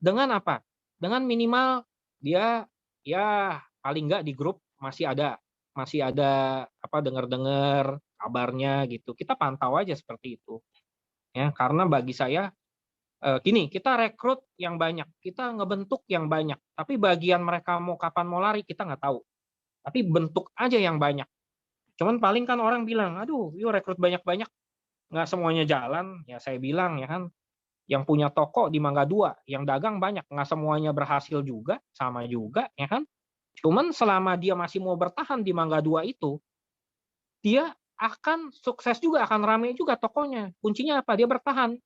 Dengan apa? Dengan minimal dia ya paling nggak di grup masih ada apa dengar-dengar kabarnya gitu. Kita pantau aja seperti itu. Ya, karena bagi saya gini, kita rekrut yang banyak, kita ngebentuk yang banyak, tapi bagian mereka mau kapan mau lari kita nggak tahu. Tapi bentuk aja yang banyak. Cuman paling kan orang bilang, aduh, yuk rekrut banyak-banyak, nggak semuanya jalan. Ya saya bilang ya kan, yang punya toko di Mangga 2, yang dagang banyak, nggak semuanya berhasil juga, sama juga ya kan. Cuman selama dia masih mau bertahan di Mangga 2 itu, dia akan sukses juga, akan ramai juga tokonya. Kuncinya apa? Dia bertahan.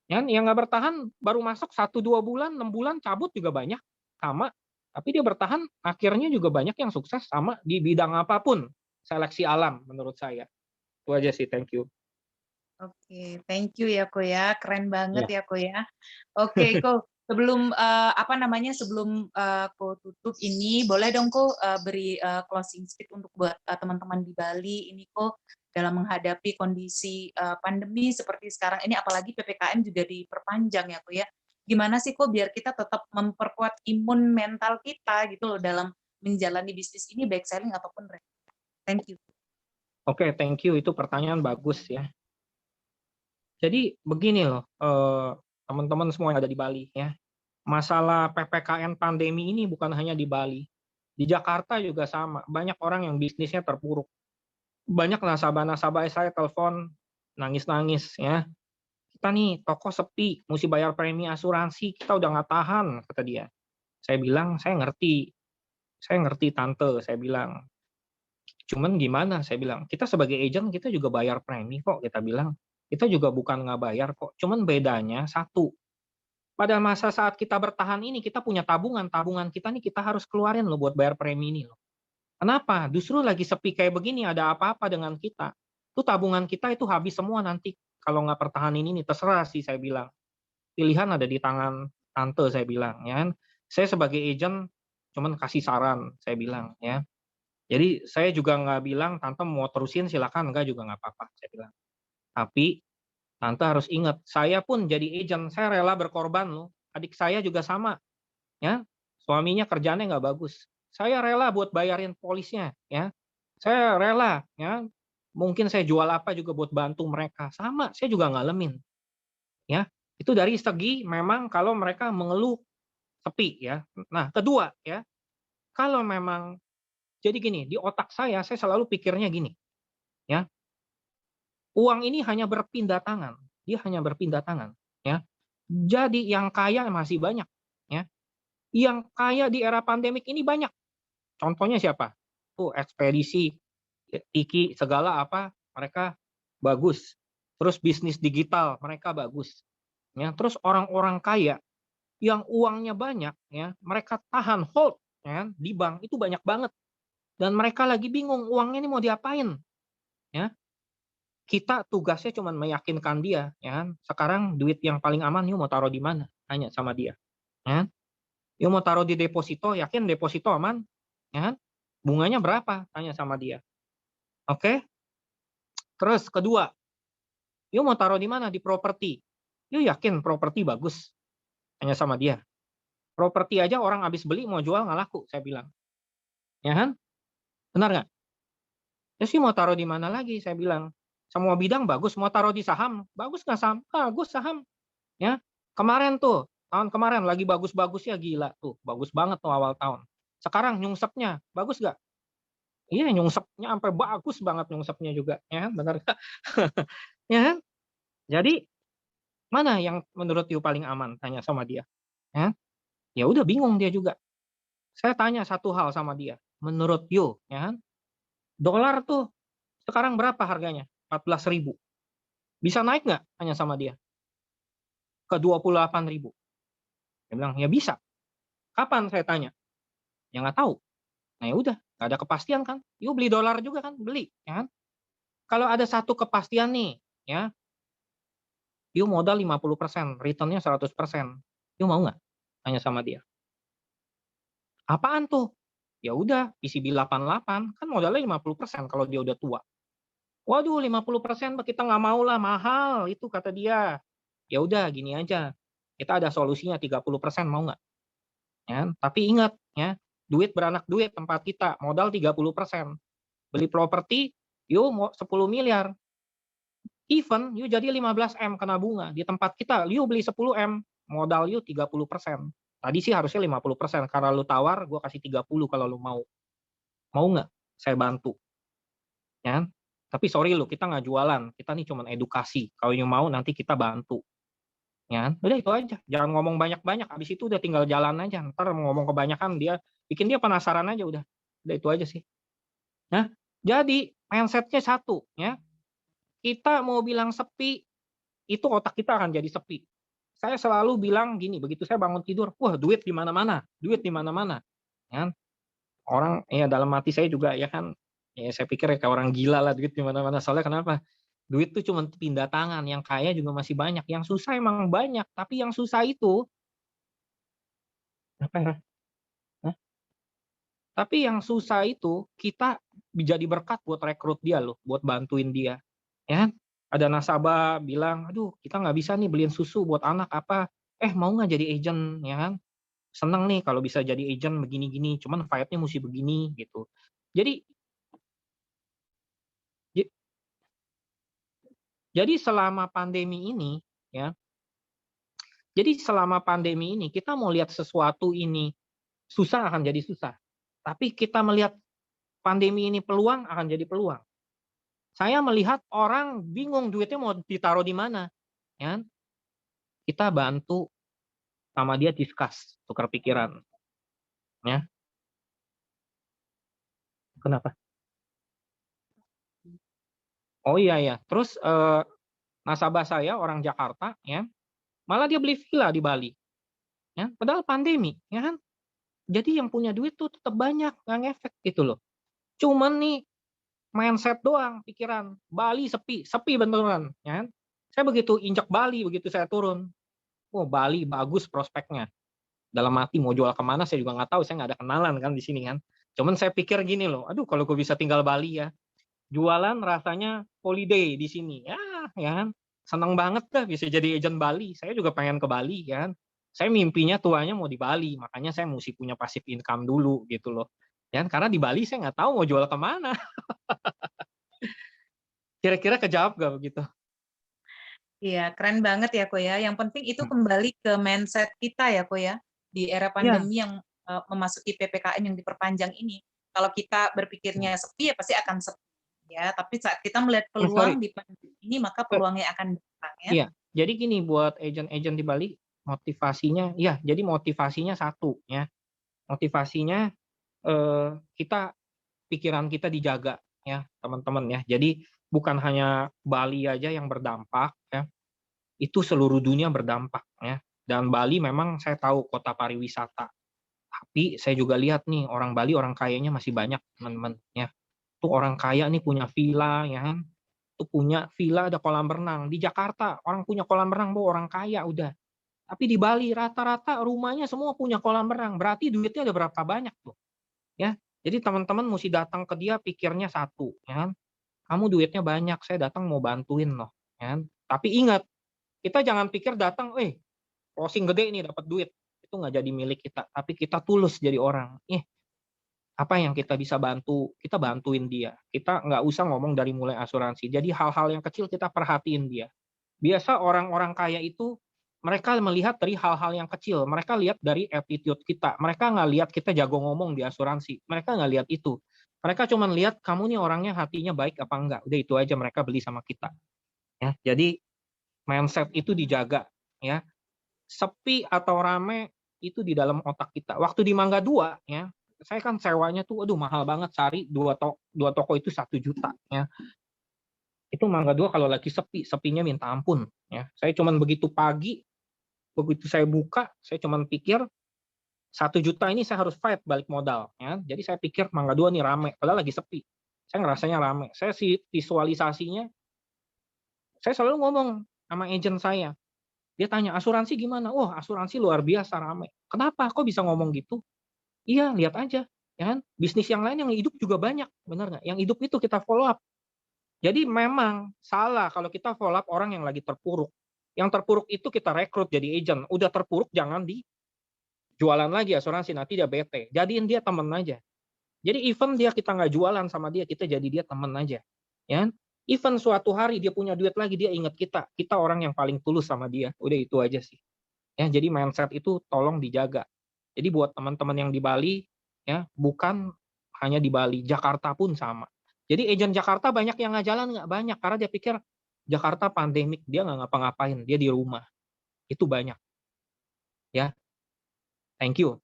Yang nggak bertahan baru masuk 1-2 bulan, 6 bulan cabut juga banyak, sama. Tapi dia bertahan, akhirnya juga banyak yang sukses sama di bidang apapun. Seleksi alam menurut saya. Itu aja sih, thank you. Oke, thank you ya Ko ya. Keren banget Ya. ya Ko ya. Oke, Ko, sebelum sebelum Ko tutup ini, boleh dong Ko beri closing speech untuk buat teman-teman di Bali ini Ko dalam menghadapi kondisi pandemi seperti sekarang ini, apalagi PPKM juga diperpanjang ya Ko ya. Gimana sih Ko biar kita tetap memperkuat imun mental kita gitu loh dalam menjalani bisnis ini baik selling ataupun rental. Thank you. Oke, thank you. Itu pertanyaan bagus ya. Jadi begini loh, teman-teman semua yang ada di Bali ya. Masalah PPKM pandemi ini bukan hanya di Bali. Di Jakarta juga sama. Banyak orang yang bisnisnya terpuruk. Banyak nasabah-nasabah saya telepon nangis-nangis ya. Kita nih toko sepi, mesti bayar premi asuransi, kita udah nggak tahan, kata dia. Saya bilang, saya ngerti tante, saya bilang. Cuman gimana, saya bilang, kita sebagai agent kita juga bayar premi kok, kita bilang. Kita juga bukan nggak bayar kok, cuman bedanya satu, pada masa saat kita bertahan ini kita punya tabungan kita nih kita harus keluarin loh buat bayar premi ini loh. Kenapa? Justru lagi sepi kayak begini ada apa-apa dengan kita. Tuh tabungan kita itu habis semua nanti kalau nggak pertahanin ini terserah sih saya bilang. Pilihan ada di tangan tante saya bilang ya. Saya sebagai agent cuman kasih saran saya bilang ya. Jadi saya juga nggak bilang tante mau terusin silakan enggak juga nggak apa-apa saya bilang. Tapi tante harus ingat, saya pun jadi agent, saya rela berkorban loh. Adik saya juga sama, ya. Suaminya kerjanya nggak bagus. Saya rela buat bayarin polisnya, ya. Saya rela, ya. Mungkin saya jual apa juga buat bantu mereka. Sama, saya juga ngalamin. Ya, itu dari segi memang kalau mereka mengeluh sepi ya. Nah, kedua ya, kalau memang jadi gini, di otak saya selalu pikirnya gini, ya. Uang ini hanya berpindah tangan. Dia hanya berpindah tangan, ya. Jadi yang kaya masih banyak, ya. Yang kaya di era pandemik ini banyak. Contohnya siapa? Tuh ekspedisi, Tiki, segala apa, mereka bagus. Terus bisnis digital, mereka bagus. Ya, terus orang-orang kaya yang uangnya banyak, ya, mereka tahan hold ya, di bank itu banyak banget. Dan mereka lagi bingung uangnya ini mau diapain. Ya. Kita tugasnya cuma meyakinkan dia, ya. Sekarang duit yang paling aman yuk mau taruh di mana? Tanya sama dia. Ya. Yuk mau taruh di deposito, yakin deposito aman? Ya. Bunganya berapa? Tanya sama dia. Oke. Terus kedua, yuk mau taruh di mana? Di properti. Yuk yakin properti bagus? Tanya sama dia. Properti aja orang habis beli mau jual nggak laku, saya bilang. Ya kan? Benar nggak? Ya sih mau taruh di mana lagi? Saya bilang. Semua bidang bagus. Mau taruh di saham? Bagus nggak saham? Bagus saham. Ya. Kemarin tuh, tahun kemarin lagi bagus-bagusnya gila tuh. Bagus banget tuh awal tahun. Sekarang nyungsepnya, bagus nggak? Iya nyungsepnya sampai bagus banget nyungsepnya juga. Ya kan? Benar nggak? Ya kan? Jadi mana yang menurut you paling aman? Tanya sama dia. Ya. Ya udah bingung dia juga. Saya tanya satu hal sama dia. Menurut you, ya kan? Dolar tuh sekarang berapa harganya? 14.000. Bisa naik nggak? Tanya sama dia. Ke 28.000. Dia bilang, ya bisa. Kapan? Saya tanya. Ya nggak tahu. Nah ya udah, nggak ada kepastian kan. You beli dolar juga kan? Beli. Ya kan? Kalau ada satu kepastian nih, ya, you modal 50%, returnnya 100%. You mau nggak? Tanya sama dia. Apaan tuh? Ya udah, PCB 88 kan modalnya 50% kalau dia udah tua. Waduh, 50% kita nggak mau lah, mahal itu kata dia. Ya udah, gini aja. Kita ada solusinya 30% mau nggak? Ya, tapi ingat ya, duit beranak duit tempat kita, modal 30%. Beli properti, yuk mau 10 miliar. Even yuk jadi 15 M kena bunga. Di tempat kita, yuk beli 10 M, modal yuk 30%. Tadi sih harusnya 50%, karena lu tawar, gue kasih 30 kalau lu mau. Mau nggak? Saya bantu. Ya. Tapi sorry lu, kita nggak jualan. Kita nih cuma edukasi. Kalau you mau nanti kita bantu. Ya, udah itu aja. Jangan ngomong banyak-banyak. Habis itu udah tinggal jalan aja. Ntar ngomong kebanyakan dia bikin dia penasaran aja udah. Udah itu aja sih. Nah, jadi mindsetnya satu ya. Kita mau bilang sepi, itu otak kita akan jadi sepi. Saya selalu bilang gini, begitu saya bangun tidur, wah duit di mana-mana, duit di mana-mana. Ya. Orang ya dalam hati saya juga ya kan, ya saya pikir ya kayak orang gila lah duit di mana-mana. Soalnya kenapa? Duit tuh cuma pindah tangan, yang kaya juga masih banyak, yang susah emang banyak, tapi yang susah itu apa ya? Hah? Tapi yang susah itu kita jadi berkat buat rekrut dia loh, buat bantuin dia. Ya kan? Ada nasabah bilang, aduh kita nggak bisa nih beliin susu buat anak apa, mau nggak jadi agent ya kan? Seneng nih kalau bisa jadi agent begini-gini, cuman fight-nya mesti begini gitu. Jadi jadi selama pandemi ini ya, jadi selama pandemi ini kita mau lihat sesuatu ini susah akan jadi susah. Tapi kita melihat pandemi ini peluang akan jadi peluang. Saya melihat orang bingung duitnya mau ditaruh di mana. Ya. Kita bantu sama dia discuss, tukar pikiran. Ya. Kenapa? Oh iya ya. Terus nasabah saya orang Jakarta ya, malah dia beli villa di Bali. Ya, padahal pandemi, ya kan? Jadi yang punya duit tuh tetap banyak, nggak ngefek gitu loh. Cuman nih mindset doang, pikiran. Bali sepi, sepi beneran, ya kan? Saya begitu injak Bali, begitu saya turun, oh Bali bagus prospeknya. Dalam hati mau jual kemana saya juga nggak tahu, saya nggak ada kenalan kan di sini kan. Cuman saya pikir gini loh, aduh kalau gue bisa tinggal Bali ya, jualan rasanya holiday di sini, ya kan? Seneng banget dah bisa jadi agent Bali. Saya juga pengen ke Bali, ya kan? Saya mimpinya tuanya mau di Bali, makanya saya mesti punya passive income dulu gitu loh. Ya, karena di Bali saya nggak tahu mau jual kemana. Kira-kira kejawab nggak begitu? Iya, keren banget ya Ko ya. Yang penting itu kembali ke mindset kita ya Ko ya. Di era pandemi yang memasuki PPKM yang diperpanjang ini. Kalau kita berpikirnya sepi ya pasti akan sepi ya. Tapi saat kita melihat peluang di pandemi ini maka peluangnya akan datang ya. Iya. Jadi gini buat agent-agent di Bali motivasinya, ya jadi motivasinya satu ya. Motivasinya kita pikiran kita dijaga ya teman-teman ya. Jadi bukan hanya Bali aja yang berdampak ya. Itu seluruh dunia berdampak ya. Dan Bali memang saya tahu kota pariwisata. Tapi saya juga lihat nih orang Bali orang kayanya masih banyak teman-teman ya. Tuh orang kaya nih punya villa ya kan. Tuh punya villa ada kolam renang. Di Jakarta orang punya kolam renang orang kaya udah. Tapi di Bali rata-rata rumahnya semua punya kolam renang. Berarti duitnya ada berapa banyak tuh. Ya. Jadi teman-teman mesti datang ke dia pikirnya satu ya kan. Kamu duitnya banyak, saya datang mau bantuin loh ya kan. Tapi ingat kita jangan pikir datang, closing gede nih dapat duit. Itu nggak jadi milik kita. Tapi kita tulus jadi orang. Apa yang kita bisa bantu, kita bantuin dia. Kita nggak usah ngomong dari mulai asuransi. Jadi hal-hal yang kecil kita perhatiin dia. Biasa orang-orang kaya itu, mereka melihat dari hal-hal yang kecil. Mereka lihat dari attitude kita. Mereka nggak lihat kita jago ngomong di asuransi. Mereka nggak lihat itu. Mereka cuma lihat kamu nih orangnya hatinya baik apa enggak. Udah itu aja mereka beli sama kita. Ya, jadi mindset itu dijaga ya. Sepi atau rame itu di dalam otak kita. Waktu di Mangga 2 ya, saya kan sewanya tuh mahal banget, cari dua toko itu 1 juta ya. Itu Mangga 2 kalau lagi sepinya minta ampun ya. Saya cuman begitu pagi, begitu saya buka, saya cuman pikir 1 juta ini saya harus fight balik modal ya. Jadi saya pikir Mangga 2 nih rame, padahal lagi sepi. Saya ngerasanya rame. Saya visualisasinya, saya selalu ngomong sama agent saya. Dia tanya, asuransi gimana? Oh, asuransi luar biasa rame. Kenapa? Kok bisa ngomong gitu? Iya, lihat aja. Ya kan? Bisnis yang lain yang hidup juga banyak. Benar nggak? Yang hidup itu kita follow up. Jadi memang salah kalau kita follow up orang yang lagi terpuruk. Yang terpuruk itu kita rekrut jadi agent. Udah terpuruk jangan jualan lagi asuransi. Nanti dia bete. Jadiin dia temen aja. Jadi even kita nggak jualan sama dia, kita jadi dia temen aja. Ya kan? Even suatu hari dia punya duit lagi, dia ingat kita orang yang paling tulus sama dia. Udah itu aja sih. Ya, jadi mindset itu tolong dijaga. Jadi buat teman-teman yang di Bali, ya bukan hanya di Bali, Jakarta pun sama. Jadi agent Jakarta banyak yang nggak jalan, nggak banyak karena dia pikir Jakarta pandemik, dia nggak ngapa-ngapain, dia di rumah. Itu banyak. Ya, thank you.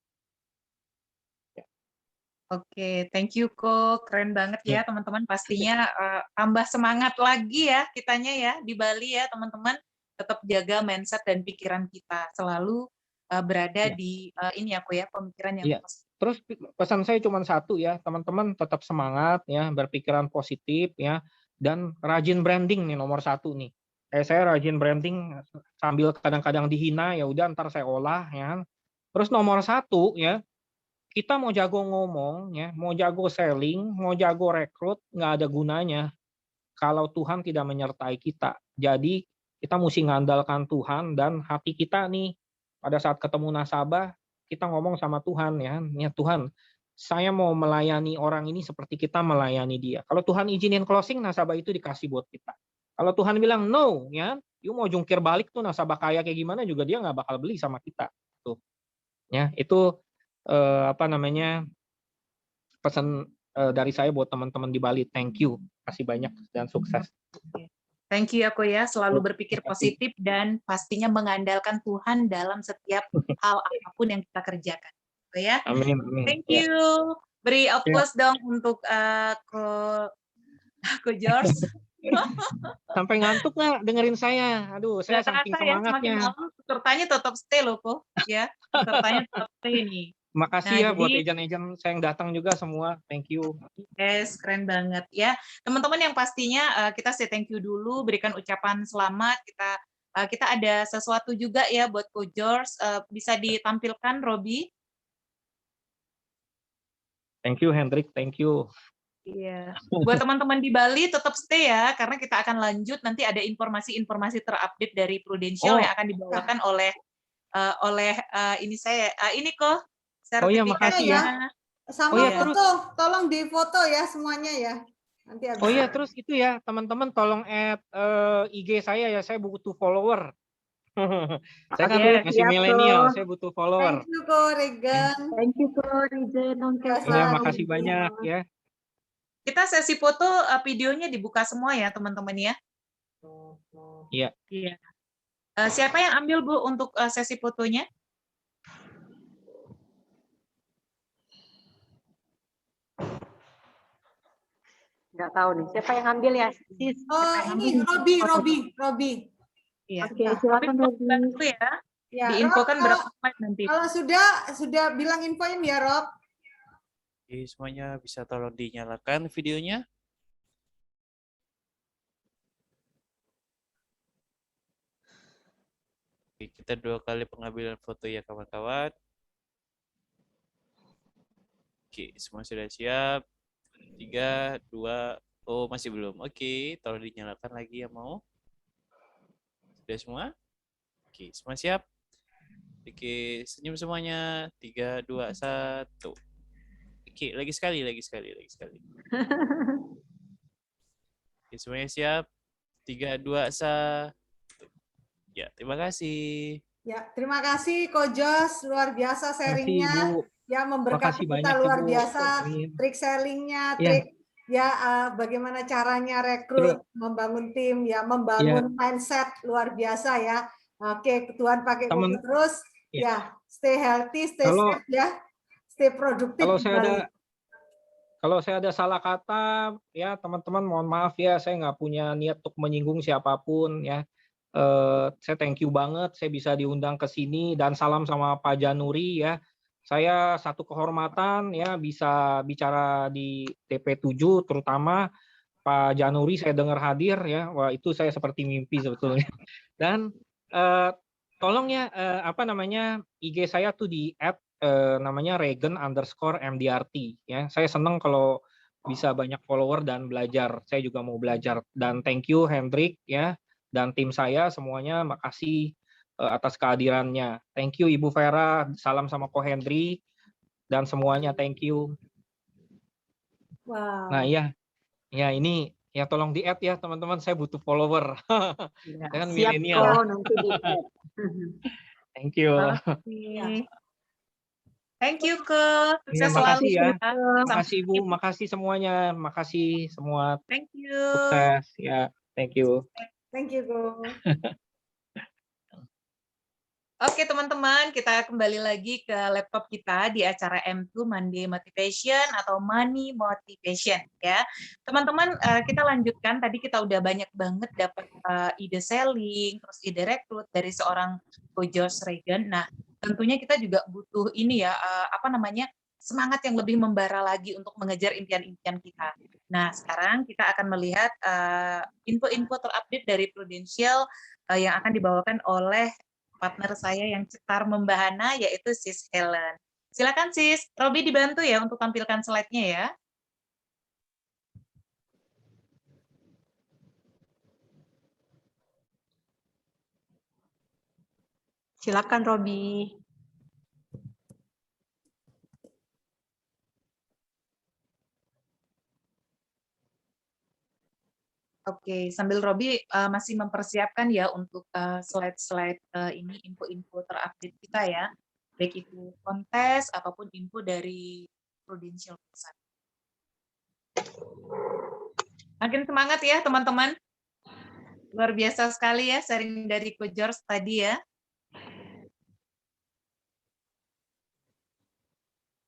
Oke, thank you Ko. Keren banget ya teman-teman. Pastinya tambah semangat lagi ya kitanya ya di Bali ya teman-teman. Tetap jaga mindset dan pikiran kita selalu berada di ini ya Ko ya, pemikiran yang positif. Terus pesan saya cuma satu ya, teman-teman tetap semangat ya, berpikiran positif ya, dan rajin branding nih nomor 1 nih. Saya rajin branding sambil kadang-kadang dihina ya udah ntar saya olah ya. Terus nomor 1 ya, kita mau jago ngomong ya, mau jago selling, mau jago rekrut, nggak ada gunanya kalau Tuhan tidak menyertai kita. Jadi kita mesti ngandalkan Tuhan dan hati kita nih pada saat ketemu nasabah kita ngomong sama Tuhan ya Tuhan, saya mau melayani orang ini seperti kita melayani dia. Kalau Tuhan izinin closing, nasabah itu dikasih buat kita. Kalau Tuhan bilang no ya, you mau jungkir balik tuh nasabah kaya kayak gimana juga dia nggak bakal beli sama kita. Tuh. Ya, itu pesan dari saya buat teman-teman di Bali. Thank you, kasih banyak dan sukses. Thank you ya Ko ya, selalu berpikir positif dan pastinya mengandalkan Tuhan dalam setiap hal apapun yang kita kerjakan. Ko ya. Amin. Thank you. Beri applause dong untuk Ko George. Sampai ngantuk nggak dengerin saya? Aduh, saya saking semangatnya. Pesertanya tetap stay loh Ko, ya. Pesertanya tetap stay nih. Makasih ya buat agent-agent saya yang datang juga semua. Thank you. Yes, keren banget ya. Teman-teman yang pastinya kita say thank you dulu, berikan ucapan selamat. Kita ada sesuatu juga ya buat Ko George. Bisa ditampilkan, Robi? Thank you, Hendrik. Thank you. Iya. Buat teman-teman di Bali tetap stay ya, karena kita akan lanjut nanti ada informasi-informasi terupdate dari Prudential yang akan dibawakan oleh ini kok. Oh iya, makasih ya. Sama ya, foto, tolong difoto ya semuanya ya. Nanti habis. Oh iya, terus itu ya teman-teman tolong add IG saya ya, saya butuh follower. Saya kan masih milenial, saya butuh follower. Thank you Ko Regan. Thank you Ko Regan. Ya, makasih banyak ya. Kita sesi foto videonya dibuka semua ya teman-teman ya. Iya. Iya. Siapa yang ambil Bu untuk sesi fotonya? Nggak tahu nih, siapa yang ambil ya? Sis. Oh, ini Robi. Iya. Oke, silakan Robi. Bantu ya. Ya, diinfokan Rob, berapa slide nanti. Kalau sudah bilang infoin ya, Rob. Oke, semuanya bisa tolong dinyalakan videonya. Oke, kita 2 kali pengambilan foto ya kawan-kawan. Oke, semua sudah siap. 3, 2, oh masih belum. Oke, tolong dinyalakan lagi yang mau. Sudah semua? Oke, semua siap? Oke, senyum semuanya. 3, 2, 1. Oke, lagi sekali. Oke, semuanya siap? 3, 2, 1. Ya, terima kasih. Ya, terima kasih Ko Jos, luar biasa sharingnya. Ya, memberkati kita luar biasa. Trik sellingnya, trik bagaimana caranya rekrut, membangun tim, ya membangun mindset luar biasa ya. Oke, Tuhan pakai Koko terus. Ya, stay healthy, stay safe ya, stay produktif. Kalau saya ada salah kata, ya teman-teman mohon maaf ya, saya nggak punya niat untuk menyinggung siapapun ya. Saya thank you banget, saya bisa diundang ke sini dan salam sama Pak Januri ya. Saya satu kehormatan ya bisa bicara di TP7, terutama Pak Januri saya dengar hadir ya. Wah itu saya seperti mimpi sebetulnya. Dan tolong ya IG saya tuh di namanya Regan_MDRT ya. Saya senang kalau bisa banyak follower dan belajar. Saya juga mau belajar dan thank you Hendrik ya dan tim saya semuanya makasih atas kehadirannya. Thank you Ibu Vera, salam sama Ko Hendri dan semuanya thank you. Wow. Nah ya ini ya tolong di-add ya teman-teman, saya butuh follower. Ya, kan siap milenial. nanti di-add. Thank you. Thank you Ko. Sukses selalu ya. Makasih Ibu, makasih semuanya, makasih semua. Thank you. Sukses ya, thank you. Thank you Ko. Oke teman-teman, kita kembali lagi ke laptop kita di acara M2 Monday Motivation atau Money Motivation ya. Teman-teman, kita lanjutkan. Tadi kita udah banyak banget dapat ide selling, terus ide rekrut dari seorang Ko Jos Regan. Nah, tentunya kita juga butuh ini ya, semangat yang lebih membara lagi untuk mengejar impian-impian kita. Nah, sekarang kita akan melihat info-info terupdate dari Prudential yang akan dibawakan oleh partner saya yang cetar membahana, yaitu Sis Helen. Silakan Sis, Robi dibantu ya untuk tampilkan slide-nya ya. Silakan Robi. Oke, sambil Robi masih mempersiapkan ya untuk slide-slide ini, info-info terupdate kita ya, baik itu kontes ataupun info dari Prudential Pusat. Makin semangat ya teman-teman. Luar biasa sekali ya sharing dari Ko George tadi ya.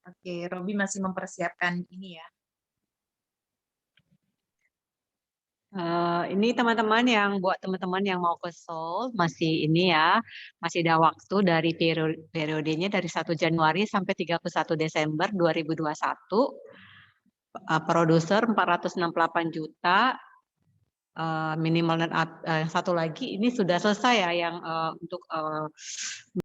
Oke, Robi masih mempersiapkan ini ya. Ini teman-teman buat teman-teman yang mau ke Seoul masih ini ya, masih ada waktu dari periodenya dari 1 Januari sampai 31 Desember 2021. Produser 468 juta, minimal dan yang satu lagi ini sudah selesai ya yang untuk